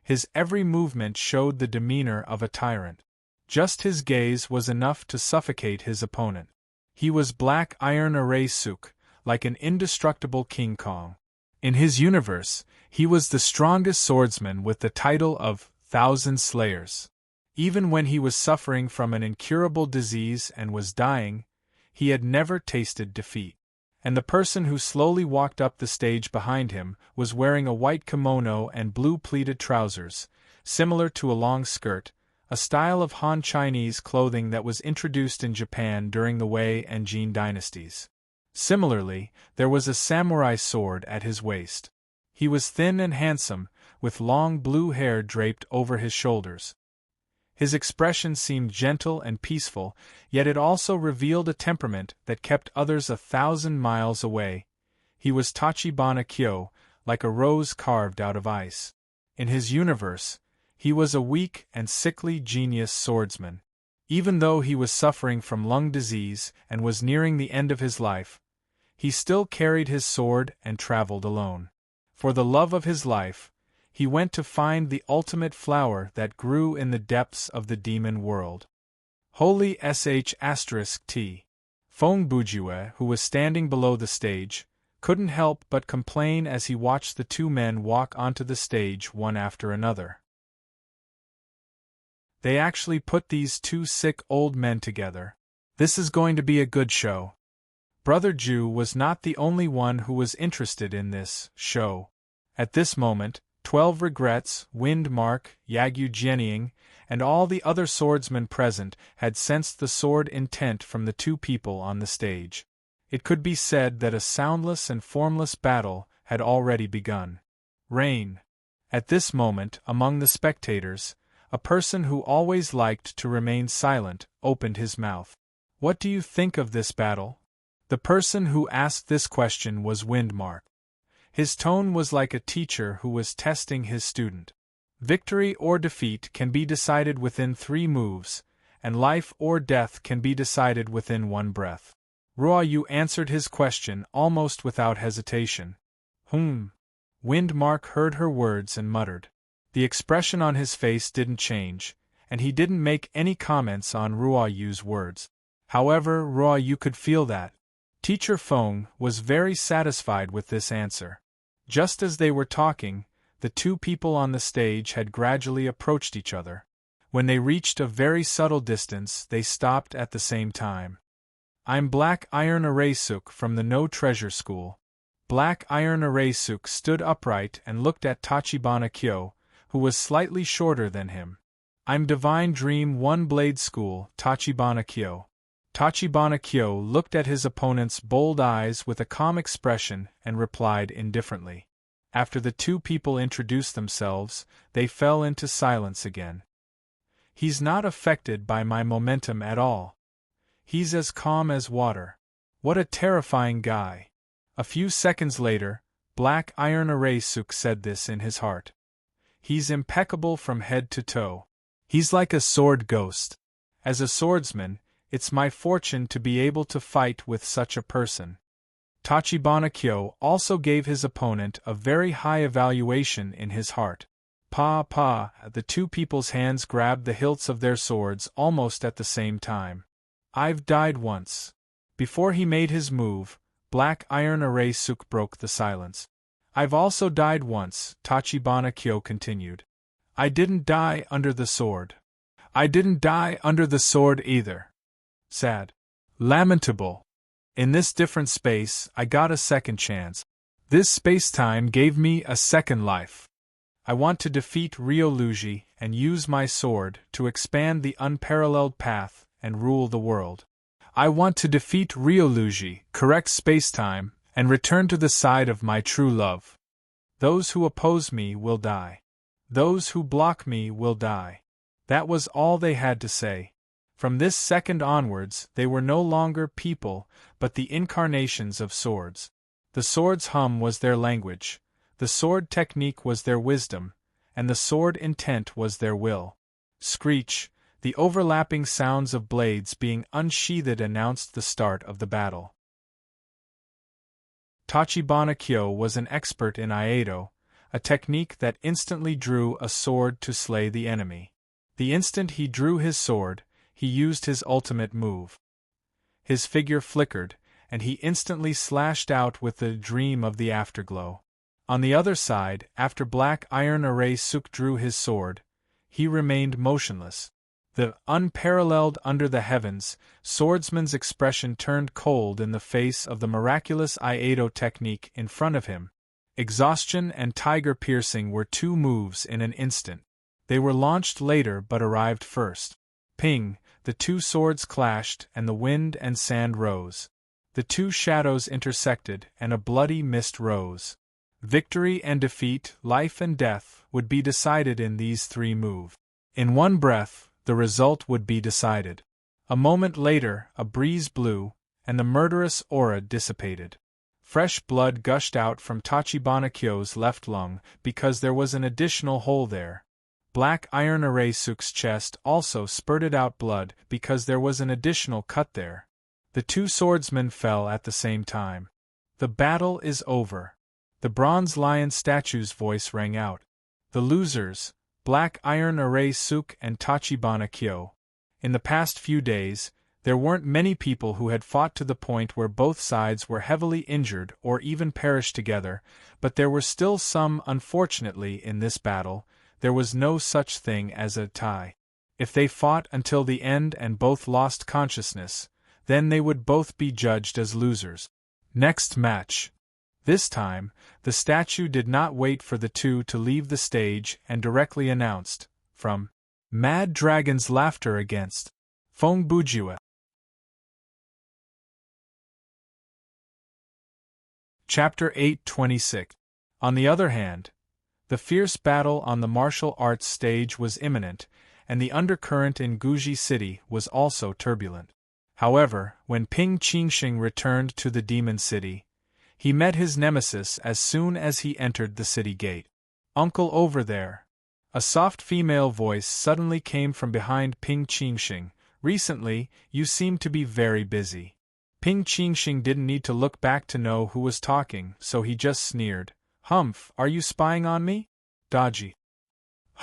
His every movement showed the demeanor of a tyrant. Just his gaze was enough to suffocate his opponent. He was Black Iron Array-suk, like an indestructible King Kong. In his universe, he was the strongest swordsman with the title of Thousand Slayers. Even when he was suffering from an incurable disease and was dying, he had never tasted defeat. And the person who slowly walked up the stage behind him was wearing a white kimono and blue pleated trousers, similar to a long skirt, a style of Han Chinese clothing that was introduced in Japan during the Wei and Jin dynasties. Similarly, there was a samurai sword at his waist. He was thin and handsome, with long blue hair draped over his shoulders. His expression seemed gentle and peaceful, yet it also revealed a temperament that kept others 1,000 miles away. He was Tachibana Kyo, like a rose carved out of ice. In his universe, he was a weak and sickly genius swordsman. Even though he was suffering from lung disease and was nearing the end of his life, he still carried his sword and traveled alone. For the love of his life, he went to find the ultimate flower that grew in the depths of the demon world. Holy **T. Feng Bujue, who was standing below the stage, couldn't help but complain as he watched the two men walk onto the stage one after another. They actually put these two sick old men together. This is going to be a good show. Brother Ju was not the only one who was interested in this show. At this moment, 12 Regrets, Windmark, Yagyu Jianying, and all the other swordsmen present had sensed the sword intent from the two people on the stage. It could be said that a soundless and formless battle had already begun. Rain. At this moment, among the spectators, a person who always liked to remain silent opened his mouth. What do you think of this battle? The person who asked this question was Windmark. His tone was like a teacher who was testing his student. Victory or defeat can be decided within 3 moves, and life or death can be decided within 1 breath. Ruoyu answered his question almost without hesitation. Windmark heard her words and muttered. The expression on his face didn't change, and he didn't make any comments on Ruoyu's words. However, Ruoyu could feel that Teacher Feng was very satisfied with this answer. Just as they were talking, the two people on the stage had gradually approached each other. When they reached a very subtle distance, they stopped at the same time. I'm Black Iron Array-suk from the No Treasure School. Black Iron Array-suk stood upright and looked at Tachibana Kyo, who was slightly shorter than him. I'm Divine Dream One Blade School, Tachibana Kyo. Tachibana Kyo looked at his opponent's bold eyes with a calm expression and replied indifferently. After the two people introduced themselves, they fell into silence again. He's not affected by my momentum at all. He's as calm as water. What a terrifying guy. A few seconds later, Black Iron Array-suk said this in his heart. He's impeccable from head to toe. He's like a sword ghost. As a swordsman, It's my fortune to be able to fight with such a person. Tachibana Kyo also gave his opponent a very high evaluation in his heart. Pa, the two people's hands grabbed the hilts of their swords almost at the same time. I've died once. Before he made his move, Black Iron Array Suk broke the silence. I've also died once, Tachibana Kyo continued. I didn't die under the sword. I didn't die under the sword either. Sad. Lamentable. In this different space, I got a second chance. This space-time gave me a second life. I want to defeat Ryoluji and use my sword to expand the unparalleled path and rule the world. I want to defeat Ryoluji, correct space-time, and return to the side of my true love. Those who oppose me will die. Those who block me will die. That was all they had to say. From this second onwards, they were no longer people, but the incarnations of swords. The sword's hum was their language, the sword technique was their wisdom, and the sword intent was their will. Screech, the overlapping sounds of blades being unsheathed announced the start of the battle. Tachibana Kyo was an expert in Aido, a technique that instantly drew a sword to slay the enemy. The instant he drew his sword, he used his ultimate move. His figure flickered, and he instantly slashed out with the dream of the afterglow. On the other side, after Black Iron Array Suk drew his sword, he remained motionless. The unparalleled under the heavens, swordsman's expression turned cold in the face of the miraculous Aido technique in front of him. Exhaustion and tiger piercing were two moves in an instant. They were launched later but arrived first. Ping, the two swords clashed and the wind and sand rose. The two shadows intersected and a bloody mist rose. Victory and defeat, life and death, would be decided in these three moves. In one breath, the result would be decided. A moment later, a breeze blew, and the murderous aura dissipated. Fresh blood gushed out from Tachibana Kyo's left lung because there was an additional hole there. Black Iron Array Suk's chest also spurted out blood because there was an additional cut there. The two swordsmen fell at the same time. The battle is over. The bronze lion statue's voice rang out. The losers, Black Iron Array Suk and Tachibana Kyo. In the past few days, there weren't many people who had fought to the point where both sides were heavily injured or even perished together, but there were still some. Unfortunately, in this battle, there was no such thing as a tie. If they fought until the end and both lost consciousness, then they would both be judged as losers. Next match. This time, the statue did not wait for the two to leave the stage and directly announced, from Mad Dragon's Laughter against Fong Bujua. Chapter 826. On the other hand, the fierce battle on the martial arts stage was imminent, and the undercurrent in Guji City was also turbulent. However, when Ping Qingxing returned to the Demon City, he met his nemesis as soon as he entered the city gate. "Uncle over there." A soft female voice suddenly came from behind Ping Qingxing. "Recently, you seem to be very busy." Ping Qingxing didn't need to look back to know who was talking, so he just sneered. "Humph, are you spying on me? Dodgy."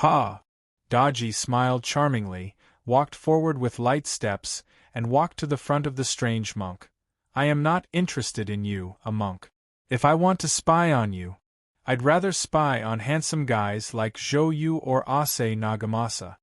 "Ha!" Dodgy smiled charmingly, walked forward with light steps, and walked to the front of the strange monk. "I am not interested in you, a monk. If I want to spy on you, I'd rather spy on handsome guys like Zhou Yu or Ase Nagamasa."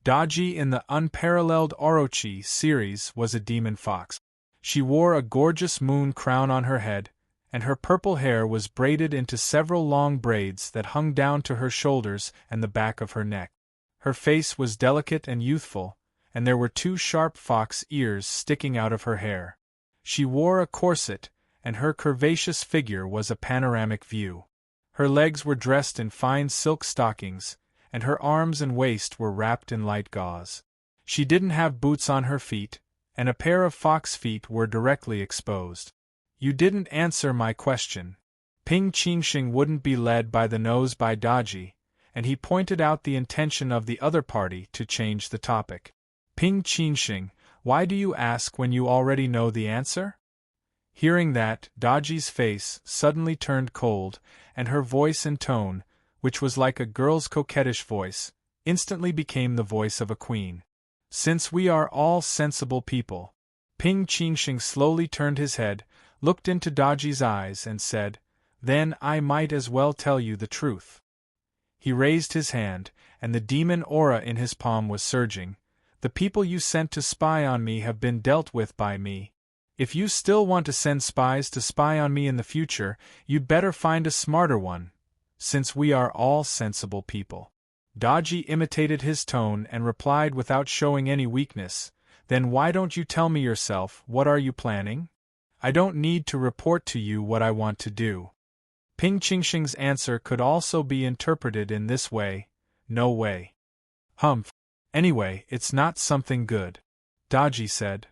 Dodgy in the unparalleled Orochi series was a demon fox. She wore a gorgeous moon crown on her head, and her purple hair was braided into several long braids that hung down to her shoulders and the back of her neck. Her face was delicate and youthful, and there were two sharp fox ears sticking out of her hair. She wore a corset, and her curvaceous figure was a panoramic view. Her legs were dressed in fine silk stockings, and her arms and waist were wrapped in light gauze. She didn't have boots on her feet, and a pair of fox feet were directly exposed. "You didn't answer my question." Ping Qingxing wouldn't be led by the nose by Dodgy, and he pointed out the intention of the other party to change the topic. Ping Qingxing, Why do you ask when you already know the answer? Hearing that, Daji's face suddenly turned cold, and her voice and tone, which was like a girl's coquettish voice, instantly became the voice of a queen. Since we are all sensible people. Ping Qingxing slowly turned his head, looked into Daji's eyes and said, then I might as well tell you the truth. He raised his hand, and the demon aura in his palm was surging. The people you sent to spy on me have been dealt with by me. If you still want to send spies to spy on me in the future, you'd better find a smarter one, since we are all sensible people. Daji imitated his tone and replied without showing any weakness, then why don't you tell me yourself, what are you planning? I don't need to report to you what I want to do. Ping Qingxing's answer could also be interpreted in this way, no way. Humph. Anyway, it's not something good. Daji said.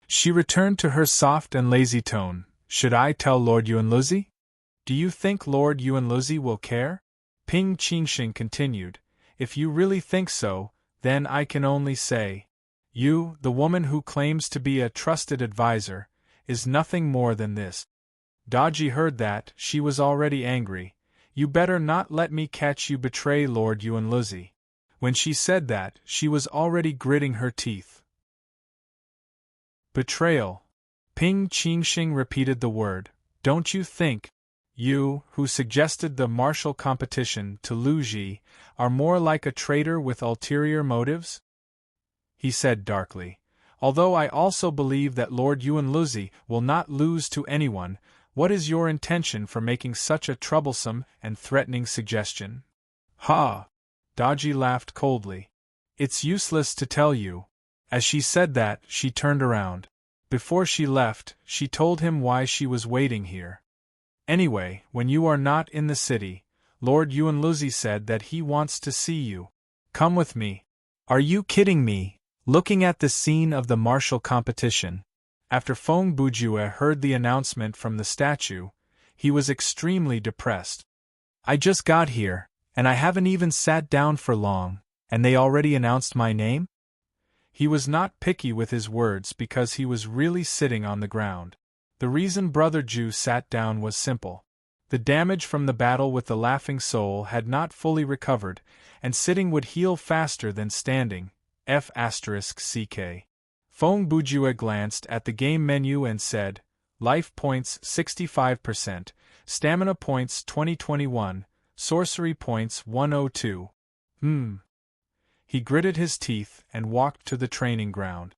She returned to her soft and lazy tone. Should I tell Lord Yuanluzi? Do you think Lord Yuanluzi will care? Ping Qingxing continued. If you really think so, then I can only say, you, the woman who claims to be a trusted advisor, is nothing more than this. Daji heard that. She was already angry. You better not let me catch you betray Lord Yuanluzi. When she said that, she was already gritting her teeth. Betrayal. Ping Qingxing repeated the word. Don't you think, you, who suggested the martial competition to Lu Ji, are more like a traitor with ulterior motives? He said darkly. Although I also believe that Lord Yuanluzi will not lose to anyone, what is your intention for making such a troublesome and threatening suggestion? Ha! Daji laughed coldly. It's useless to tell you. As she said that, she turned around. Before she left, she told him why she was waiting here. Anyway, when you are not in the city, Lord Yuanluzi said that he wants to see you. Come with me. Are you kidding me? Looking at the scene of the martial competition. After Feng Bujue heard the announcement from the statue, he was extremely depressed. I just got here, and I haven't even sat down for long, and they already announced my name? He was not picky with his words because he was really sitting on the ground. The reason Brother Ju sat down was simple. The damage from the battle with the Laughing Soul had not fully recovered, and sitting would heal faster than standing. F***CK. Feng Bujue glanced at the game menu and said, Life points 65%, Stamina points 2021, Sorcery points 102. He gritted his teeth and walked to the training ground.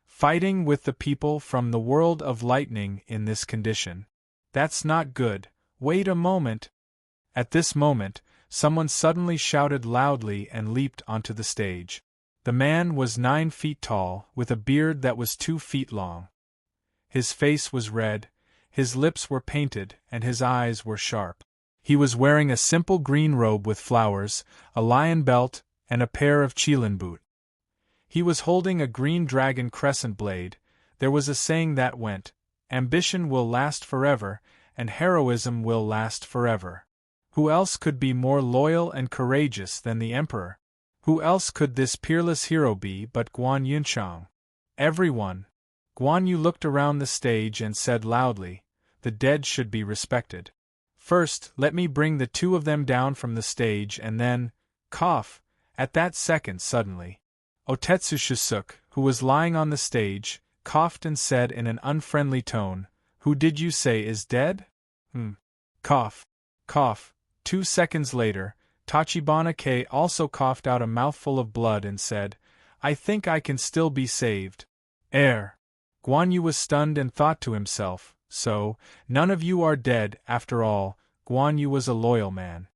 Fighting with the people from the world of lightning in this condition. That's not good. Wait a moment. At this moment, someone suddenly shouted loudly and leaped onto the stage. The man was 9 feet tall, with a beard that was 2 feet long. His face was red, his lips were painted, and his eyes were sharp. He was wearing a simple green robe with flowers, a lion belt, and a pair of qilin boot. He was holding a green dragon crescent blade. There was a saying that went, ambition will last forever, and heroism will last forever. Who else could be more loyal and courageous than the Emperor? Who else could this peerless hero be but Guan Yunchang? Everyone. Guan Yu looked around the stage and said loudly, the dead should be respected. First, let me bring the two of them down from the stage and then, cough. At that second suddenly, Otetsu Shisuk, who was lying on the stage, coughed and said in an unfriendly tone, Who did you say is dead? Cough. Cough. 2 seconds later, Tachibana K also coughed out a mouthful of blood and said, I think I can still be saved. Guan Yu was stunned and thought to himself, so, none of you are dead, after all. Guan Yu was a loyal man.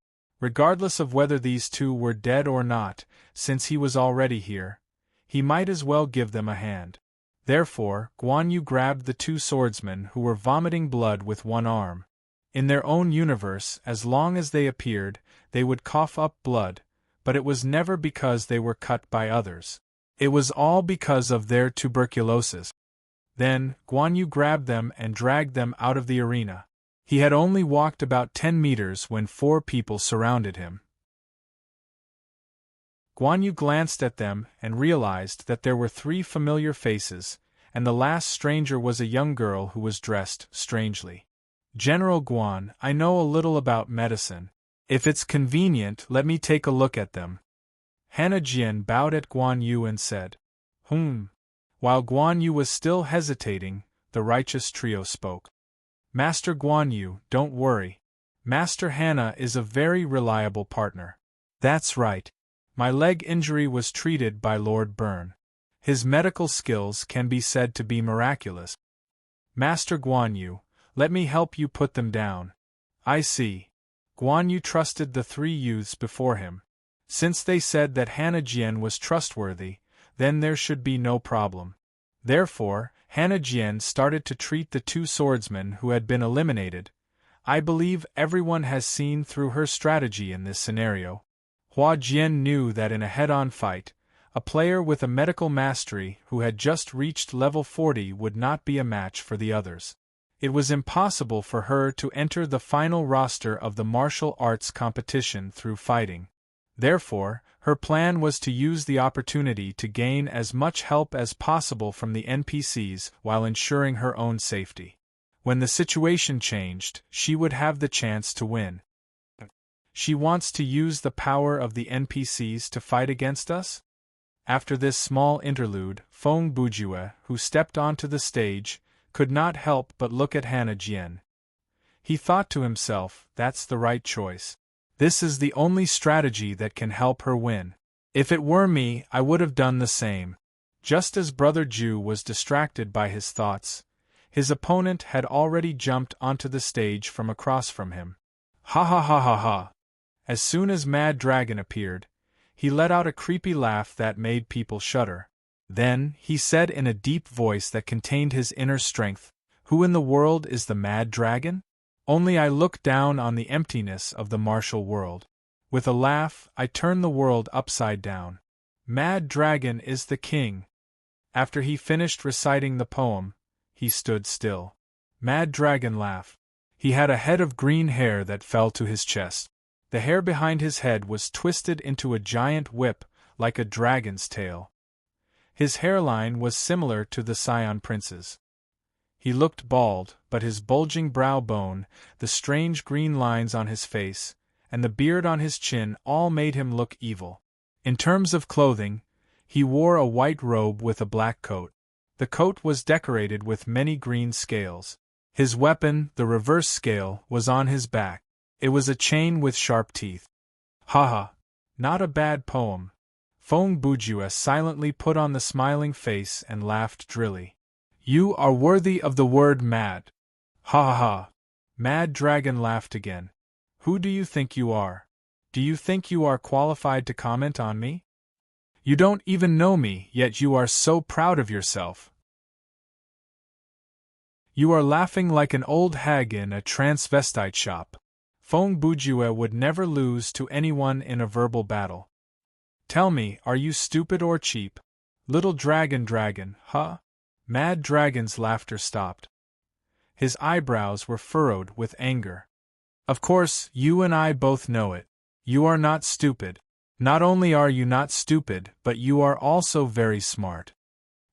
Regardless of whether these two were dead or not, since he was already here, he might as well give them a hand. Therefore, Guan Yu grabbed the 2 swordsmen who were vomiting blood with one arm. In their own universe, as long as they appeared, they would cough up blood, but it was never because they were cut by others. It was all because of their tuberculosis. Then, Guan Yu grabbed them and dragged them out of the arena. He had only walked about 10 meters when 4 people surrounded him. Guan Yu glanced at them and realized that there were 3 familiar faces, and the last stranger was a young girl who was dressed strangely. General Guan, I know a little about medicine. If it's convenient, let me take a look at them. Hannah Jian bowed at Guan Yu and said, While Guan Yu was still hesitating, the righteous trio spoke. Master Guan Yu, don't worry. Master Hannah is a very reliable partner. That's right. My leg injury was treated by Lord Byrne. His medical skills can be said to be miraculous. Master Guan Yu, let me help you put them down. I see. Guan Yu trusted the 3 youths before him. Since they said that Hannah Jian was trustworthy, then there should be no problem. Therefore, Hannah Jian started to treat the 2 swordsmen who had been eliminated. I believe everyone has seen through her strategy in this scenario. Hua Jian knew that in a head-on fight, a player with a medical mastery who had just reached level 40 would not be a match for the others. It was impossible for her to enter the final roster of the martial arts competition through fighting. Therefore, her plan was to use the opportunity to gain as much help as possible from the NPCs while ensuring her own safety. When the situation changed, she would have the chance to win. She wants to use the power of the NPCs to fight against us? After this small interlude, Feng Bujue, who stepped onto the stage, could not help but look at Hannah Jian. He thought to himself, that's the right choice. This is the only strategy that can help her win. If it were me, I would have done the same. Just as Brother Ju was distracted by his thoughts, his opponent had already jumped onto the stage from across from him. Ha ha ha ha ha! As soon as Mad Dragon appeared, he let out a creepy laugh that made people shudder. Then, he said in a deep voice that contained his inner strength, Who in the world is the Mad Dragon? Only I look down on the emptiness of the martial world. With a laugh, I turn the world upside down. Mad Dragon is the king. After he finished reciting the poem, he stood still. Mad Dragon laughed. He had a head of green hair that fell to his chest. The hair behind his head was twisted into a giant whip, like a dragon's tail. His hairline was similar to the Scion Prince's. He looked bald, but his bulging brow bone, the strange green lines on his face, and the beard on his chin all made him look evil. In terms of clothing, he wore a white robe with a black coat. The coat was decorated with many green scales. His weapon, the reverse scale, was on his back. It was a chain with sharp teeth. Haha! Not a bad poem. Feng Bujue silently put on the smiling face and laughed drily. You are worthy of the word mad. Ha ha ha! Mad Dragon laughed again. Who do you think you are? Do you think you are qualified to comment on me? You don't even know me, yet you are so proud of yourself. You are laughing like an old hag in a transvestite shop. Feng Bujue would never lose to anyone in a verbal battle. Tell me, are you stupid or cheap? Little dragon, huh? Mad Dragon's laughter stopped. His eyebrows were furrowed with anger. Of course, you and I both know it. You are not stupid. Not only are you not stupid, but you are also very smart.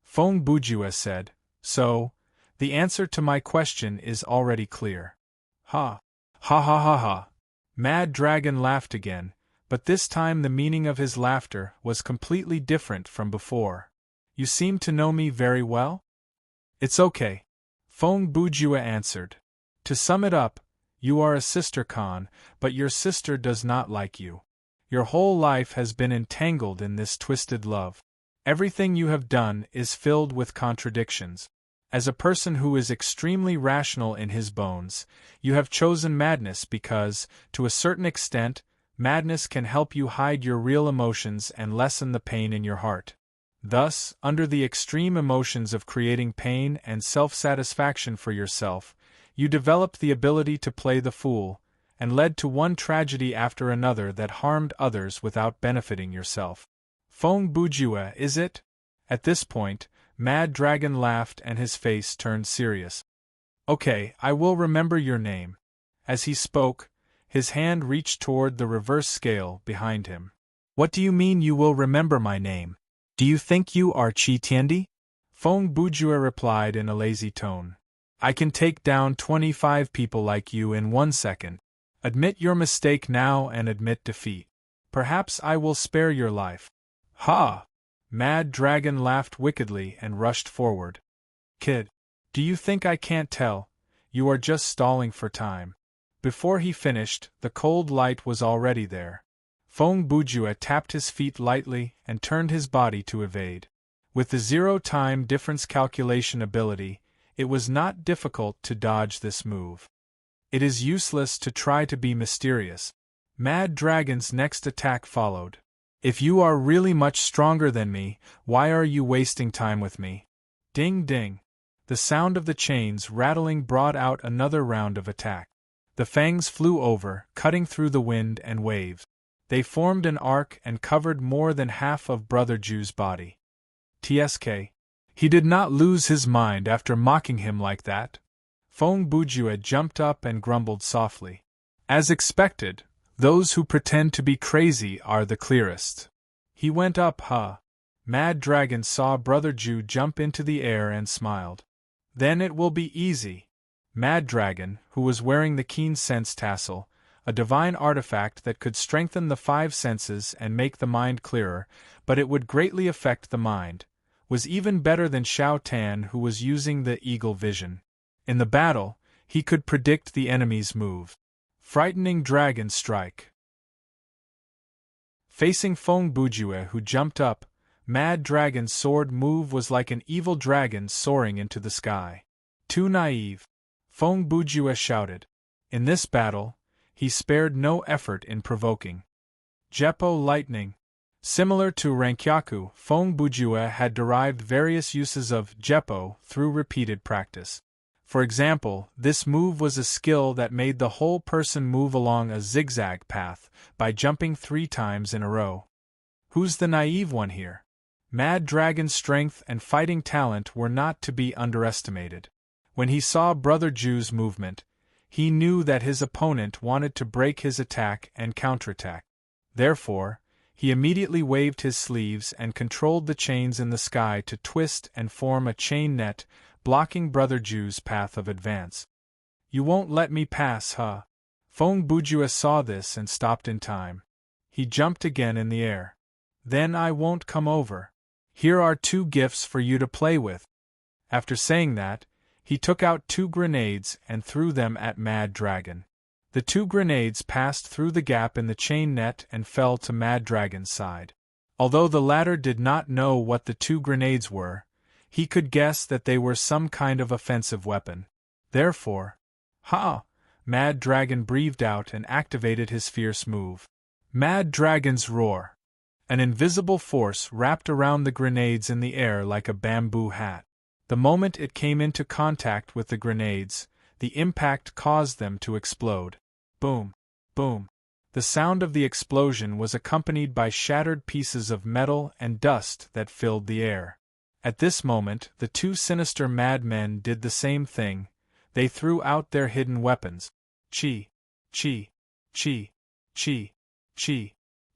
Feng Bujue said, so, the answer to my question is already clear. Ha! Ha ha ha ha! Mad Dragon laughed again, but this time the meaning of his laughter was completely different from before. You seem to know me very well? It's okay. Feng Bujue answered. To sum it up, you are a sister Khan, but your sister does not like you. Your whole life has been entangled in this twisted love. Everything you have done is filled with contradictions. As a person who is extremely rational in his bones, you have chosen madness because, to a certain extent, madness can help you hide your real emotions and lessen the pain in your heart. Thus, under the extreme emotions of creating pain and self-satisfaction for yourself, you developed the ability to play the fool, and led to one tragedy after another that harmed others without benefiting yourself. Feng Bujue, is it? At this point, Mad Dragon laughed and his face turned serious. Okay, I will remember your name. As he spoke, his hand reached toward the reverse scale behind him. What do you mean you will remember my name? Do you think you are Chi Tiendi? Feng Bujue replied in a lazy tone. I can take down 25 people like you in 1 second. Admit your mistake now and admit defeat. Perhaps I will spare your life. Ha! Mad Dragon laughed wickedly and rushed forward. Kid, do you think I can't tell? You are just stalling for time. Before he finished, the cold light was already there. Feng Bujue tapped his feet lightly and turned his body to evade. With the zero-time difference calculation ability, it was not difficult to dodge this move. It is useless to try to be mysterious. Mad Dragon's next attack followed. If you are really much stronger than me, why are you wasting time with me? Ding ding. The sound of the chains rattling brought out another round of attack. The fangs flew over, cutting through the wind and waves. They formed an arc and covered more than half of Brother Ju's body. TSK. He did not lose his mind after mocking him like that. Feng Bujue jumped up and grumbled softly. As expected, those who pretend to be crazy are the clearest. He went up, huh? Mad Dragon saw Brother Ju jump into the air and smiled. Then it will be easy. Mad Dragon, who was wearing the keen sense tassel, a divine artifact that could strengthen the 5 senses and make the mind clearer, but it would greatly affect the mind, was even better than Xiao Tan, who was using the eagle vision. In the battle, he could predict the enemy's move. Frightening Dragon Strike. Facing Feng Bujue, who jumped up, Mad Dragon's sword move was like an evil dragon soaring into the sky. Too naive. Feng Bujue shouted. In this battle, he spared no effort in provoking. Jeppo Lightning. Similar to Rankyaku, Feng Bujue had derived various uses of Jeppo through repeated practice. For example, this move was a skill that made the whole person move along a zigzag path by jumping 3 times in a row. Who's the naive one here? Mad Dragon's strength and fighting talent were not to be underestimated. When he saw Brother Ju's movement, he knew that his opponent wanted to break his attack and counterattack. Therefore, he immediately waved his sleeves and controlled the chains in the sky to twist and form a chain net, blocking Brother Ju's path of advance. You won't let me pass, huh? Feng Bujue saw this and stopped in time. He jumped again in the air. Then I won't come over. Here are 2 gifts for you to play with. After saying that, he took out 2 grenades and threw them at Mad Dragon. The 2 grenades passed through the gap in the chain net and fell to Mad Dragon's side. Although the latter did not know what the 2 grenades were, he could guess that they were some kind of offensive weapon. Therefore, ha! Mad Dragon breathed out and activated his fierce move. Mad Dragon's Roar. An invisible force wrapped around the grenades in the air like a bamboo hat. The moment it came into contact with the grenades, the impact caused them to explode. Boom! Boom! The sound of the explosion was accompanied by shattered pieces of metal and dust that filled the air. At this moment, the 2 sinister madmen did the same thing. They threw out their hidden weapons. Chi! Chi! Chi! Chi! Chi!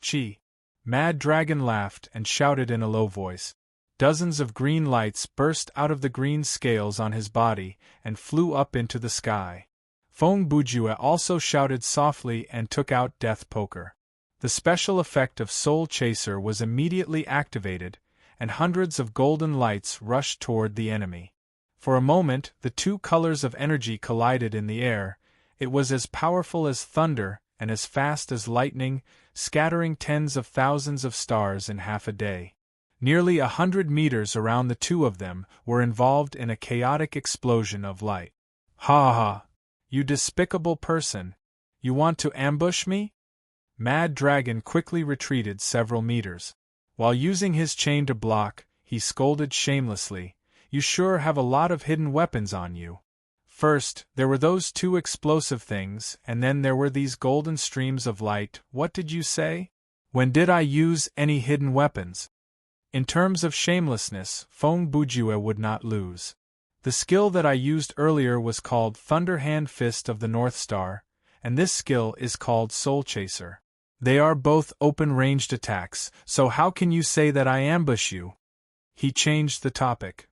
Chi! Mad Dragon laughed and shouted in a low voice. Dozens of green lights burst out of the green scales on his body and flew up into the sky. Feng Bujue also shouted softly and took out Death Poker. The special effect of Soul Chaser was immediately activated, and hundreds of golden lights rushed toward the enemy. For a moment, the 2 colors of energy collided in the air. It was as powerful as thunder and as fast as lightning, scattering tens of thousands of stars in half a day. Nearly 100 meters around the 2 of them were involved in a chaotic explosion of light. Ha ha! You despicable person! You want to ambush me? Mad Dragon quickly retreated several meters. While using his chain to block, he scolded shamelessly, You sure have a lot of hidden weapons on you. First, there were those 2 explosive things, and then there were these golden streams of light. What did you say? When did I use any hidden weapons? In terms of shamelessness, Feng Bujue would not lose. The skill that I used earlier was called Thunderhand Fist of the North Star, and this skill is called Soul Chaser. They are both open-ranged attacks, so how can you say that I ambush you? He changed the topic.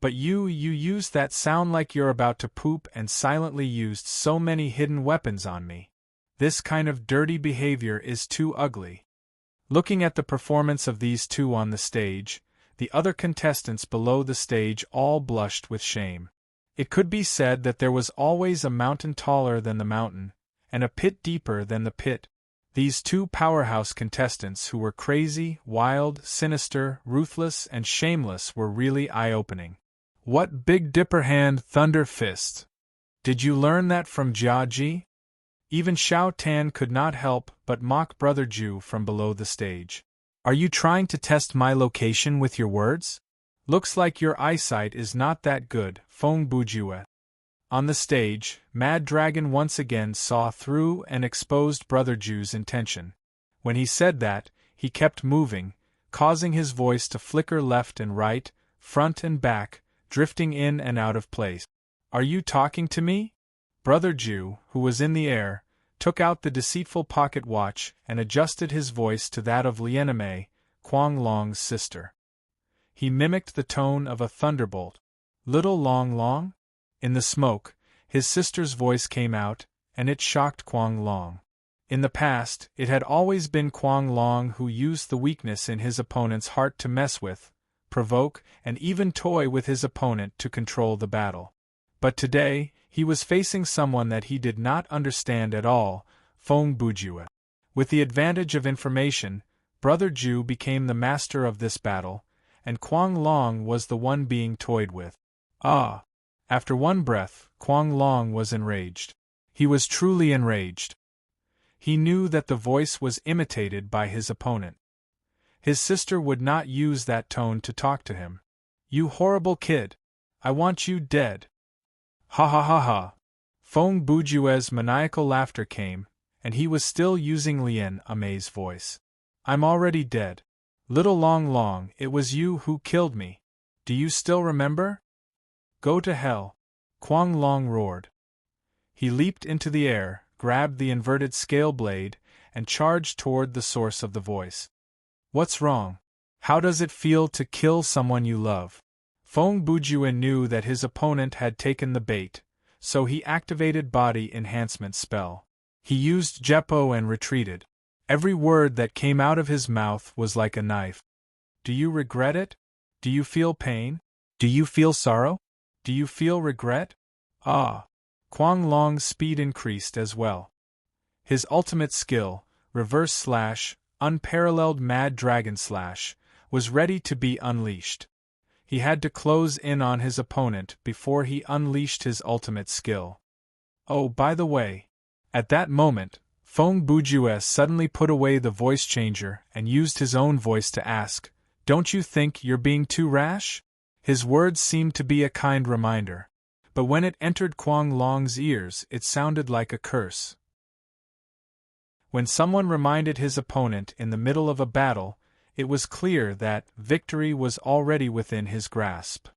But you used that sound like you're about to poop and silently used so many hidden weapons on me. This kind of dirty behavior is too ugly. Looking at the performance of these two on the stage, the other contestants below the stage all blushed with shame. It could be said that there was always a mountain taller than the mountain, and a pit deeper than the pit. These two powerhouse contestants who were crazy, wild, sinister, ruthless, and shameless were really eye-opening. What Big Dipper hand thunder fist? Did you learn that from Jiaji? Even Xiao Tan could not help but mock Brother Ju from below the stage. Are you trying to test my location with your words? Looks like your eyesight is not that good, Feng Bujue. On the stage, Mad Dragon once again saw through and exposed Brother Ju's intention. When he said that, he kept moving, causing his voice to flicker left and right, front and back, drifting in and out of place. Are you talking to me? Brother Ju, who was in the air, took out the deceitful pocket watch and adjusted his voice to that of Lianmei, Kuang Long's sister. He mimicked the tone of a thunderbolt. Little Long Long? In the smoke, his sister's voice came out, and it shocked Kuang Long. In the past, it had always been Kuang Long who used the weakness in his opponent's heart to mess with, provoke, and even toy with his opponent to control the battle. But today, he was facing someone that he did not understand at all, Feng Bujue. With the advantage of information, Brother Ju became the master of this battle, and Kuang Long was the one being toyed with. Ah! After one breath, Kuang Long was enraged. He was truly enraged. He knew that the voice was imitated by his opponent. His sister would not use that tone to talk to him. You horrible kid! I want you dead! Ha ha ha ha! Feng Bujue's maniacal laughter came, and he was still using Lian Amei's voice. I'm already dead. Little Long Long, it was you who killed me. Do you still remember? Go to hell! Kuang Long roared. He leaped into the air, grabbed the inverted scale blade, and charged toward the source of the voice. What's wrong? How does it feel to kill someone you love? Feng Bujue knew that his opponent had taken the bait, so he activated Body Enhancement spell. He used Jeppo and retreated. Every word that came out of his mouth was like a knife. Do you regret it? Do you feel pain? Do you feel sorrow? Do you feel regret? Ah! Kuang Long's speed increased as well. His ultimate skill, Reverse Slash, Unparalleled Mad Dragon Slash, was ready to be unleashed. He had to close in on his opponent before he unleashed his ultimate skill. Oh, by the way, at that moment, Feng Bujue suddenly put away the voice changer and used his own voice to ask, "Don't you think you're being too rash?" His words seemed to be a kind reminder, but when it entered Kuang Long's ears it sounded like a curse. When someone reminded his opponent in the middle of a battle, it was clear that victory was already within his grasp.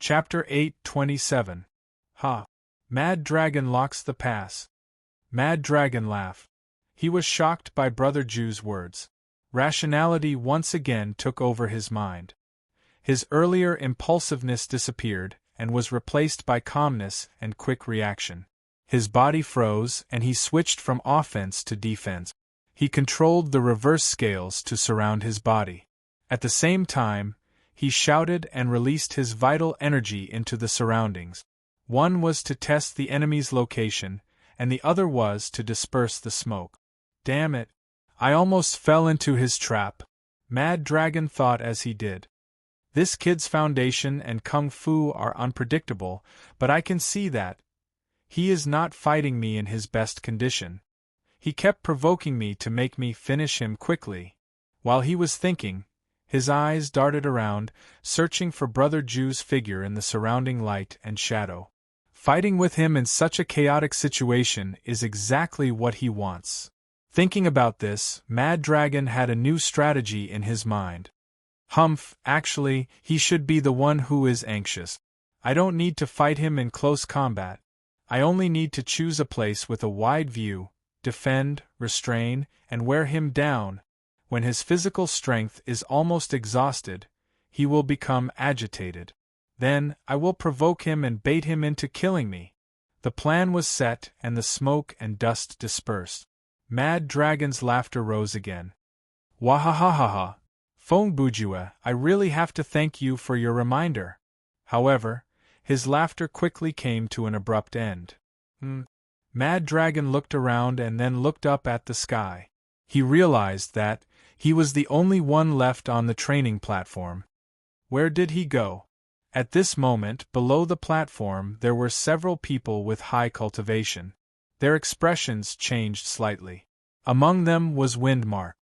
Chapter 8:27. Ha! Mad Dragon locks the pass. Mad Dragon laugh. He was shocked by Brother Ju's words. Rationality once again took over his mind. His earlier impulsiveness disappeared and was replaced by calmness and quick reaction. His body froze and he switched from offense to defense. He controlled the reverse scales to surround his body. At the same time, he shouted and released his vital energy into the surroundings. One was to test the enemy's location, and the other was to disperse the smoke. Damn it! I almost fell into his trap, Mad Dragon thought as he did. This kid's foundation and kung fu are unpredictable, but I can see that. He is not fighting me in his best condition. He kept provoking me to make me finish him quickly. While he was thinking, his eyes darted around, searching for Brother Ju's figure in the surrounding light and shadow. Fighting with him in such a chaotic situation is exactly what he wants. Thinking about this, Mad Dragon had a new strategy in his mind. Humph, actually, he should be the one who is anxious. I don't need to fight him in close combat. I only need to choose a place with a wide view, defend, restrain, and wear him down. When his physical strength is almost exhausted, he will become agitated. Then, I will provoke him and bait him into killing me. The plan was set, and the smoke and dust dispersed. Mad Dragon's laughter rose again. Wahahaha! Feng Bujue, I really have to thank you for your reminder. However, his laughter quickly came to an abrupt end. Mad Dragon looked around and then looked up at the sky. He realized that he was the only one left on the training platform. Where did he go? At this moment, below the platform, there were several people with high cultivation. Their expressions changed slightly. Among them was Windmark.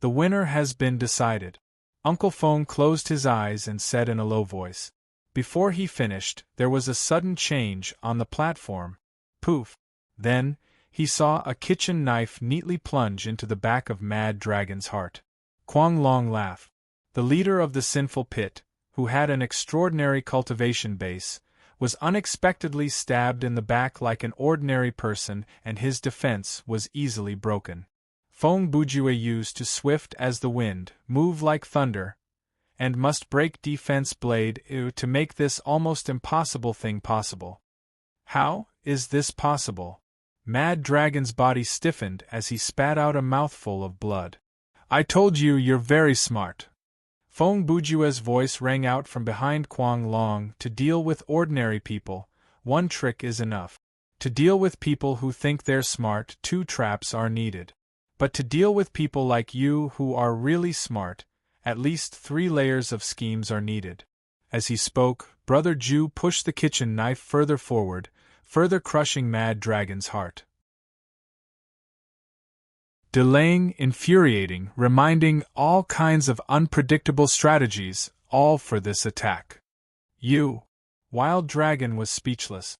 The winner has been decided. Uncle Feng closed his eyes and said in a low voice. Before he finished, there was a sudden change on the platform. Poof! Then, he saw a kitchen knife neatly plunge into the back of Mad Dragon's heart. Kuang Long laughed. The leader of the sinful pit, who had an extraordinary cultivation base, was unexpectedly stabbed in the back like an ordinary person, and his defense was easily broken. Feng Bujue used to swift as the wind, move like thunder, and must break defense blade to make this almost impossible thing possible. How is this possible? Mad Dragon's body stiffened as he spat out a mouthful of blood. I told you you're very smart. Feng Bujue's voice rang out from behind Kuang Long. To deal with ordinary people, one trick is enough. To deal with people who think they're smart, 2 traps are needed. But to deal with people like you who are really smart, at least 3 layers of schemes are needed. As he spoke, Brother Ju pushed the kitchen knife further forward, further crushing Mad Dragon's heart. Delaying, infuriating, reminding, all kinds of unpredictable strategies, all for this attack. You! Wild Dragon was speechless.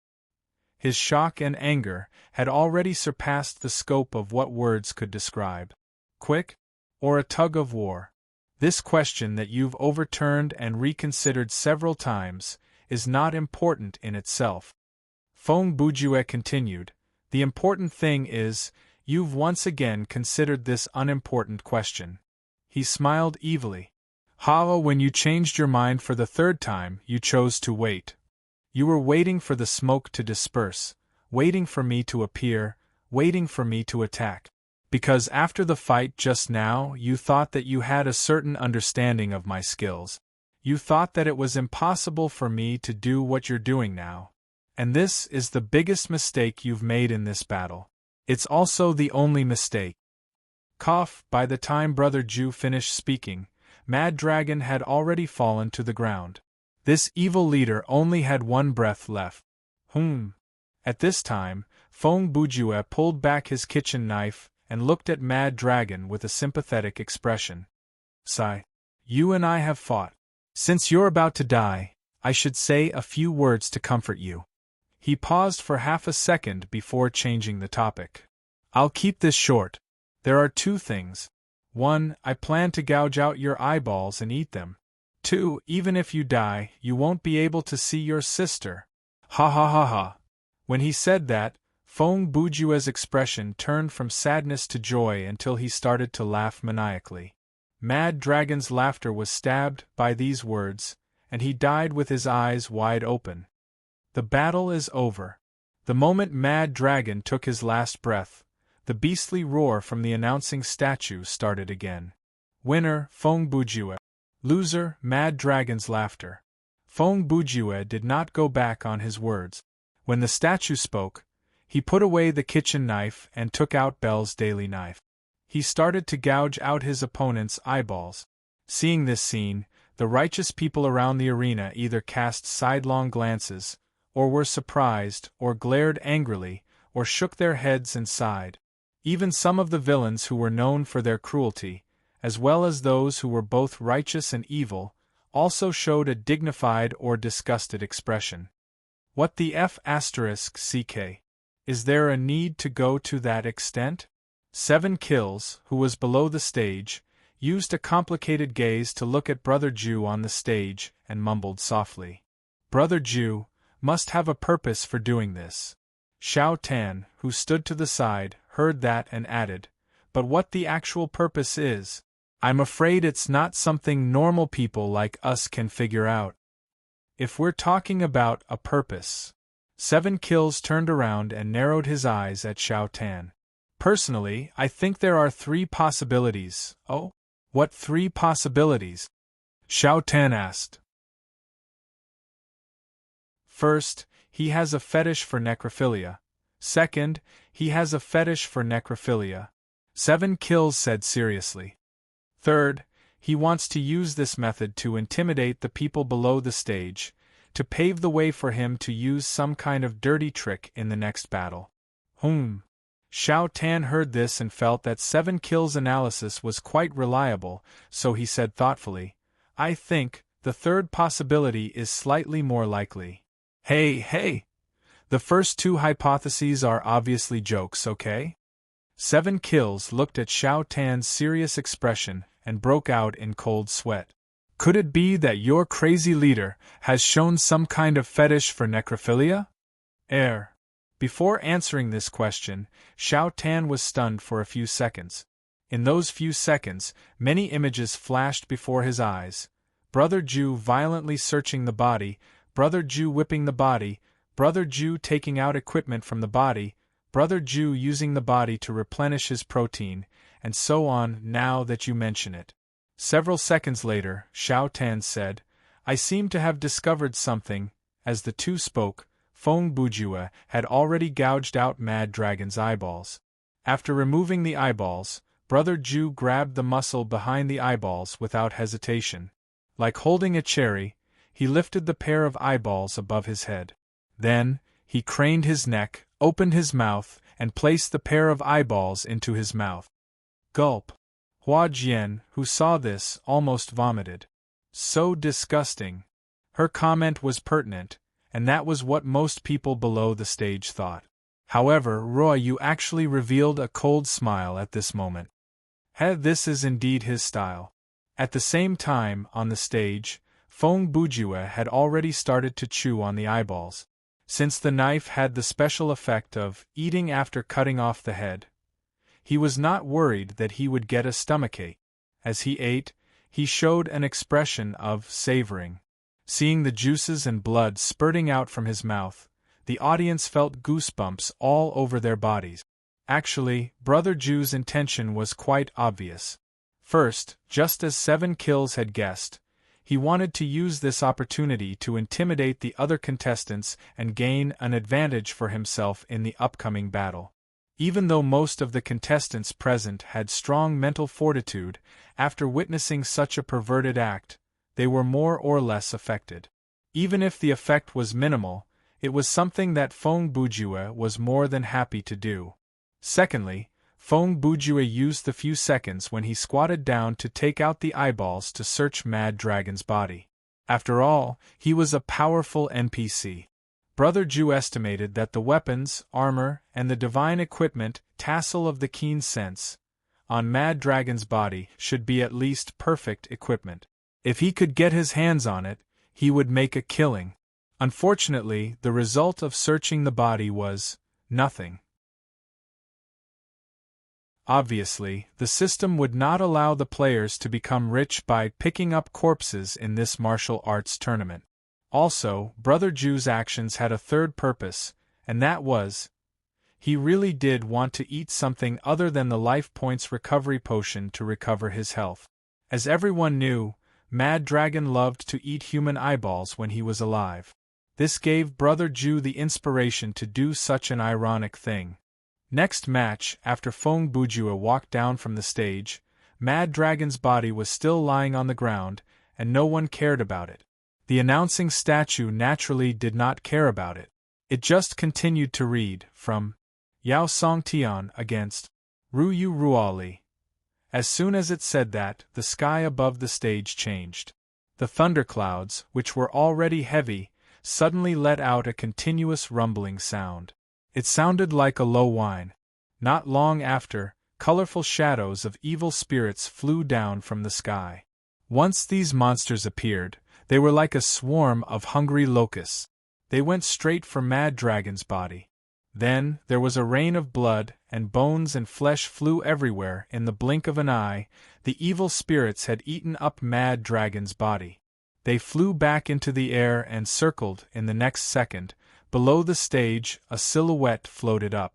His shock and anger had already surpassed the scope of what words could describe. Quick? Or a tug of war? This question that you've overturned and reconsidered several times is not important in itself. Feng Bujue continued, the important thing is, you've once again considered this unimportant question. He smiled evilly. When you changed your mind for the 3rd time, you chose to wait. You were waiting for the smoke to disperse, waiting for me to appear, waiting for me to attack. Because after the fight just now, you thought that you had a certain understanding of my skills. You thought that it was impossible for me to do what you're doing now. And this is the biggest mistake you've made in this battle. It's also the only mistake. Cough! By the time Brother Ju finished speaking, Mad Dragon had already fallen to the ground. This evil leader only had 1 breath left. At this time, Feng Bujue pulled back his kitchen knife and looked at Mad Dragon with a sympathetic expression. Sigh. You and I have fought. Since you're about to die, I should say a few words to comfort you. He paused for half a second before changing the topic. I'll keep this short. There are 2 things. 1, I plan to gouge out your eyeballs and eat them. 2, even if you die, you won't be able to see your sister. Ha. When he said that, Feng Bujue's expression turned from sadness to joy until he started to laugh maniacally. Mad Dragon's laughter was stabbed by these words, and he died with his eyes wide open. The battle is over. The moment Mad Dragon took his last breath, the beastly roar from the announcing statue started again. Winner, Feng Bujue. Loser, Mad Dragon's laughter. Feng Bujue did not go back on his words. When the statue spoke, he put away the kitchen knife and took out Belle's daily knife. He started to gouge out his opponent's eyeballs. Seeing this scene, the righteous people around the arena either cast sidelong glances, or were surprised, or glared angrily, or shook their heads and sighed. Even some of the villains who were known for their cruelty, as well as those who were both righteous and evil, also showed a dignified or disgusted expression. What the f***ck? Is there a need to go to that extent? 7 Kills, who was below the stage, used a complicated gaze to look at Brother Ju on the stage, and mumbled softly. Brother Ju must have a purpose for doing this. Xiao Tan, who stood to the side, heard that and added, "But what the actual purpose is, I'm afraid it's not something normal people like us can figure out." If we're talking about a purpose. 7 Kills turned around and narrowed his eyes at Xiao Tan. Personally, I think there are 3 possibilities. Oh? What 3 possibilities? Xiao Tan asked. First, he has a fetish for necrophilia. Second, he has a fetish for necrophilia. 7 Kills said seriously. Third, he wants to use this method to intimidate the people below the stage, to pave the way for him to use some kind of dirty trick in the next battle. Xiao Tan heard this and felt that 7 Kills' analysis was quite reliable, so he said thoughtfully, "I think the third possibility is slightly more likely." Hey! The first 2 hypotheses are obviously jokes, okay? 7 Kills looked at Xiao Tan's serious expression and broke out in cold sweat. Could it be that your crazy leader has shown some kind of fetish for necrophilia? Before answering this question, Xiao Tan was stunned for a few seconds. In those few seconds, many images flashed before his eyes. Brother Ju violently searching the body, Brother Ju whipping the body, Brother Ju taking out equipment from the body, Brother Ju using the body to replenish his protein, and so on. Now that you mention it. Several seconds later, Xiao Tan said, "I seem to have discovered something." As the 2 spoke, Feng Bujue had already gouged out Mad Dragon's eyeballs. After removing the eyeballs, Brother Ju grabbed the muscle behind the eyeballs without hesitation. Like holding a cherry, he lifted the pair of eyeballs above his head. Then, he craned his neck, opened his mouth, and placed the pair of eyeballs into his mouth. Gulp. Hua Jian, who saw this, almost vomited. So disgusting. Her comment was pertinent, and that was what most people below the stage thought. However, Roy Yu actually revealed a cold smile at this moment. This is indeed his style. At the same time, on the stage, Feng Bujue had already started to chew on the eyeballs. Since the knife had the special effect of eating after cutting off the head, he was not worried that he would get a stomachache. As he ate, he showed an expression of savoring. Seeing the juices and blood spurting out from his mouth, the audience felt goosebumps all over their bodies. Actually, Brother Ju's intention was quite obvious. First, just as 7 Kills had guessed, he wanted to use this opportunity to intimidate the other contestants and gain an advantage for himself in the upcoming battle. Even though most of the contestants present had strong mental fortitude, after witnessing such a perverted act, they were more or less affected. Even if the effect was minimal, it was something that Feng Bujue was more than happy to do. Secondly, Feng Bujue used the few seconds when he squatted down to take out the eyeballs to search Mad Dragon's body. After all, he was a powerful NPC. Brother Ju estimated that the weapons, armor, and the divine equipment, tassel of the keen sense, on Mad Dragon's body should be at least perfect equipment. If he could get his hands on it, he would make a killing. Unfortunately, the result of searching the body was nothing. Obviously, the system would not allow the players to become rich by picking up corpses in this martial arts tournament. Also, Brother Ju's actions had a third purpose, and that was, he really did want to eat something other than the life points recovery potion to recover his health. As everyone knew, Mad Dragon loved to eat human eyeballs when he was alive. This gave Brother Ju the inspiration to do such an ironic thing. Next match, after Feng Bujue walked down from the stage, Mad Dragon's body was still lying on the ground, and no one cared about it. The announcing statue naturally did not care about it. It just continued to read, from Yao Songtian against Ruyu Ruali. As soon as it said that, the sky above the stage changed. The thunderclouds, which were already heavy, suddenly let out a continuous rumbling sound. It sounded like a low whine. Not long after, colorful shadows of evil spirits flew down from the sky. Once these monsters appeared, They were like a swarm of hungry locusts. They went straight for Mad Dragon's body. Then, there was a rain of blood, and bones and flesh flew everywhere. In the blink of an eye, the evil spirits had eaten up Mad Dragon's body. They flew back into the air and circled. In the next second, below the stage, a silhouette floated up.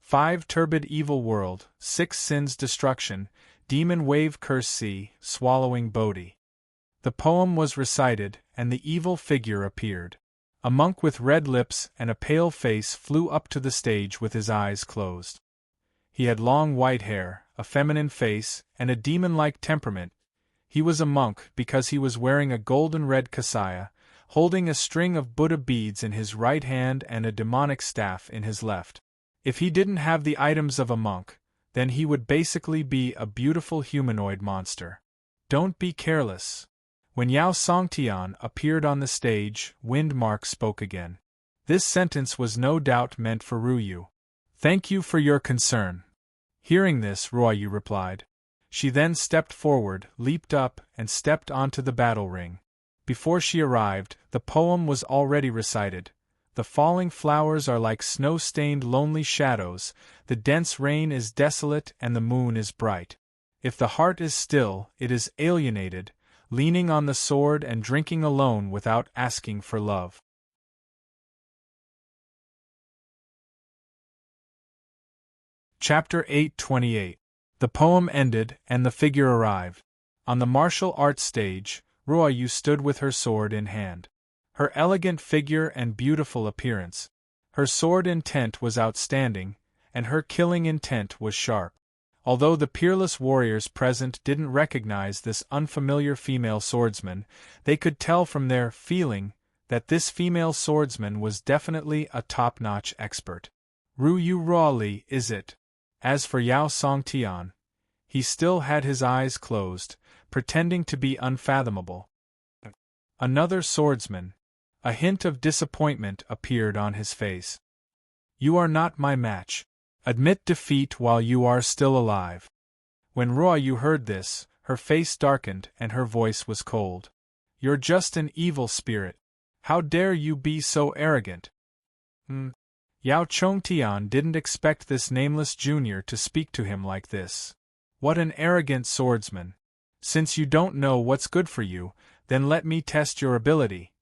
5 turbid evil world, 6 sins destruction, demon wave curse sea, swallowing Bodhi. The poem was recited, and the evil figure appeared. A monk with red lips and a pale face flew up to the stage with his eyes closed. He had long white hair, a feminine face, and a demon-like temperament. He was a monk because he was wearing a golden red kasaya, holding a string of Buddha beads in his right hand and a demonic staff in his left. If he didn't have the items of a monk, then he would basically be a beautiful humanoid monster. Don't be careless. When Yao Songtian appeared on the stage, Windmark spoke again. This sentence was no doubt meant for Ruyu. Thank you for your concern. Hearing this, Ruyu replied. She then stepped forward, leaped up, and stepped onto the battle ring. Before she arrived, the poem was already recited. The falling flowers are like snow-stained lonely shadows, the dense rain is desolate and the moon is bright. If the heart is still, it is alienated, leaning on the sword and drinking alone without asking for love. Chapter 8:28. The poem ended, and the figure arrived. On the martial arts stage, Ruyu stood with her sword in hand. Her elegant figure and beautiful appearance. Her sword intent was outstanding, and her killing intent was sharp. Although the peerless warriors present didn't recognize this unfamiliar female swordsman, they could tell from their feeling that this female swordsman was definitely a top-notch expert. Ruyu Ruali, is it? As for Yao Songtian, he still had his eyes closed, pretending to be unfathomable. Another swordsman. A hint of disappointment appeared on his face. You are not my match. Admit defeat while you are still alive. When Ruyu heard this, her face darkened and her voice was cold. You're just an evil spirit. How dare you be so arrogant? Yao Chongtian didn't expect this nameless junior to speak to him like this. What an arrogant swordsman. Since you don't know what's good for you, then let me test your ability.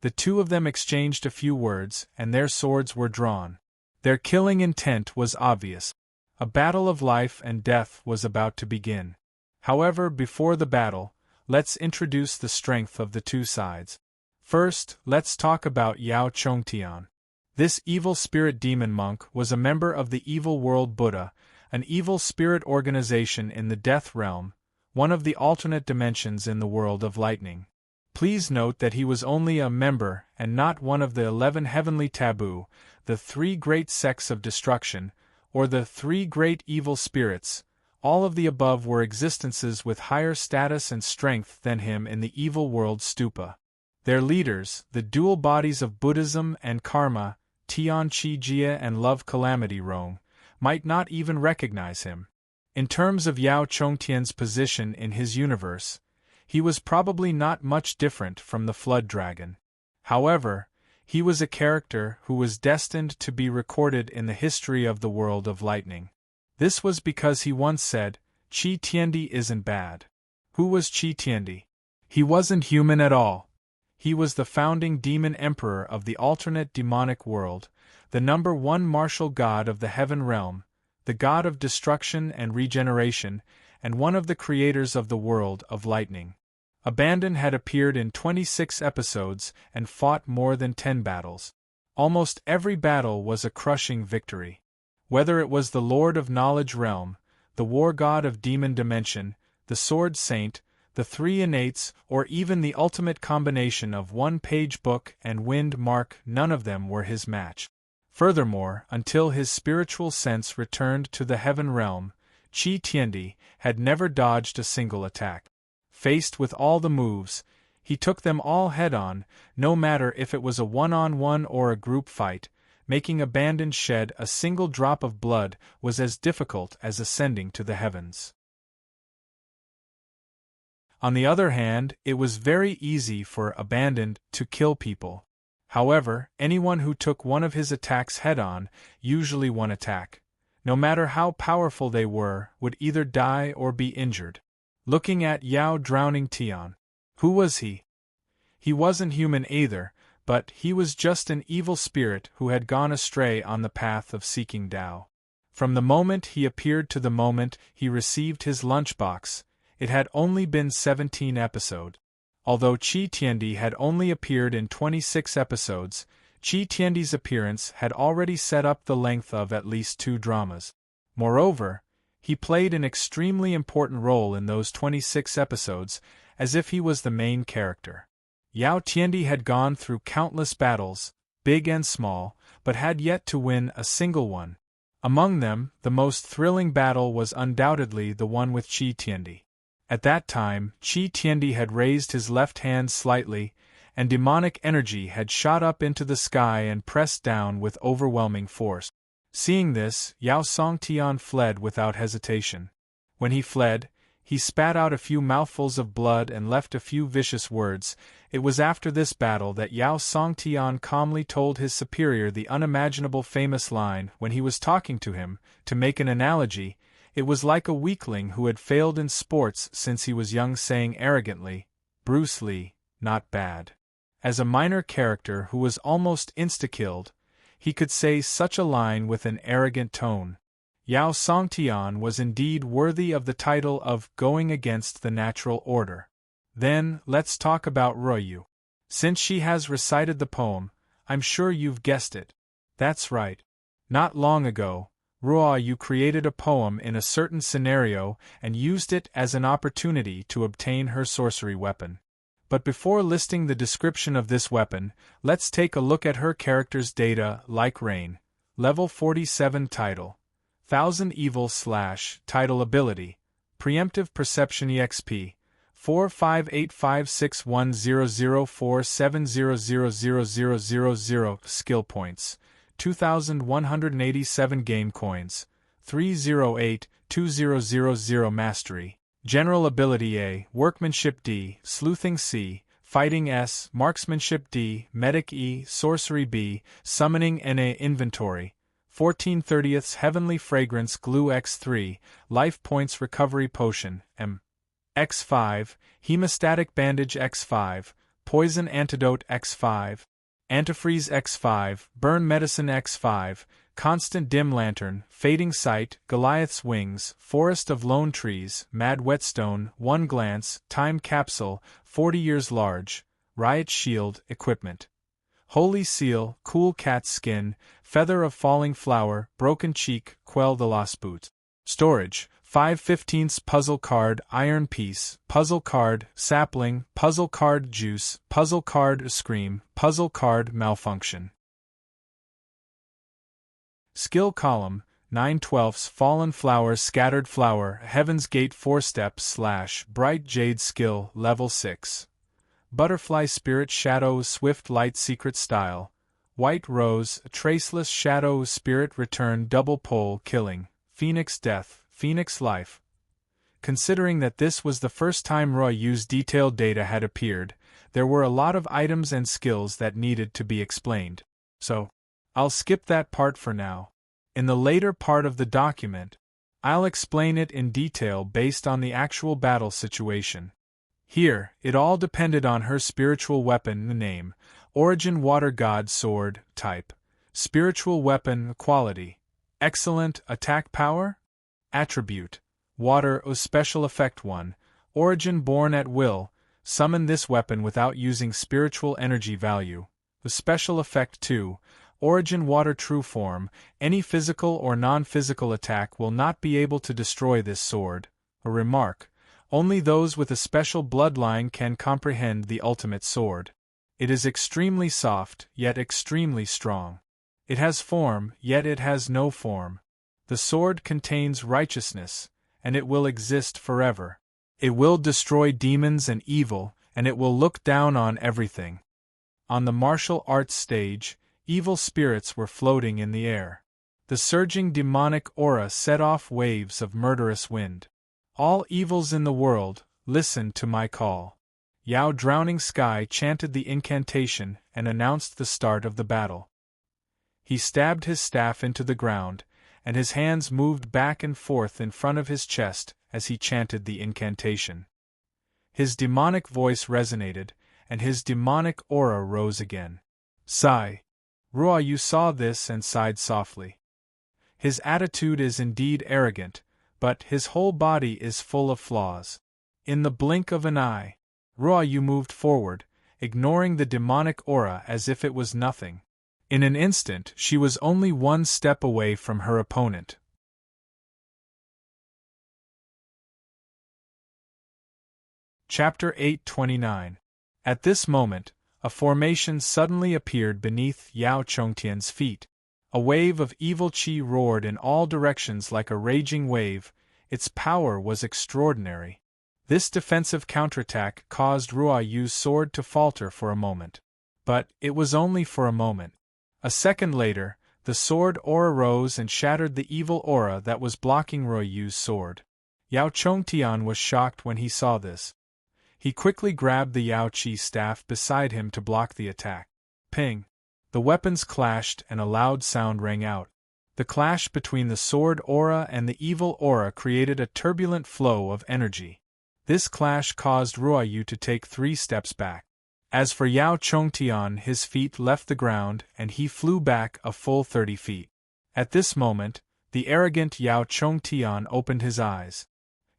The two of them exchanged a few words, and their swords were drawn. Their killing intent was obvious. A battle of life and death was about to begin. However, before the battle, let's introduce the strength of the two sides. First, let's talk about Yao Chongtian. This evil spirit demon monk was a member of the Evil World Buddha, an evil spirit organization in the Death Realm, one of the alternate dimensions in the world of lightning. Please note that he was only a member and not one of the 11 heavenly taboo, the 3 great sects of destruction, or the 3 great evil spirits. All of the above were existences with higher status and strength than him in the evil world stupa. Their leaders, the dual bodies of Buddhism and Karma, Tian Chi Jia and Love Calamity Rong, might not even recognize him. In terms of Yao Chongtian's position in his universe, he was probably not much different from the Flood Dragon. However, he was a character who was destined to be recorded in the history of the world of lightning. This was because he once said, Qi Tiandi isn't bad. Who was Qi Tiandi? He wasn't human at all. He was the founding demon emperor of the alternate demonic world, the #1 martial god of the heaven realm, the god of destruction and regeneration, and one of the creators of the world of lightning. Abandon had appeared in 26 episodes and fought more than 10 battles. Almost every battle was a crushing victory. Whether it was the Lord of Knowledge Realm, the War God of Demon Dimension, the Sword Saint, the 3 Innates, or even the ultimate combination of one-page book and wind mark, none of them were his match. Furthermore, until his spiritual sense returned to the heaven realm, Qi Tiandi had never dodged a single attack. Faced with all the moves, he took them all head-on, no matter if it was a one-on-one or a group fight. Making Abandon shed a single drop of blood was as difficult as ascending to the heavens. On the other hand, it was very easy for Abandoned to kill people. However, anyone who took one of his attacks head-on, usually one attack, no matter how powerful they were, would either die or be injured. Looking at Yao drowning Tian. Who was he? He wasn't human either, but he was just an evil spirit who had gone astray on the path of seeking Tao. From the moment he appeared to the moment he received his lunchbox, it had only been 17 episodes. Although Qi Tiandi had only appeared in 26 episodes, Qi Tiandi's appearance had already set up the length of at least 2 dramas. Moreover, he played an extremely important role in those 26 episodes, as if he was the main character. Yao Tiandi had gone through countless battles, big and small, but had yet to win a single one. Among them, the most thrilling battle was undoubtedly the one with Qi Tiandi. At that time, Qi Tiandi had raised his left hand slightly, and demonic energy had shot up into the sky and pressed down with overwhelming force. Seeing this, Yao Songtian fled without hesitation. When he fled, he spat out a few mouthfuls of blood and left a few vicious words. It was after this battle that Yao Songtian calmly told his superior the unimaginable famous line when he was talking to him. To make an analogy, it was like a weakling who had failed in sports since he was young saying arrogantly, "Bruce Lee, not bad." As a minor character who was almost insta-killed, he could say such a line with an arrogant tone. Yao Songtian was indeed worthy of the title of going against the natural order. Then, let's talk about Ruoyu. Since she has recited the poem, I'm sure you've guessed it. That's right. Not long ago, Ruoyu created a poem in a certain scenario and used it as an opportunity to obtain her sorcery weapon. But before listing the description of this weapon, let's take a look at her character's data. Like Rain, Level 47 Title, Thousand Evil / Title Ability, Preemptive Perception EXP, 4585610047000000 Skill Points, 2,187 Game Coins, 3082000 Mastery. General Ability A, Workmanship D, Sleuthing C, Fighting S, Marksmanship D, Medic E, Sorcery B, Summoning NA. Inventory, 14/30 Heavenly Fragrance Glue X3, Life Points Recovery Potion M. X5, Hemostatic Bandage X5, Poison Antidote X5, Antifreeze X5, Burn Medicine X5, Constant Dim Lantern, Fading Sight, Goliath's Wings, Forest of Lone Trees, Mad Whetstone, One Glance, Time Capsule, 40 Years Large, Riot Shield, Equipment. Holy Seal, Cool Cat Skin, Feather of Falling Flower, Broken Cheek, Quell the Lost Boot. Storage, 5/15 Puzzle Card, Iron Piece, Puzzle Card, Sapling, Puzzle Card Juice, Puzzle Card Scream, Puzzle Card Malfunction. Skill Column, 9/12 Fallen Flower Scattered Flower Heaven's Gate 4 Steps / Bright Jade Skill Level 6 Butterfly Spirit Shadow Swift Light Secret Style White Rose Traceless Shadow Spirit Return Double Pole Killing Phoenix Death Phoenix Life. Considering that this was the first time Ruoyu's detailed data had appeared, there were a lot of items and skills that needed to be explained. So, I'll skip that part for now. In the later part of the document, I'll explain it in detail based on the actual battle situation. Here, it all depended on her spiritual weapon name, origin Water God Sword, type, spiritual weapon quality, excellent attack power, attribute, Water Special Effect 1, origin Born at Will, summon this weapon without using spiritual energy value, Special Effect 2, Origin Water True Form, any physical or non-physical attack will not be able to destroy this sword. A remark, only those with a special bloodline can comprehend the ultimate sword. It is extremely soft, yet extremely strong. It has form, yet it has no form. The sword contains righteousness, and it will exist forever. It will destroy demons and evil, and it will look down on everything. On the martial arts stage, evil spirits were floating in the air. The surging demonic aura set off waves of murderous wind. All evils in the world, listen to my call. Yao Drowning Sky chanted the incantation and announced the start of the battle. He stabbed his staff into the ground, and his hands moved back and forth in front of his chest as he chanted the incantation. His demonic voice resonated, and his demonic aura rose again. Sigh. Ruoyu saw this and sighed softly. His attitude is indeed arrogant, but his whole body is full of flaws. In the blink of an eye, Ruoyu moved forward, ignoring the demonic aura as if it was nothing. In an instant, she was only one step away from her opponent. Chapter 829. At this moment, a formation suddenly appeared beneath Yao Chongtian's feet. A wave of evil qi roared in all directions like a raging wave. Its power was extraordinary. This defensive counterattack caused Ruoyu's sword to falter for a moment. But it was only for a moment. A second later, the sword aura rose and shattered the evil aura that was blocking Ruoyu's sword. Yao Chongtian was shocked when he saw this. He quickly grabbed the Yao Qi staff beside him to block the attack. Ping! The weapons clashed and a loud sound rang out. The clash between the sword aura and the evil aura created a turbulent flow of energy. This clash caused Ruoyu to take 3 steps back. As for Yao Chongtian, his feet left the ground and he flew back a full 30 feet. At this moment, the arrogant Yao Chongtian opened his eyes.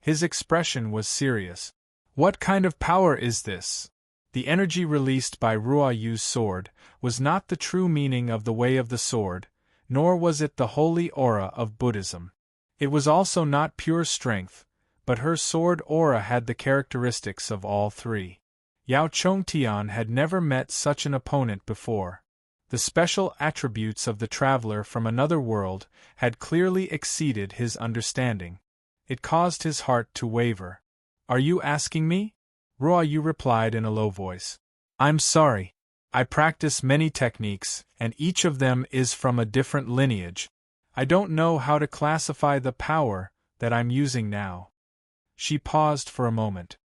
His expression was serious. What kind of power is this? The energy released by Ruoyu's sword was not the true meaning of the way of the sword, nor was it the holy aura of Buddhism. It was also not pure strength, but her sword aura had the characteristics of all 3. Yao Chongtian had never met such an opponent before. The special attributes of the traveler from another world had clearly exceeded his understanding. It caused his heart to waver. Are you asking me? Ruoyu replied in a low voice. I'm sorry. I practice many techniques, and each of them is from a different lineage. I don't know how to classify the power that I'm using now. She paused for a moment.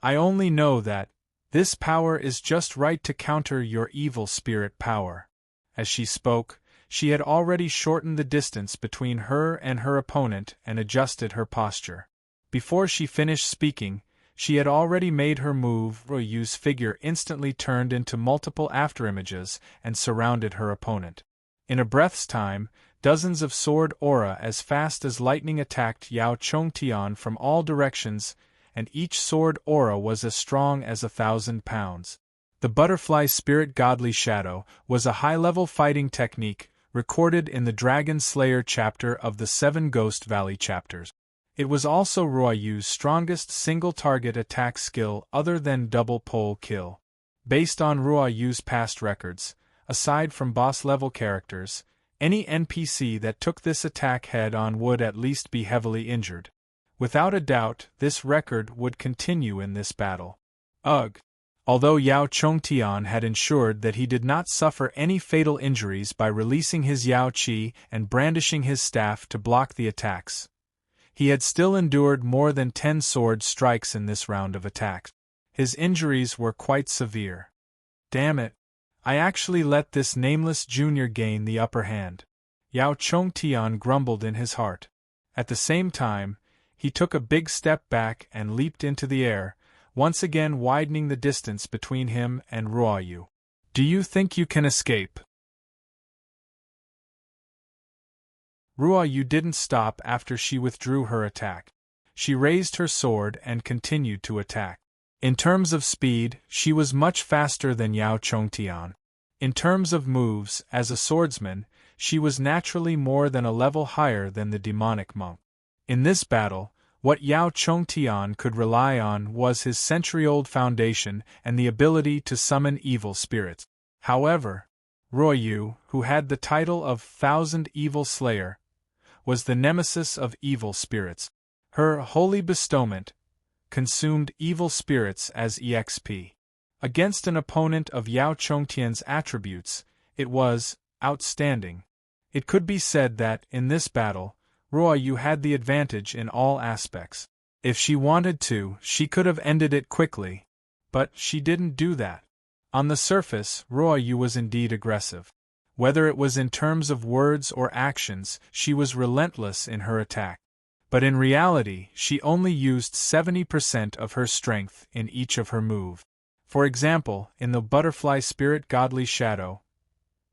I only know that this power is just right to counter your evil spirit power. As she spoke, she had already shortened the distance between her and her opponent and adjusted her posture. Before she finished speaking, she had already made her move. Ruoyu's figure instantly turned into multiple afterimages and surrounded her opponent. In a breath's time, dozens of sword aura as fast as lightning attacked Yao Chongtian from all directions, and each sword aura was as strong as 1,000 pounds. The butterfly spirit godly shadow was a high-level fighting technique recorded in the Dragon Slayer chapter of the 7 Ghost Valley chapters. It was also Ruoyu's strongest single-target attack skill other than double pole kill. Based on Ruoyu's past records, aside from boss-level characters, any NPC that took this attack head-on would at least be heavily injured. Without a doubt, this record would continue in this battle. Ugh! Although Yao Chongtian had ensured that he did not suffer any fatal injuries by releasing his Yao Qi and brandishing his staff to block the attacks, he had still endured more than 10 sword strikes in this round of attacks. His injuries were quite severe. Damn it! I actually let this nameless junior gain the upper hand. Yao Chongtian grumbled in his heart. At the same time, he took a big step back and leaped into the air, once again widening the distance between him and Ruoyu. Do you think you can escape? Ruoyu didn't stop after she withdrew her attack. She raised her sword and continued to attack. In terms of speed, she was much faster than Yao Chongtian. In terms of moves, as a swordsman, she was naturally more than a level higher than the demonic monk. In this battle, what Yao Chongtian could rely on was his century-old foundation and the ability to summon evil spirits. However, Ruoyu, who had the title of Thousand Evil Slayer, was the nemesis of evil spirits. Her holy bestowment consumed evil spirits as EXP. Against an opponent of Yao Chongtian's attributes, it was outstanding. It could be said that, in this battle, Ruoyu had the advantage in all aspects. If she wanted to, she could have ended it quickly. But she didn't do that. On the surface, Ruoyu was indeed aggressive. Whether it was in terms of words or actions, she was relentless in her attack. But in reality, she only used 70% of her strength in each of her moves. For example, in the butterfly spirit godly shadow.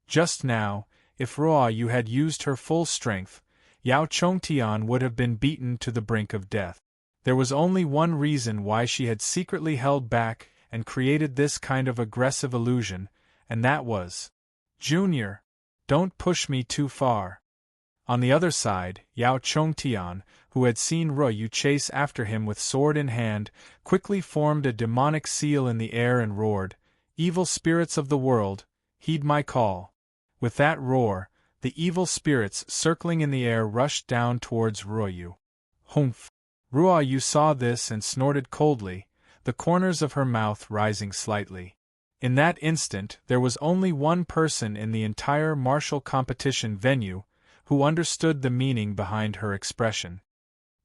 Just now, if Ruoyu had used her full strength, Yao Chongtian would have been beaten to the brink of death. There was only one reason why she had secretly held back and created this kind of aggressive illusion, and that was, "Junior, don't push me too far." On the other side, Yao Chongtian, who had seen Ruoyu chase after him with sword in hand, quickly formed a demonic seal in the air and roared, "Evil spirits of the world, heed my call." With that roar, the evil spirits circling in the air rushed down towards Ruoyu. Humph! Ruoyu saw this and snorted coldly, the corners of her mouth rising slightly. In that instant, there was only one person in the entire martial competition venue who understood the meaning behind her expression.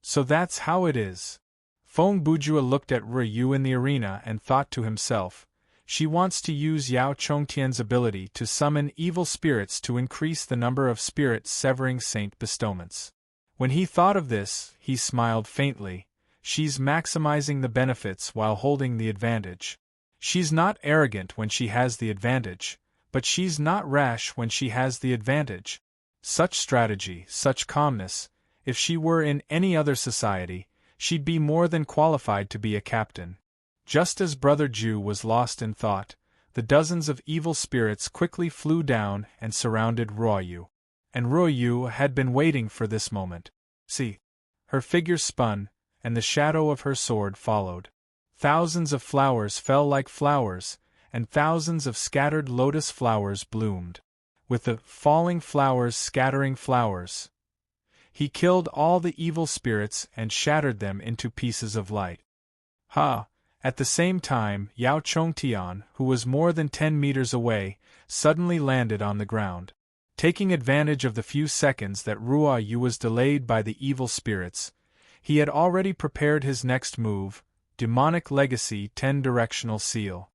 So that's how it is. Feng Bujua looked at Ruoyu in the arena and thought to himself, she wants to use Yao Chongtian's ability to summon evil spirits to increase the number of spirit-severing saint bestowments. When he thought of this, he smiled faintly. She's maximizing the benefits while holding the advantage. She's not arrogant when she has the advantage, but she's not rash when she has the advantage. Such strategy, such calmness, if she were in any other society, she'd be more than qualified to be a captain. Just as Brother Ju was lost in thought, the dozens of evil spirits quickly flew down and surrounded Ruoyu. And Ruoyu had been waiting for this moment. See, her figure spun, and the shadow of her sword followed. Thousands of flowers fell like flowers, and thousands of scattered lotus flowers bloomed. With the falling flowers scattering flowers, he killed all the evil spirits and shattered them into pieces of light. Ha! At the same time, Yao Chongtian, who was more than 10 meters away, suddenly landed on the ground. Taking advantage of the few seconds that Ruoyu was delayed by the evil spirits, he had already prepared his next move, Demonic Legacy 10-Directional Seal.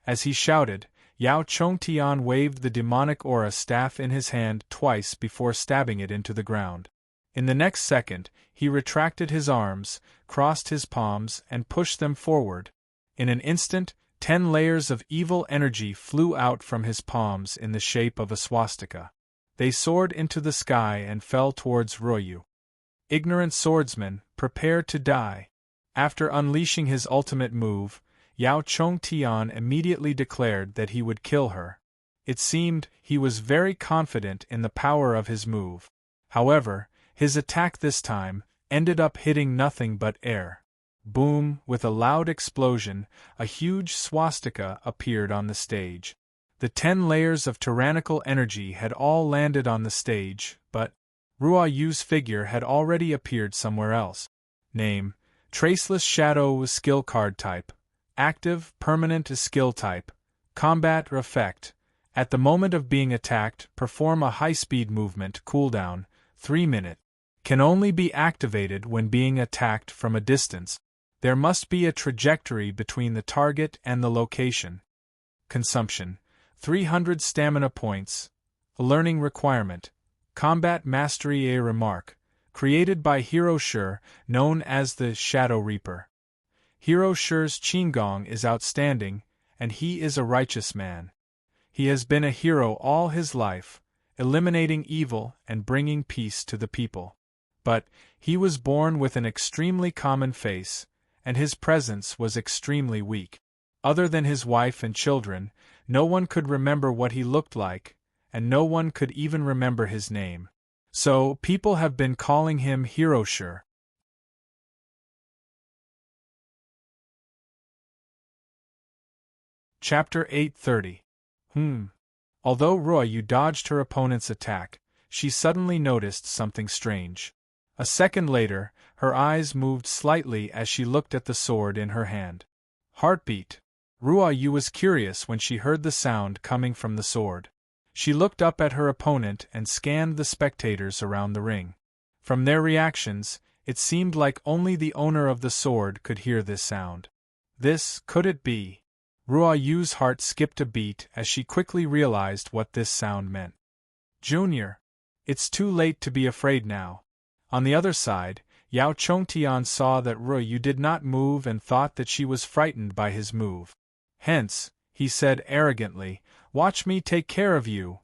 As he shouted, Yao Chongtian waved the demonic aura staff in his hand twice before stabbing it into the ground. In the next second, he retracted his arms, crossed his palms, and pushed them forward. In an instant, 10 layers of evil energy flew out from his palms in the shape of a swastika. They soared into the sky and fell towards Ruoyu. Ignorant swordsman, prepare to die. After unleashing his ultimate move, Yao Chongtian immediately declared that he would kill her. It seemed he was very confident in the power of his move. However, his attack this time ended up hitting nothing but air. Boom! With a loud explosion, a huge swastika appeared on the stage. The 10 layers of tyrannical energy had all landed on the stage, but Ruoyu's figure had already appeared somewhere else. Name: Traceless Shadow Skill Card Type. Active, permanent skill type. Combat effect. At the moment of being attacked, perform a high-speed movement cooldown, 3 minutes. Can only be activated when being attacked from a distance. There must be a trajectory between the target and the location. Consumption: 300 stamina points. A learning requirement. Combat Mastery. A remark. Created by Hero Sure, known as the Shadow Reaper. Hero Sure's Qinggong is outstanding, and he is a righteous man. He has been a hero all his life, eliminating evil and bringing peace to the people. But he was born with an extremely common face, and his presence was extremely weak. Other than his wife and children, no one could remember what he looked like, and no one could even remember his name. So, people have been calling him Hero Sure. Chapter 830. Although Ruoyu dodged her opponent's attack, she suddenly noticed something strange. A second later, her eyes moved slightly as she looked at the sword in her hand. Heartbeat. Ruoyu was curious when she heard the sound coming from the sword. She looked up at her opponent and scanned the spectators around the ring. From their reactions, it seemed like only the owner of the sword could hear this sound. Could it be? Ruo Yu's heart skipped a beat as she quickly realized what this sound meant. Junior, it's too late to be afraid now. On the other side, Yao Chongtian saw that Ruo Yu did not move and thought that she was frightened by his move. Hence, he said arrogantly, "Watch me take care of you."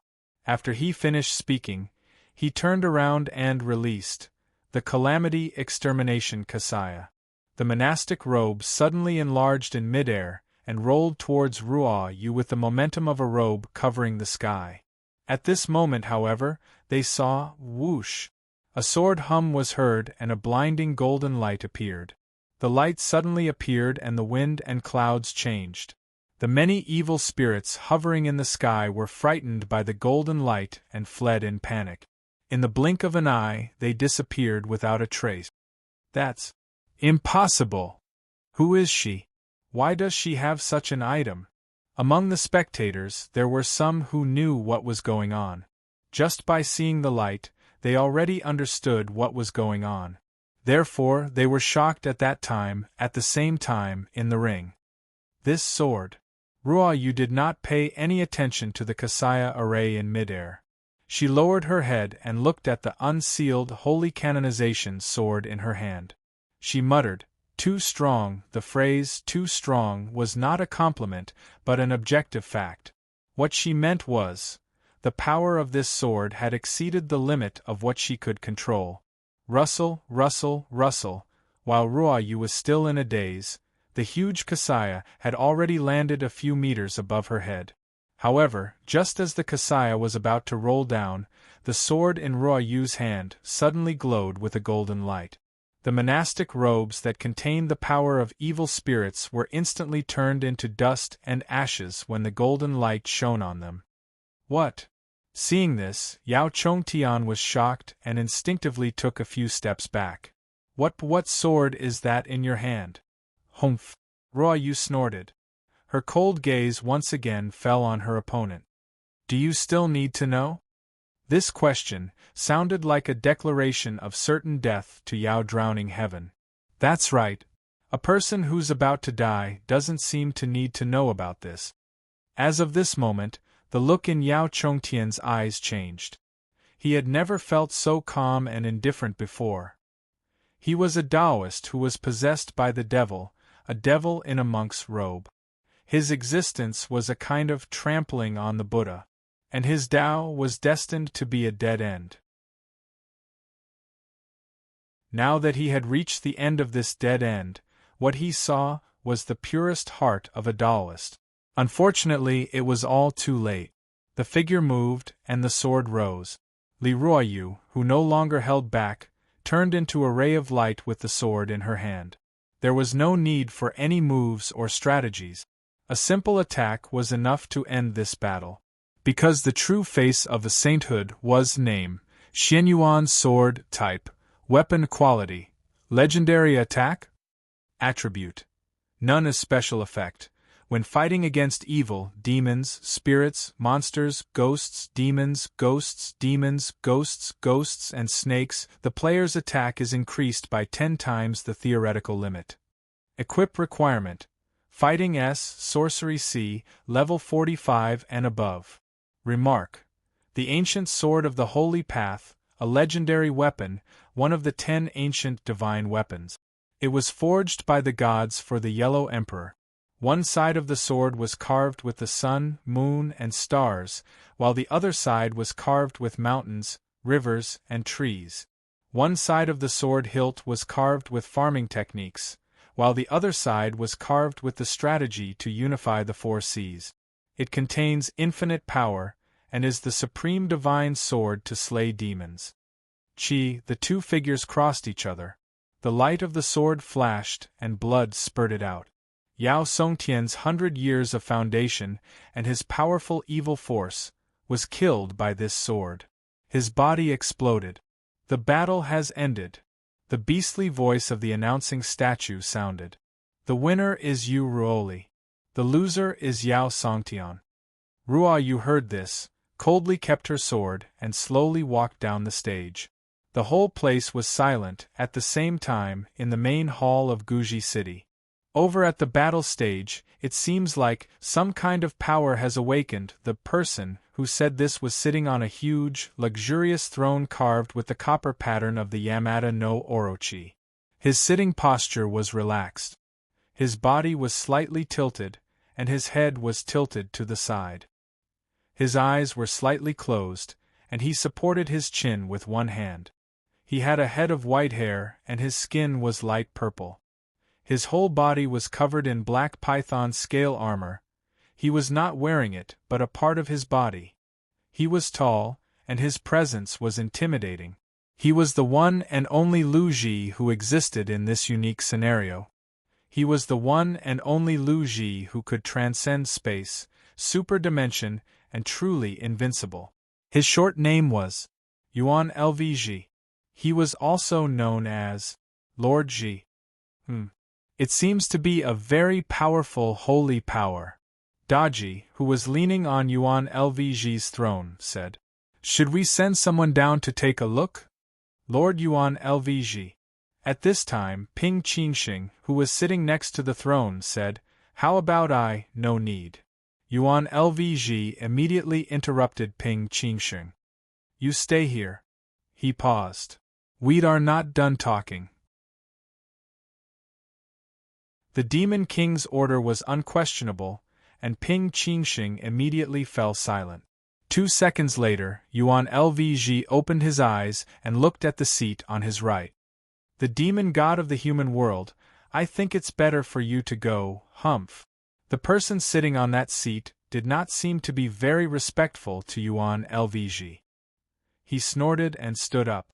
After he finished speaking, he turned around and released the Calamity Extermination Kasaya. The monastic robe suddenly enlarged in midair and rolled towards Ruo Yu with the momentum of a robe covering the sky. At this moment, however, they saw, whoosh! A sword hum was heard and a blinding golden light appeared. The light suddenly appeared and the wind and clouds changed. The many evil spirits hovering in the sky were frightened by the golden light and fled in panic. In the blink of an eye, they disappeared without a trace. That's impossible! Who is she? Why does she have such an item? Among the spectators, there were some who knew what was going on. Just by seeing the light, they already understood what was going on. Therefore, they were shocked at the same time, in the ring. This sword. Ruo Yu did not pay any attention to the Kasaya array in midair. She lowered her head and looked at the unsealed Holy Canonization sword in her hand. She muttered, "Too strong." The phrase "too strong" was not a compliment, but an objective fact. What she meant was, the power of this sword had exceeded the limit of what she could control. Rustle, rustle, rustle. While Ruo Yu was still in a daze, the huge Kasaya had already landed a few meters above her head. However, just as the Kasaya was about to roll down, the sword in Ruo Yu's hand suddenly glowed with a golden light. The monastic robes that contained the power of evil spirits were instantly turned into dust and ashes when the golden light shone on them. What? Seeing this, Yao Chongtian was shocked and instinctively took a few steps back. What sword is that in your hand? Humph! Ruo Yu snorted. Her cold gaze once again fell on her opponent. Do you still need to know? This question sounded like a declaration of certain death to Yao Drowning Heaven. That's right. A person who's about to die doesn't seem to need to know about this. As of this moment, the look in Yao Chongtian's eyes changed. He had never felt so calm and indifferent before. He was a Taoist who was possessed by the devil, a devil in a monk's robe. His existence was a kind of trampling on the Buddha, and his Tao was destined to be a dead end. Now that he had reached the end of this dead end, what he saw was the purest heart of a Taoist. Unfortunately, it was all too late. The figure moved, and the sword rose. Ruo Yu, who no longer held back, turned into a ray of light with the sword in her hand. There was no need for any moves or strategies. A simple attack was enough to end this battle. Because the true face of a sainthood was name, Xianyuan sword type, weapon quality, legendary attack, attribute. None as special effect. When fighting against evil, demons, spirits, monsters, ghosts, demons, and snakes, the player's attack is increased by 10 times the theoretical limit. Equip requirement: Fighting S, Sorcery C, level 45 and above. Remark: the ancient sword of the Holy Path, a legendary weapon, one of the 10 ancient divine weapons. It was forged by the gods for the Yellow Emperor. One side of the sword was carved with the sun, moon, and stars, while the other side was carved with mountains, rivers, and trees. One side of the sword hilt was carved with farming techniques, while the other side was carved with the strategy to unify the 4 seas. It contains infinite power, and is the supreme divine sword to slay demons. The 2 figures crossed each other. The light of the sword flashed, and blood spurted out. Yao Songtian's 100 years of foundation, and his powerful evil force, was killed by this sword. His body exploded. The battle has ended. The beastly voice of the announcing statue sounded. The winner is Yu Ruoli. The loser is Yao Songtian. Ruo Yu heard this, coldly kept her sword, and slowly walked down the stage. The whole place was silent at the same time in the main hall of Guji City. Over at the battle stage, it seems like some kind of power has awakened. The person who said this was sitting on a huge, luxurious throne carved with the copper pattern of the Yamada no Orochi. His sitting posture was relaxed. His body was slightly tilted, and his head was tilted to the side. His eyes were slightly closed, and he supported his chin with one hand. He had a head of white hair, and his skin was light purple. His whole body was covered in black python scale armor. He was not wearing it, but a part of his body. He was tall, and his presence was intimidating. He was the one and only Lu Ji who existed in this unique scenario. He was the one and only Lu Ji who could transcend space, superdimension, and truly invincible. His short name was Yuan Lvg. He was also known as Lord Ji. It seems to be a very powerful holy power. Daji, who was leaning on Yuan Lvg's throne, said, "Should we send someone down to take a look?" Lord Yuan Lvg. At this time, Ping Qingxing, who was sitting next to the throne, said, "How about I? No need." Yuan Lvg immediately interrupted Ping Qingxing. "You stay here." He paused. "We are not done talking." The Demon King's order was unquestionable, and Ping Qingxing immediately fell silent. 2 seconds later, Yuan Lvg opened his eyes and looked at the seat on his right. "The demon god of the human world, I think it's better for you to go, humph." The person sitting on that seat did not seem to be very respectful to Yuan Lvg. He snorted and stood up.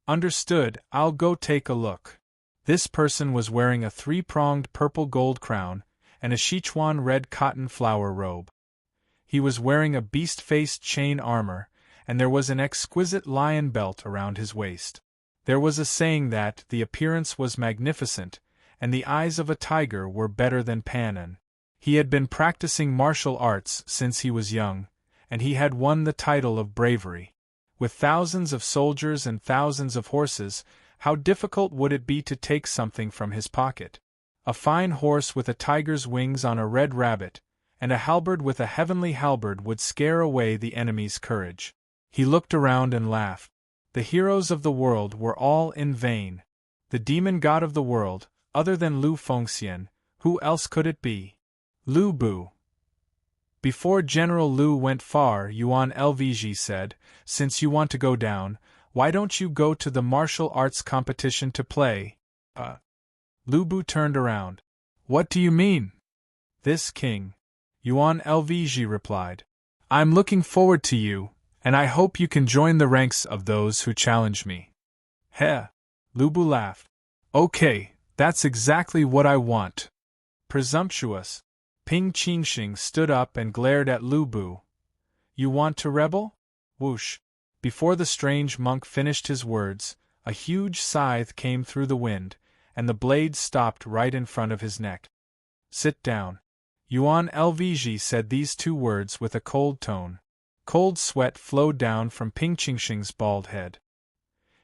"Understood, I'll go take a look." This person was wearing a 3-pronged purple gold crown and a Sichuan red cotton flower robe. He was wearing a beast-faced chain armor, and there was an exquisite lion belt around his waist. There was a saying that the appearance was magnificent, and the eyes of a tiger were better than Panan. He had been practicing martial arts since he was young, and he had won the title of bravery. With thousands of soldiers and thousands of horses, how difficult would it be to take something from his pocket? A fine horse with a tiger's wings on a red rabbit, and a halberd with a heavenly halberd would scare away the enemy's courage. He looked around and laughed. The heroes of the world were all in vain. The demon god of the world, other than Lu Fengxian, who else could it be? Lu Bu. Before General Lu went far, Yuan Lvg said, "Since you want to go down, why don't you go to the martial arts competition to play?" Lu Bu turned around. "What do you mean?" "This king," Yuan Lvg replied. "I'm looking forward to you, and I hope you can join the ranks of those who challenge me." "Heh!" Lu Bu laughed. "Okay, that's exactly what I want." Presumptuous. Ping Qingxing stood up and glared at Lu Bu. "You want to rebel?" Whoosh. Before the strange monk finished his words, a huge scythe came through the wind, and the blade stopped right in front of his neck. "Sit down." Yuan Lvg said these 2 words with a cold tone. Cold sweat flowed down from Ping Qingxing's bald head.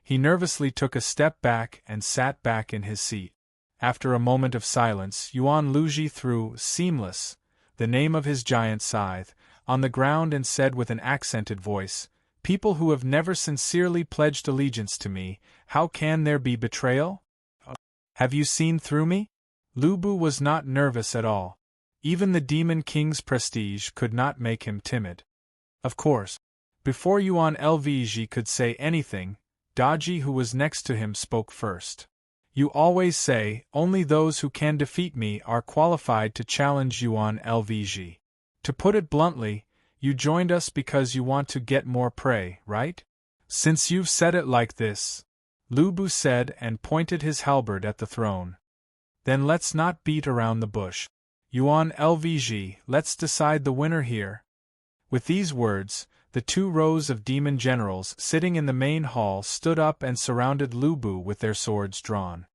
He nervously took a step back and sat back in his seat. After a moment of silence, Yuan Luji threw "seamless," the name of his giant scythe, on the ground and said with an accented voice, "People who have never sincerely pledged allegiance to me, how can there be betrayal? Have you seen through me?" Lu Bu was not nervous at all. Even the Demon King's prestige could not make him timid. Of course. Before Yuan Lvg could say anything, Daji, who was next to him, spoke first. "You always say, only those who can defeat me are qualified to challenge Yuan Lvg. To put it bluntly, you joined us because you want to get more prey, right? Since you've said it like this," Lu Bu said and pointed his halberd at the throne. "Then let's not beat around the bush. Yuan Lvg, let's decide the winner here." With these words, the 2 rows of demon generals sitting in the main hall stood up and surrounded Lu Bu with their swords drawn.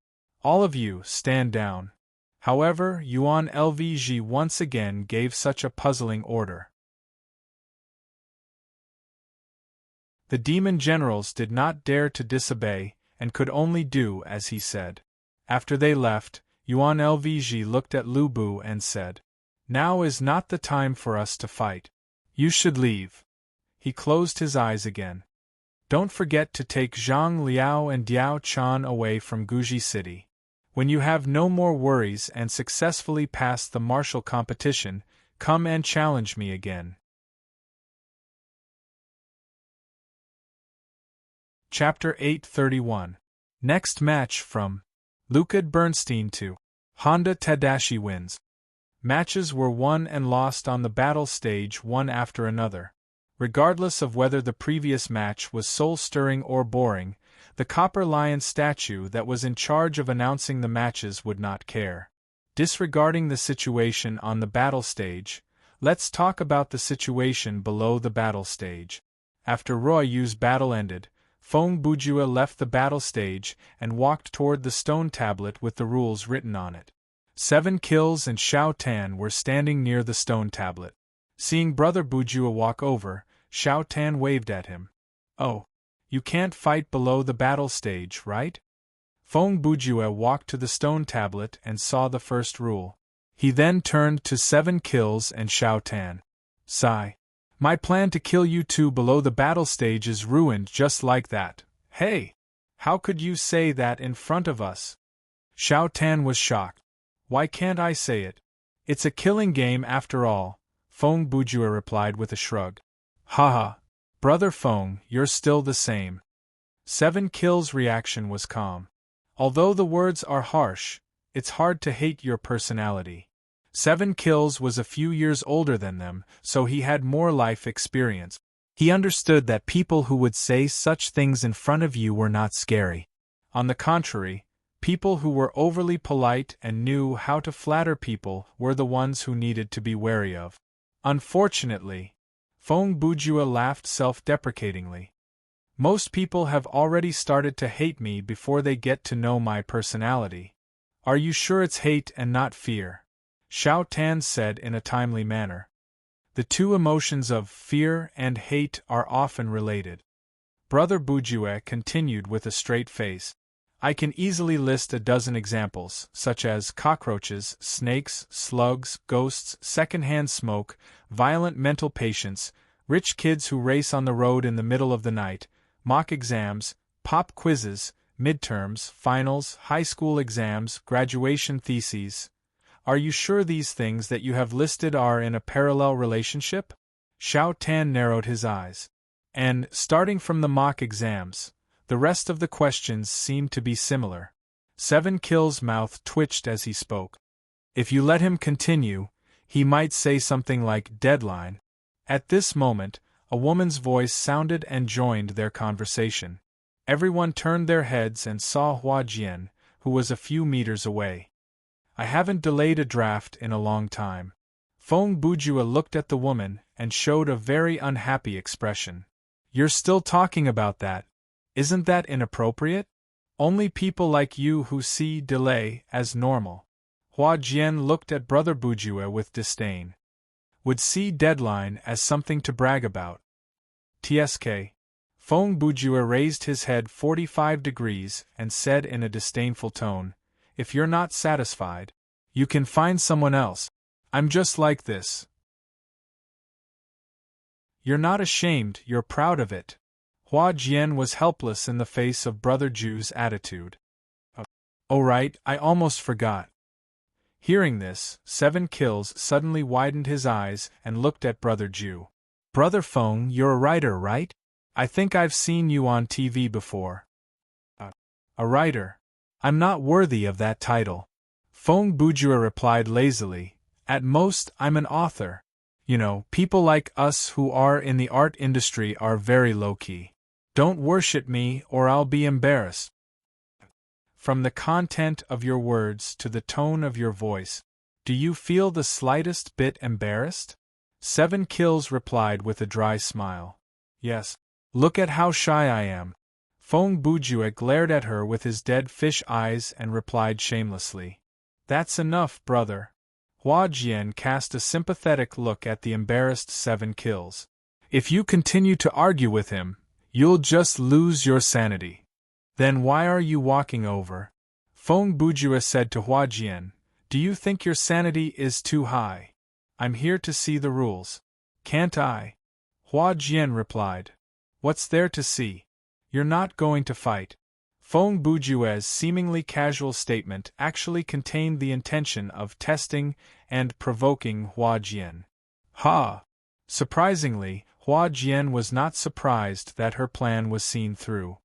"All of you, stand down." However, Yuan Lvg once again gave such a puzzling order. The demon generals did not dare to disobey, and could only do as he said. After they left, Yuan Lvg looked at Lu Bu and said, "Now is not the time for us to fight. You should leave." He closed his eyes again. "Don't forget to take Zhang Liao and Diao Chan away from Guji City. When you have no more worries and successfully pass the martial competition, come and challenge me again." Chapter 831. Next match from Lukas Bernstein to Honda Tadashi wins. Matches were won and lost on the battle stage one after another. Regardless of whether the previous match was soul-stirring or boring, the copper lion statue that was in charge of announcing the matches would not care. Disregarding the situation on the battle stage, let's talk about the situation below the battle stage. After Roy Yu's battle ended, Feng Bujue left the battle stage and walked toward the stone tablet with the rules written on it. 7 Kills and Xiao Tan were standing near the stone tablet. Seeing Brother Bujue walk over, Xiao Tan waved at him. "Oh, you can't fight below the battle stage, right?" Feng Bujue walked to the stone tablet and saw the first rule. He then turned to 7 Kills and Xiao Tan. "Sigh. My plan to kill you two below the battle stage is ruined just like that. Hey! How could you say that in front of us?" Xiao Tan was shocked. "Why can't I say it? It's a killing game after all," Feng Bujue replied with a shrug. "Haha. Brother Feng, you're still the same." 7 Kills' reaction was calm. "Although the words are harsh, it's hard to hate your personality." 7 Kills was a few years older than them, so he had more life experience. He understood that people who would say such things in front of you were not scary. On the contrary, people who were overly polite and knew how to flatter people were the ones who needed to be wary of. Unfortunately, Feng Bujue laughed self-deprecatingly. "Most people have already started to hate me before they get to know my personality." "Are you sure it's hate and not fear?" Xiao Tan said in a timely manner. The two emotions of fear and hate are often related. Brother Bujue continued with a straight face. "I can easily list a dozen examples, such as cockroaches, snakes, slugs, ghosts, secondhand smoke, violent mental patients, rich kids who race on the road in the middle of the night, mock exams, pop quizzes, midterms, finals, high school exams, graduation theses. Are you sure these things that you have listed are in a parallel relationship?" Xiao Tan narrowed his eyes. "And, starting from the mock exams, the rest of the questions seem to be similar." 7 Kills' mouth twitched as he spoke. If you let him continue, he might say something like deadline. At this moment, a woman's voice sounded and joined their conversation. Everyone turned their heads and saw Hua Jian, who was a few meters away. "I haven't delayed a draft in a long time." Feng Bujue looked at the woman and showed a very unhappy expression. "You're still talking about that. Isn't that inappropriate? Only people like you who see delay as normal." Hua Jian looked at Brother Bujue with disdain. "Would see deadline as something to brag about." "Tsk." Feng Bujue raised his head 45 degrees and said in a disdainful tone, "If you're not satisfied, you can find someone else. I'm just like this." "You're not ashamed, you're proud of it." Hua Jian was helpless in the face of Brother Ju's attitude. "Oh right, I almost forgot." Hearing this, 7 Kills suddenly widened his eyes and looked at Brother Ju. "Brother Feng, you're a writer, right? I think I've seen you on TV before." A writer? I'm not worthy of that title." Feng Bujue replied lazily. "At most, I'm an author. You know, people like us who are in the art industry are very low-key. Don't worship me or I'll be embarrassed." "From the content of your words to the tone of your voice, do you feel the slightest bit embarrassed?" 7 Kills replied with a dry smile. "Yes. Look at how shy I am." Feng Bujue glared at her with his dead fish eyes and replied shamelessly. "That's enough, brother." Hua Jian cast a sympathetic look at the embarrassed 7 Kills. "If you continue to argue with him, You'll just lose your sanity. Then why are you walking over? Feng Bujue said to Hua Jian, do you think your sanity is too high? I'm here to see the rules. Can't I? Hua Jian replied. What's there to see? You're not going to fight. Feng Bujue's seemingly casual statement actually contained the intention of testing and provoking Hua Jian. Ha! Surprisingly, Hua Jian was not surprised that her plan was seen through.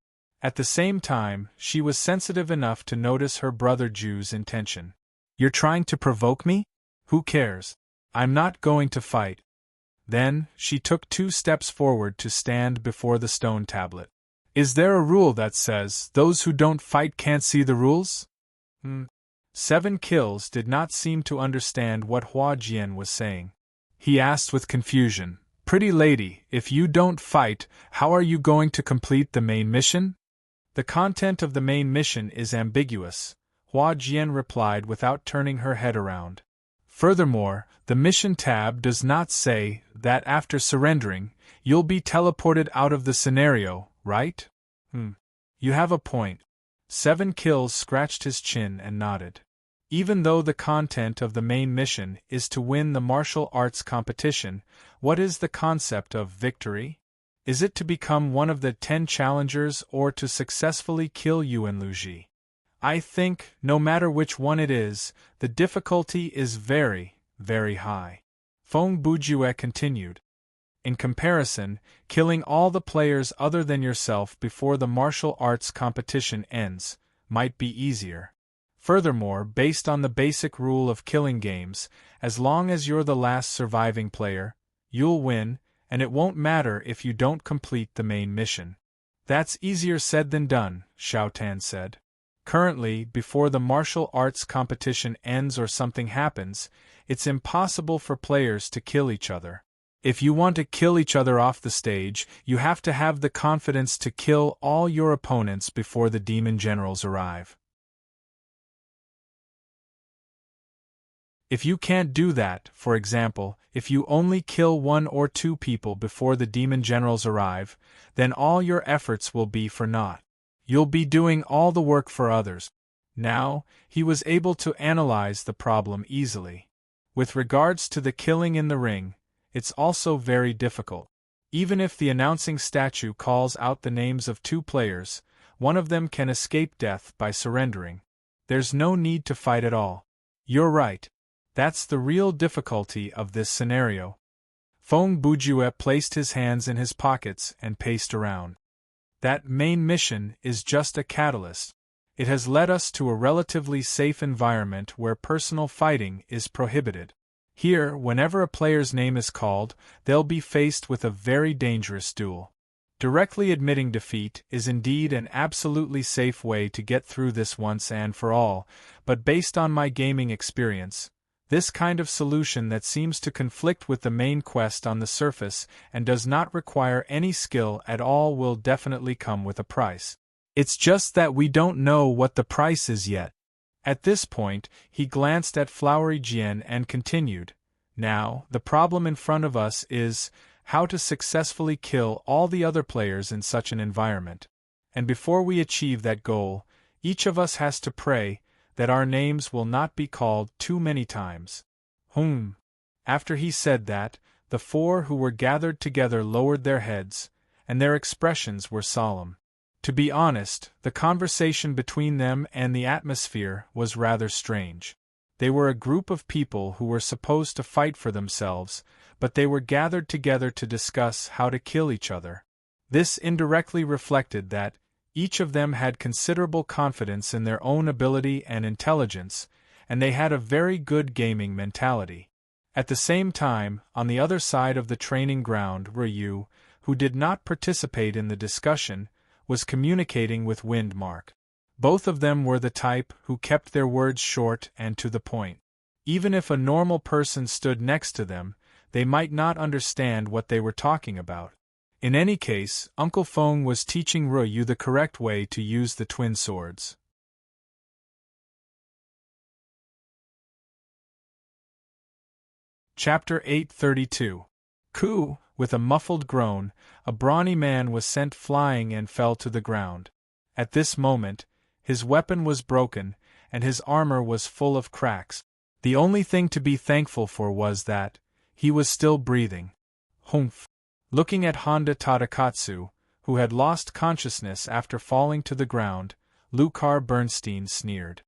At the same time, she was sensitive enough to notice her brother Ju's intention. You're trying to provoke me? Who cares? I'm not going to fight. Then, she took 2 steps forward to stand before the stone tablet. Is there a rule that says those who don't fight can't see the rules? 7 Kills did not seem to understand what Hua Jian was saying. He asked with confusion, Pretty lady, if you don't fight, how are you going to complete the main mission? The content of the main mission is ambiguous, Hua Jian replied without turning her head around. Furthermore, the mission tab does not say that after surrendering, you'll be teleported out of the scenario, right? You have a point. 7 Kills scratched his chin and nodded. Even though the content of the main mission is to win the martial arts competition, what is the concept of victory? Is it to become one of the 10 challengers or to successfully kill Yuan Luji? I think, no matter which one it is, the difficulty is very, very high. Feng Bujue continued. In comparison, killing all the players other than yourself before the martial arts competition ends might be easier. Furthermore, based on the basic rule of killing games, as long as you're the last surviving player, you'll win, and it won't matter if you don't complete the main mission. That's easier said than done, Xiao Tan said. Currently, before the martial arts competition ends or something happens, it's impossible for players to kill each other. If you want to kill each other off the stage, you have to have the confidence to kill all your opponents before the demon generals arrive. If you can't do that, for example, if you only kill 1 or 2 people before the demon generals arrive, then all your efforts will be for naught. You'll be doing all the work for others. Now, he was able to analyze the problem easily. With regards to the killing in the ring, it's also very difficult. Even if the announcing statue calls out the names of 2 players, one of them can escape death by surrendering. There's no need to fight at all. You're right. That's the real difficulty of this scenario. Feng Bujue placed his hands in his pockets and paced around. That main mission is just a catalyst. It has led us to a relatively safe environment where personal fighting is prohibited. Here, whenever a player's name is called, they'll be faced with a very dangerous duel. Directly admitting defeat is indeed an absolutely safe way to get through this once and for all, but based on my gaming experience, this kind of solution that seems to conflict with the main quest on the surface and does not require any skill at all will definitely come with a price. It's just that we don't know what the price is yet. At this point, he glanced at Flowery Jian and continued, Now, the problem in front of us is how to successfully kill all the other players in such an environment. And before we achieve that goal, each of us has to pray that our names will not be called too many times. After he said that, the 4 who were gathered together lowered their heads, and their expressions were solemn. To be honest, the conversation between them and the atmosphere was rather strange. They were a group of people who were supposed to fight for themselves, but they were gathered together to discuss how to kill each other. This indirectly reflected that each of them had considerable confidence in their own ability and intelligence, and they had a very good gaming mentality. At the same time, on the other side of the training ground, Ryu, who did not participate in the discussion, was communicating with Windmark. Both of them were the type who kept their words short and to the point. Even if a normal person stood next to them, they might not understand what they were talking about. In any case, Uncle Feng was teaching Ryu the correct way to use the twin swords. Chapter 832. Ku, with a muffled groan, a brawny man was sent flying and fell to the ground. At this moment, his weapon was broken, and his armor was full of cracks. The only thing to be thankful for was that he was still breathing. Humph! Looking at Honda Tadakatsu, who had lost consciousness after falling to the ground, Lucar Bernstein sneered.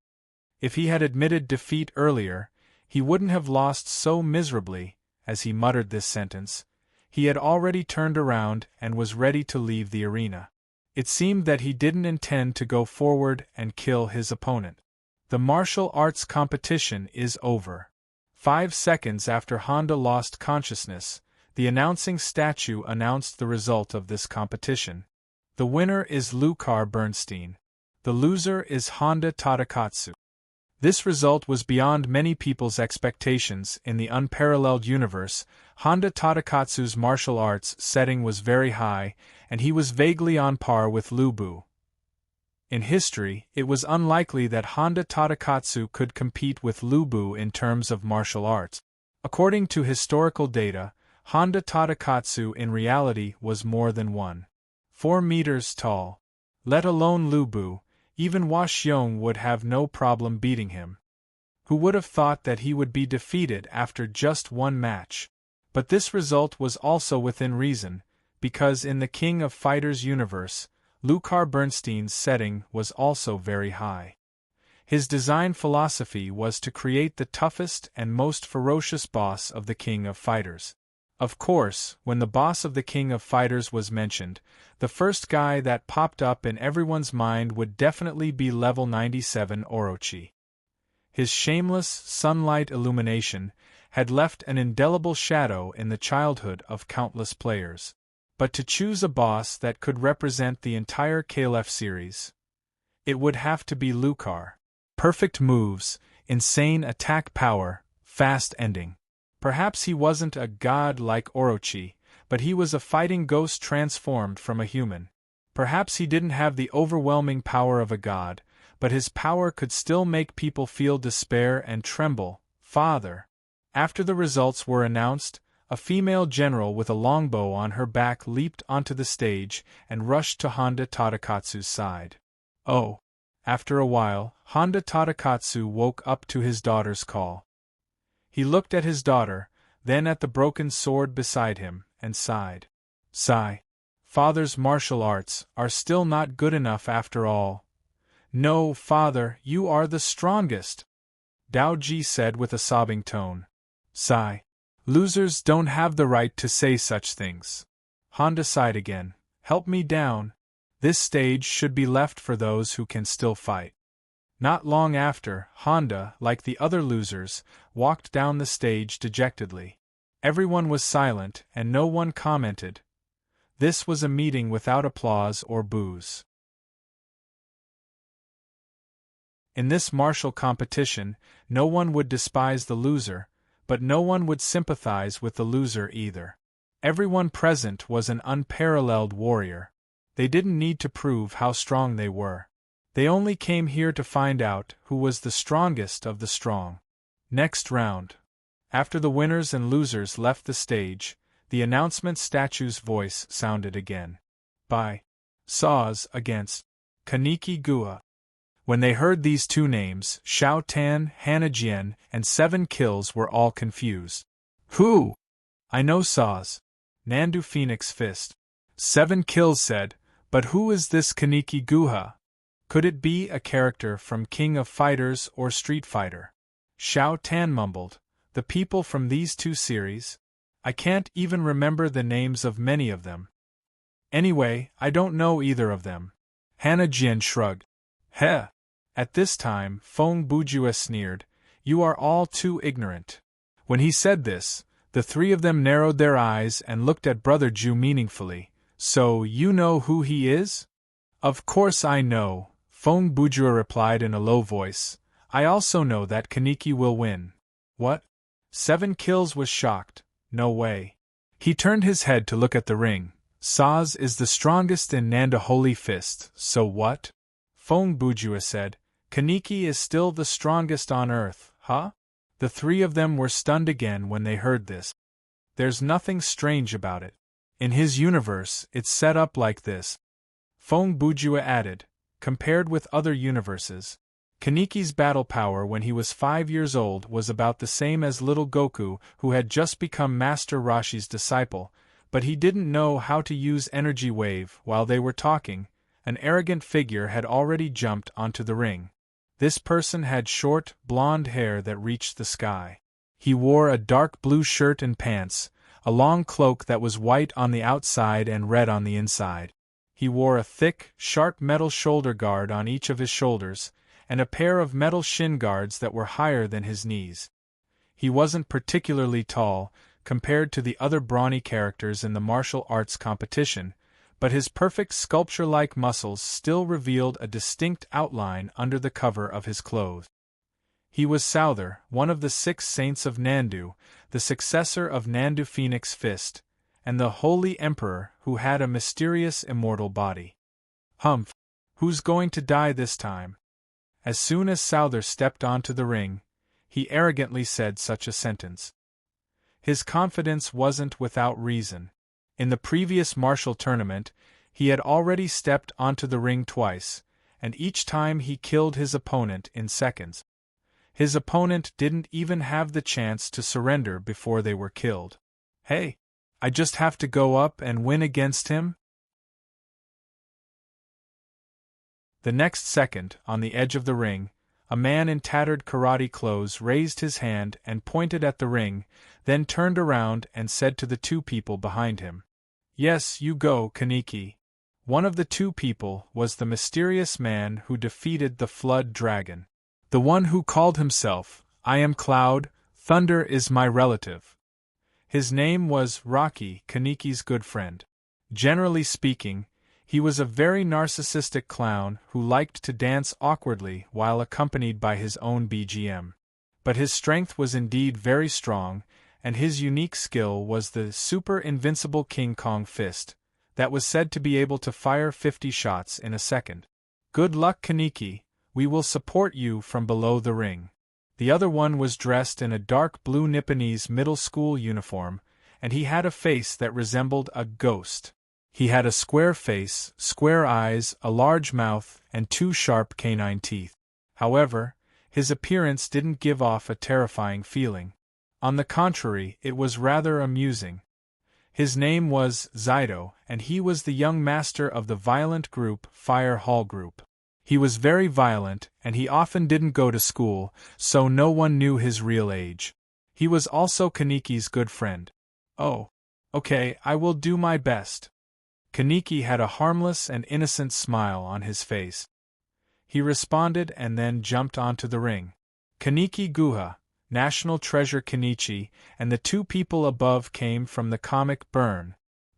If he had admitted defeat earlier, he wouldn't have lost so miserably. As he muttered this sentence, he had already turned around and was ready to leave the arena. It seemed that he didn't intend to go forward and kill his opponent. The martial arts competition is over. 5 seconds after Honda lost consciousness, the announcing statue announced the result of this competition. The winner is Lucar Bernstein. The loser is Honda Tadakatsu. This result was beyond many people's expectations. In the unparalleled universe, Honda Tadakatsu's martial arts setting was very high, and he was vaguely on par with Lu Bu. In history, it was unlikely that Honda Tadakatsu could compete with Lu Bu in terms of martial arts. According to historical data, Honda Tadakatsu in reality was more than 4 meters tall. Let alone Lu Bu, even Hua Xiong would have no problem beating him. Who would have thought that he would be defeated after just one match? But this result was also within reason, because in the King of Fighters universe, Lucar Bernstein's setting was also very high. His design philosophy was to create the toughest and most ferocious boss of the King of Fighters. Of course, when the boss of the King of Fighters was mentioned, the first guy that popped up in everyone's mind would definitely be level 97 Orochi. His shameless, sunlight illumination had left an indelible shadow in the childhood of countless players. But to choose a boss that could represent the entire KLF series, it would have to be Lucar. Perfect moves, insane attack power, fast ending. Perhaps he wasn't a god like Orochi, but he was a fighting ghost transformed from a human. Perhaps he didn't have the overwhelming power of a god, but his power could still make people feel despair and tremble. Father. After the results were announced, a female general with a longbow on her back leaped onto the stage and rushed to Honda Tadakatsu's side. Oh! After a while, Honda Tadakatsu woke up to his daughter's call. He looked at his daughter, then at the broken sword beside him, and sighed. Sigh. Father's martial arts are still not good enough after all. No, father, you are the strongest, Dao Ji said with a sobbing tone. Sigh. Losers don't have the right to say such things. Honda sighed again. Help me down. This stage should be left for those who can still fight. Not long after, Honda, like the other losers, walked down the stage dejectedly. Everyone was silent and no one commented. This was a meeting without applause or boos. In this martial competition, no one would despise the loser, but no one would sympathize with the loser either. Everyone present was an unparalleled warrior. They didn't need to prove how strong they were. They only came here to find out who was the strongest of the strong. Next round. After the winners and losers left the stage, the announcement statue's voice sounded again. By Saws against Kaneki Gua. When they heard these two names, Xiao Tan, Hannah Jian, and 7 Kills were all confused. Who? I know Saws. Nandu Phoenix Fist. 7 Kills said, but who is this Kaneki Guha? Could it be a character from King of Fighters or Street Fighter? Xiao Tan mumbled, the people from these two series? I can't even remember the names of many of them. Anyway, I don't know either of them. Hannah Jian shrugged. Heh! At this time, Feng Bujue sneered, you are all too ignorant. When he said this, the three of them narrowed their eyes and looked at Brother Ju meaningfully. So, you know who he is? Of course I know, Feng Bujue replied in a low voice. I also know that Kaneki will win. What? 7 Kills was shocked. No way. He turned his head to look at the ring. Saz is the strongest in Nanda Holy Fist, so what? Feng Bujue said, Kaneki is still the strongest on earth, huh? The three of them were stunned again when they heard this. There's nothing strange about it. In his universe, it's set up like this. Fong Bujua added, compared with other universes. Kaniki's battle power when he was 5 years old was about the same as little Goku, who had just become Master Roshi's disciple, but he didn't know how to use energy wave. While they were talking, an arrogant figure had already jumped onto the ring. This person had short, blonde hair that reached the sky. He wore a dark blue shirt and pants, a long cloak that was white on the outside and red on the inside. He wore a thick, sharp metal shoulder guard on each of his shoulders, and a pair of metal shin guards that were higher than his knees. He wasn't particularly tall, compared to the other brawny characters in the martial arts competition, but his perfect sculpture-like muscles still revealed a distinct outline under the cover of his clothes. He was Souther, one of the 6 saints of Nandu, the successor of Nandu Phoenix Fist, and the Holy Emperor who had a mysterious immortal body. Humph! Who's going to die this time? As soon as Souther stepped onto the ring, he arrogantly said such a sentence. His confidence wasn't without reason. In the previous martial tournament, he had already stepped onto the ring twice, and each time he killed his opponent in seconds. His opponent didn't even have the chance to surrender before they were killed. Hey, I just have to go up and win against him? The next second, on the edge of the ring, a man in tattered karate clothes raised his hand and pointed at the ring, then turned around and said to the 2 people behind him, "Yes, you go, Kaneki." One of the 2 people was the mysterious man who defeated the Flood Dragon. The one who called himself, "I am Cloud, Thunder is my relative." His name was Rocky, Kaneki's good friend. Generally speaking, he was a very narcissistic clown who liked to dance awkwardly while accompanied by his own BGM. But his strength was indeed very strong, and his unique skill was the super invincible King Kong fist, that was said to be able to fire 50 shots in a second. Good luck, Kaneki, we will support you from below the ring. The other one was dressed in a dark blue Nipponese middle school uniform, and he had a face that resembled a ghost. He had a square face, square eyes, a large mouth, and 2 sharp canine teeth. However, his appearance didn't give off a terrifying feeling. On the contrary, it was rather amusing. His name was Zaido, and he was the young master of the violent group Fire Hall Group. He was very violent, and he often didn't go to school, so no one knew his real age. He was also Kaneki's good friend. Oh, okay, I will do my best. Kaneki had a harmless and innocent smile on his face. He responded and then jumped onto the ring. Kaneki Guha, National Treasure Kenichi, and the 2 people above came from the comic Burn,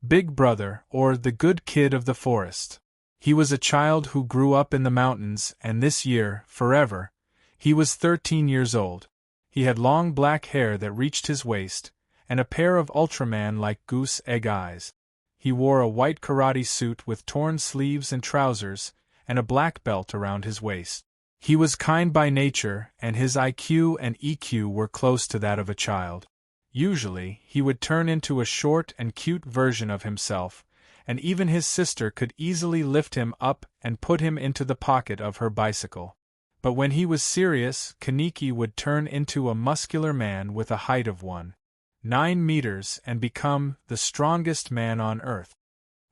Big Brother, or The Good Kid of the Forest. He was a child who grew up in the mountains, and this year, forever, he was 13 years old. He had long black hair that reached his waist, and a pair of Ultraman-like goose egg eyes. He wore a white karate suit with torn sleeves and trousers, and a black belt around his waist. He was kind by nature, and his IQ and EQ were close to that of a child. Usually, he would turn into a short and cute version of himself, and even his sister could easily lift him up and put him into the pocket of her bicycle. But when he was serious, Kaneki would turn into a muscular man with a height of 1.9 meters and become the strongest man on Earth.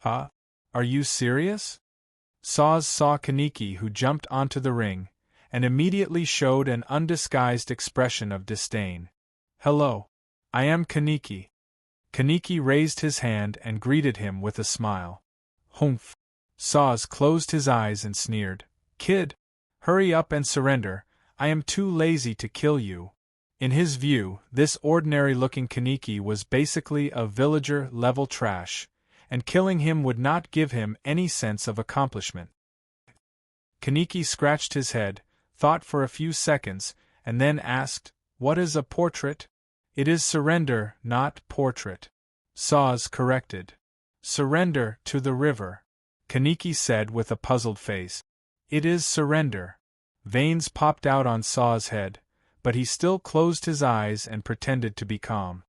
Huh? Are you serious? Saz saw Kaneki, who jumped onto the ring, and immediately showed an undisguised expression of disdain. Hello. I am Kaneki. Kaneki raised his hand and greeted him with a smile. Humph. Saz closed his eyes and sneered. Kid, hurry up and surrender, I am too lazy to kill you. In his view, this ordinary-looking Kaneki was basically a villager-level trash, and killing him would not give him any sense of accomplishment. Kaneki scratched his head, thought for a few seconds, and then asked, What is a portrait? It is surrender, not portrait. Saz corrected. Surrender to the river. Kaneki said with a puzzled face. It is surrender. Veins popped out on Saz's head, but he still closed his eyes and pretended to be calm.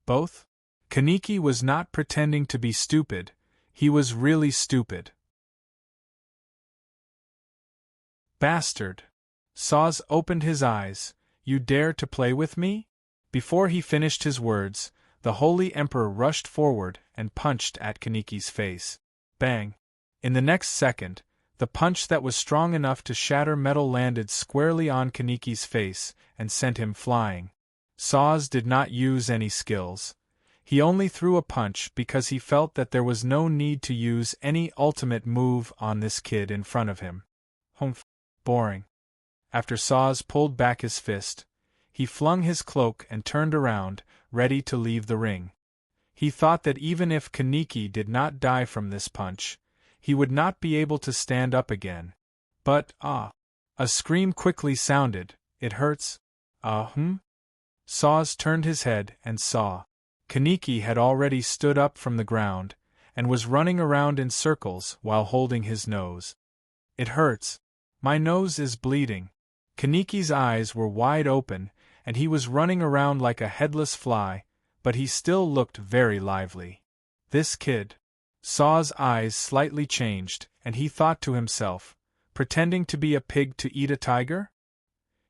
Both? Kaneki was not pretending to be stupid, he was really stupid. Bastard! Saz opened his eyes. You dare to play with me? Before he finished his words, the Holy Emperor rushed forward and punched at Kaneki's face. Bang! In the next second, the punch that was strong enough to shatter metal landed squarely on Kaneki's face and sent him flying. Saz did not use any skills. He only threw a punch because he felt that there was no need to use any ultimate move on this kid in front of him. Humph. Boring. After Saz pulled back his fist, he flung his cloak and turned around, ready to leave the ring. He thought that even if Kaneki did not die from this punch, he would not be able to stand up again. But, a scream quickly sounded. It hurts? Saz turned his head and saw. Kaneki had already stood up from the ground, and was running around in circles while holding his nose. It hurts. My nose is bleeding. Kaneki's eyes were wide open, and he was running around like a headless fly, but he still looked very lively. This kid. Saz's eyes slightly changed, and he thought to himself, pretending to be a pig to eat a tiger?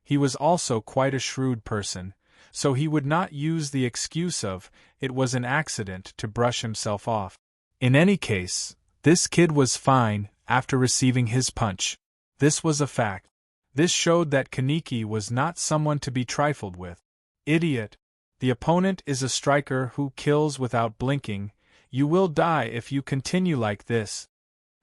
He was also quite a shrewd person, so he would not use the excuse of, it was an accident, to brush himself off. In any case, this kid was fine after receiving his punch. This was a fact. This showed that Kaneki was not someone to be trifled with. Idiot! The opponent is a striker who kills without blinking. You will die if you continue like this.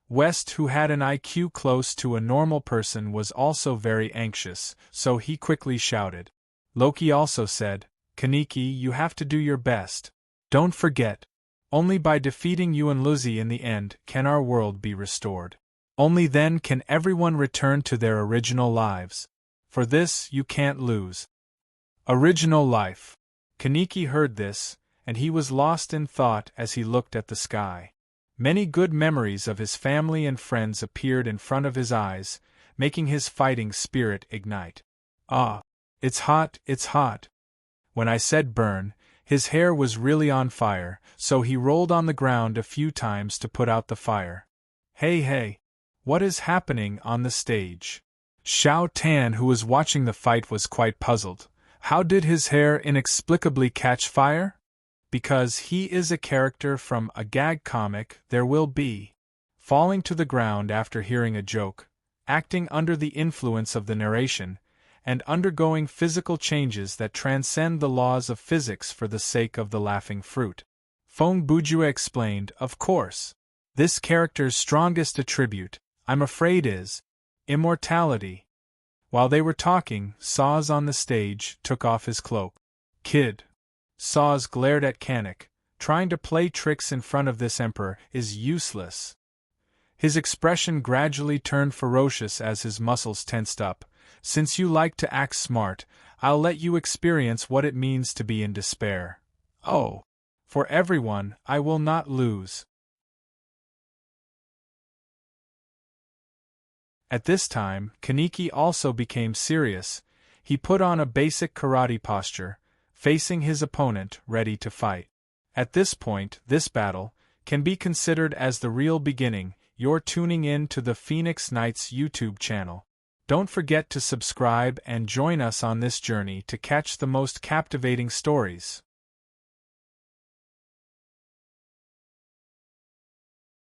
West, who had an IQ close to a normal person, was also very anxious, so he quickly shouted. Loki also said, Kaneki, you have to do your best. Don't forget. Only by defeating you and Luzzy in the end can our world be restored. Only then can everyone return to their original lives. For this you can't lose. Original life. Kaneki heard this, and he was lost in thought as he looked at the sky. Many good memories of his family and friends appeared in front of his eyes, making his fighting spirit ignite. Ah! It's hot, it's hot. When I said burn, his hair was really on fire, so he rolled on the ground a few times to put out the fire. Hey! What is happening on the stage? Xiao Tan, who was watching the fight, was quite puzzled. How did his hair inexplicably catch fire? Because he is a character from a gag comic There Will Be. Falling to the ground after hearing a joke, acting under the influence of the narration, and undergoing physical changes that transcend the laws of physics for the sake of the laughing fruit. Feng Bujue explained, of course. This character's strongest attribute, I'm afraid, is immortality. While they were talking, Saz on the stage took off his cloak. Kid. Saz glared at Kanek. Trying to play tricks in front of this emperor is useless. His expression gradually turned ferocious as his muscles tensed up. Since you like to act smart, I'll let you experience what it means to be in despair. Oh! For everyone, I will not lose. At this time, Kaneki also became serious. He put on a basic karate posture, facing his opponent, ready to fight. At this point, this battle can be considered as the real beginning. You're tuning in to the Phoenix Knights YouTube channel. Don't forget to subscribe and join us on this journey to catch the most captivating stories.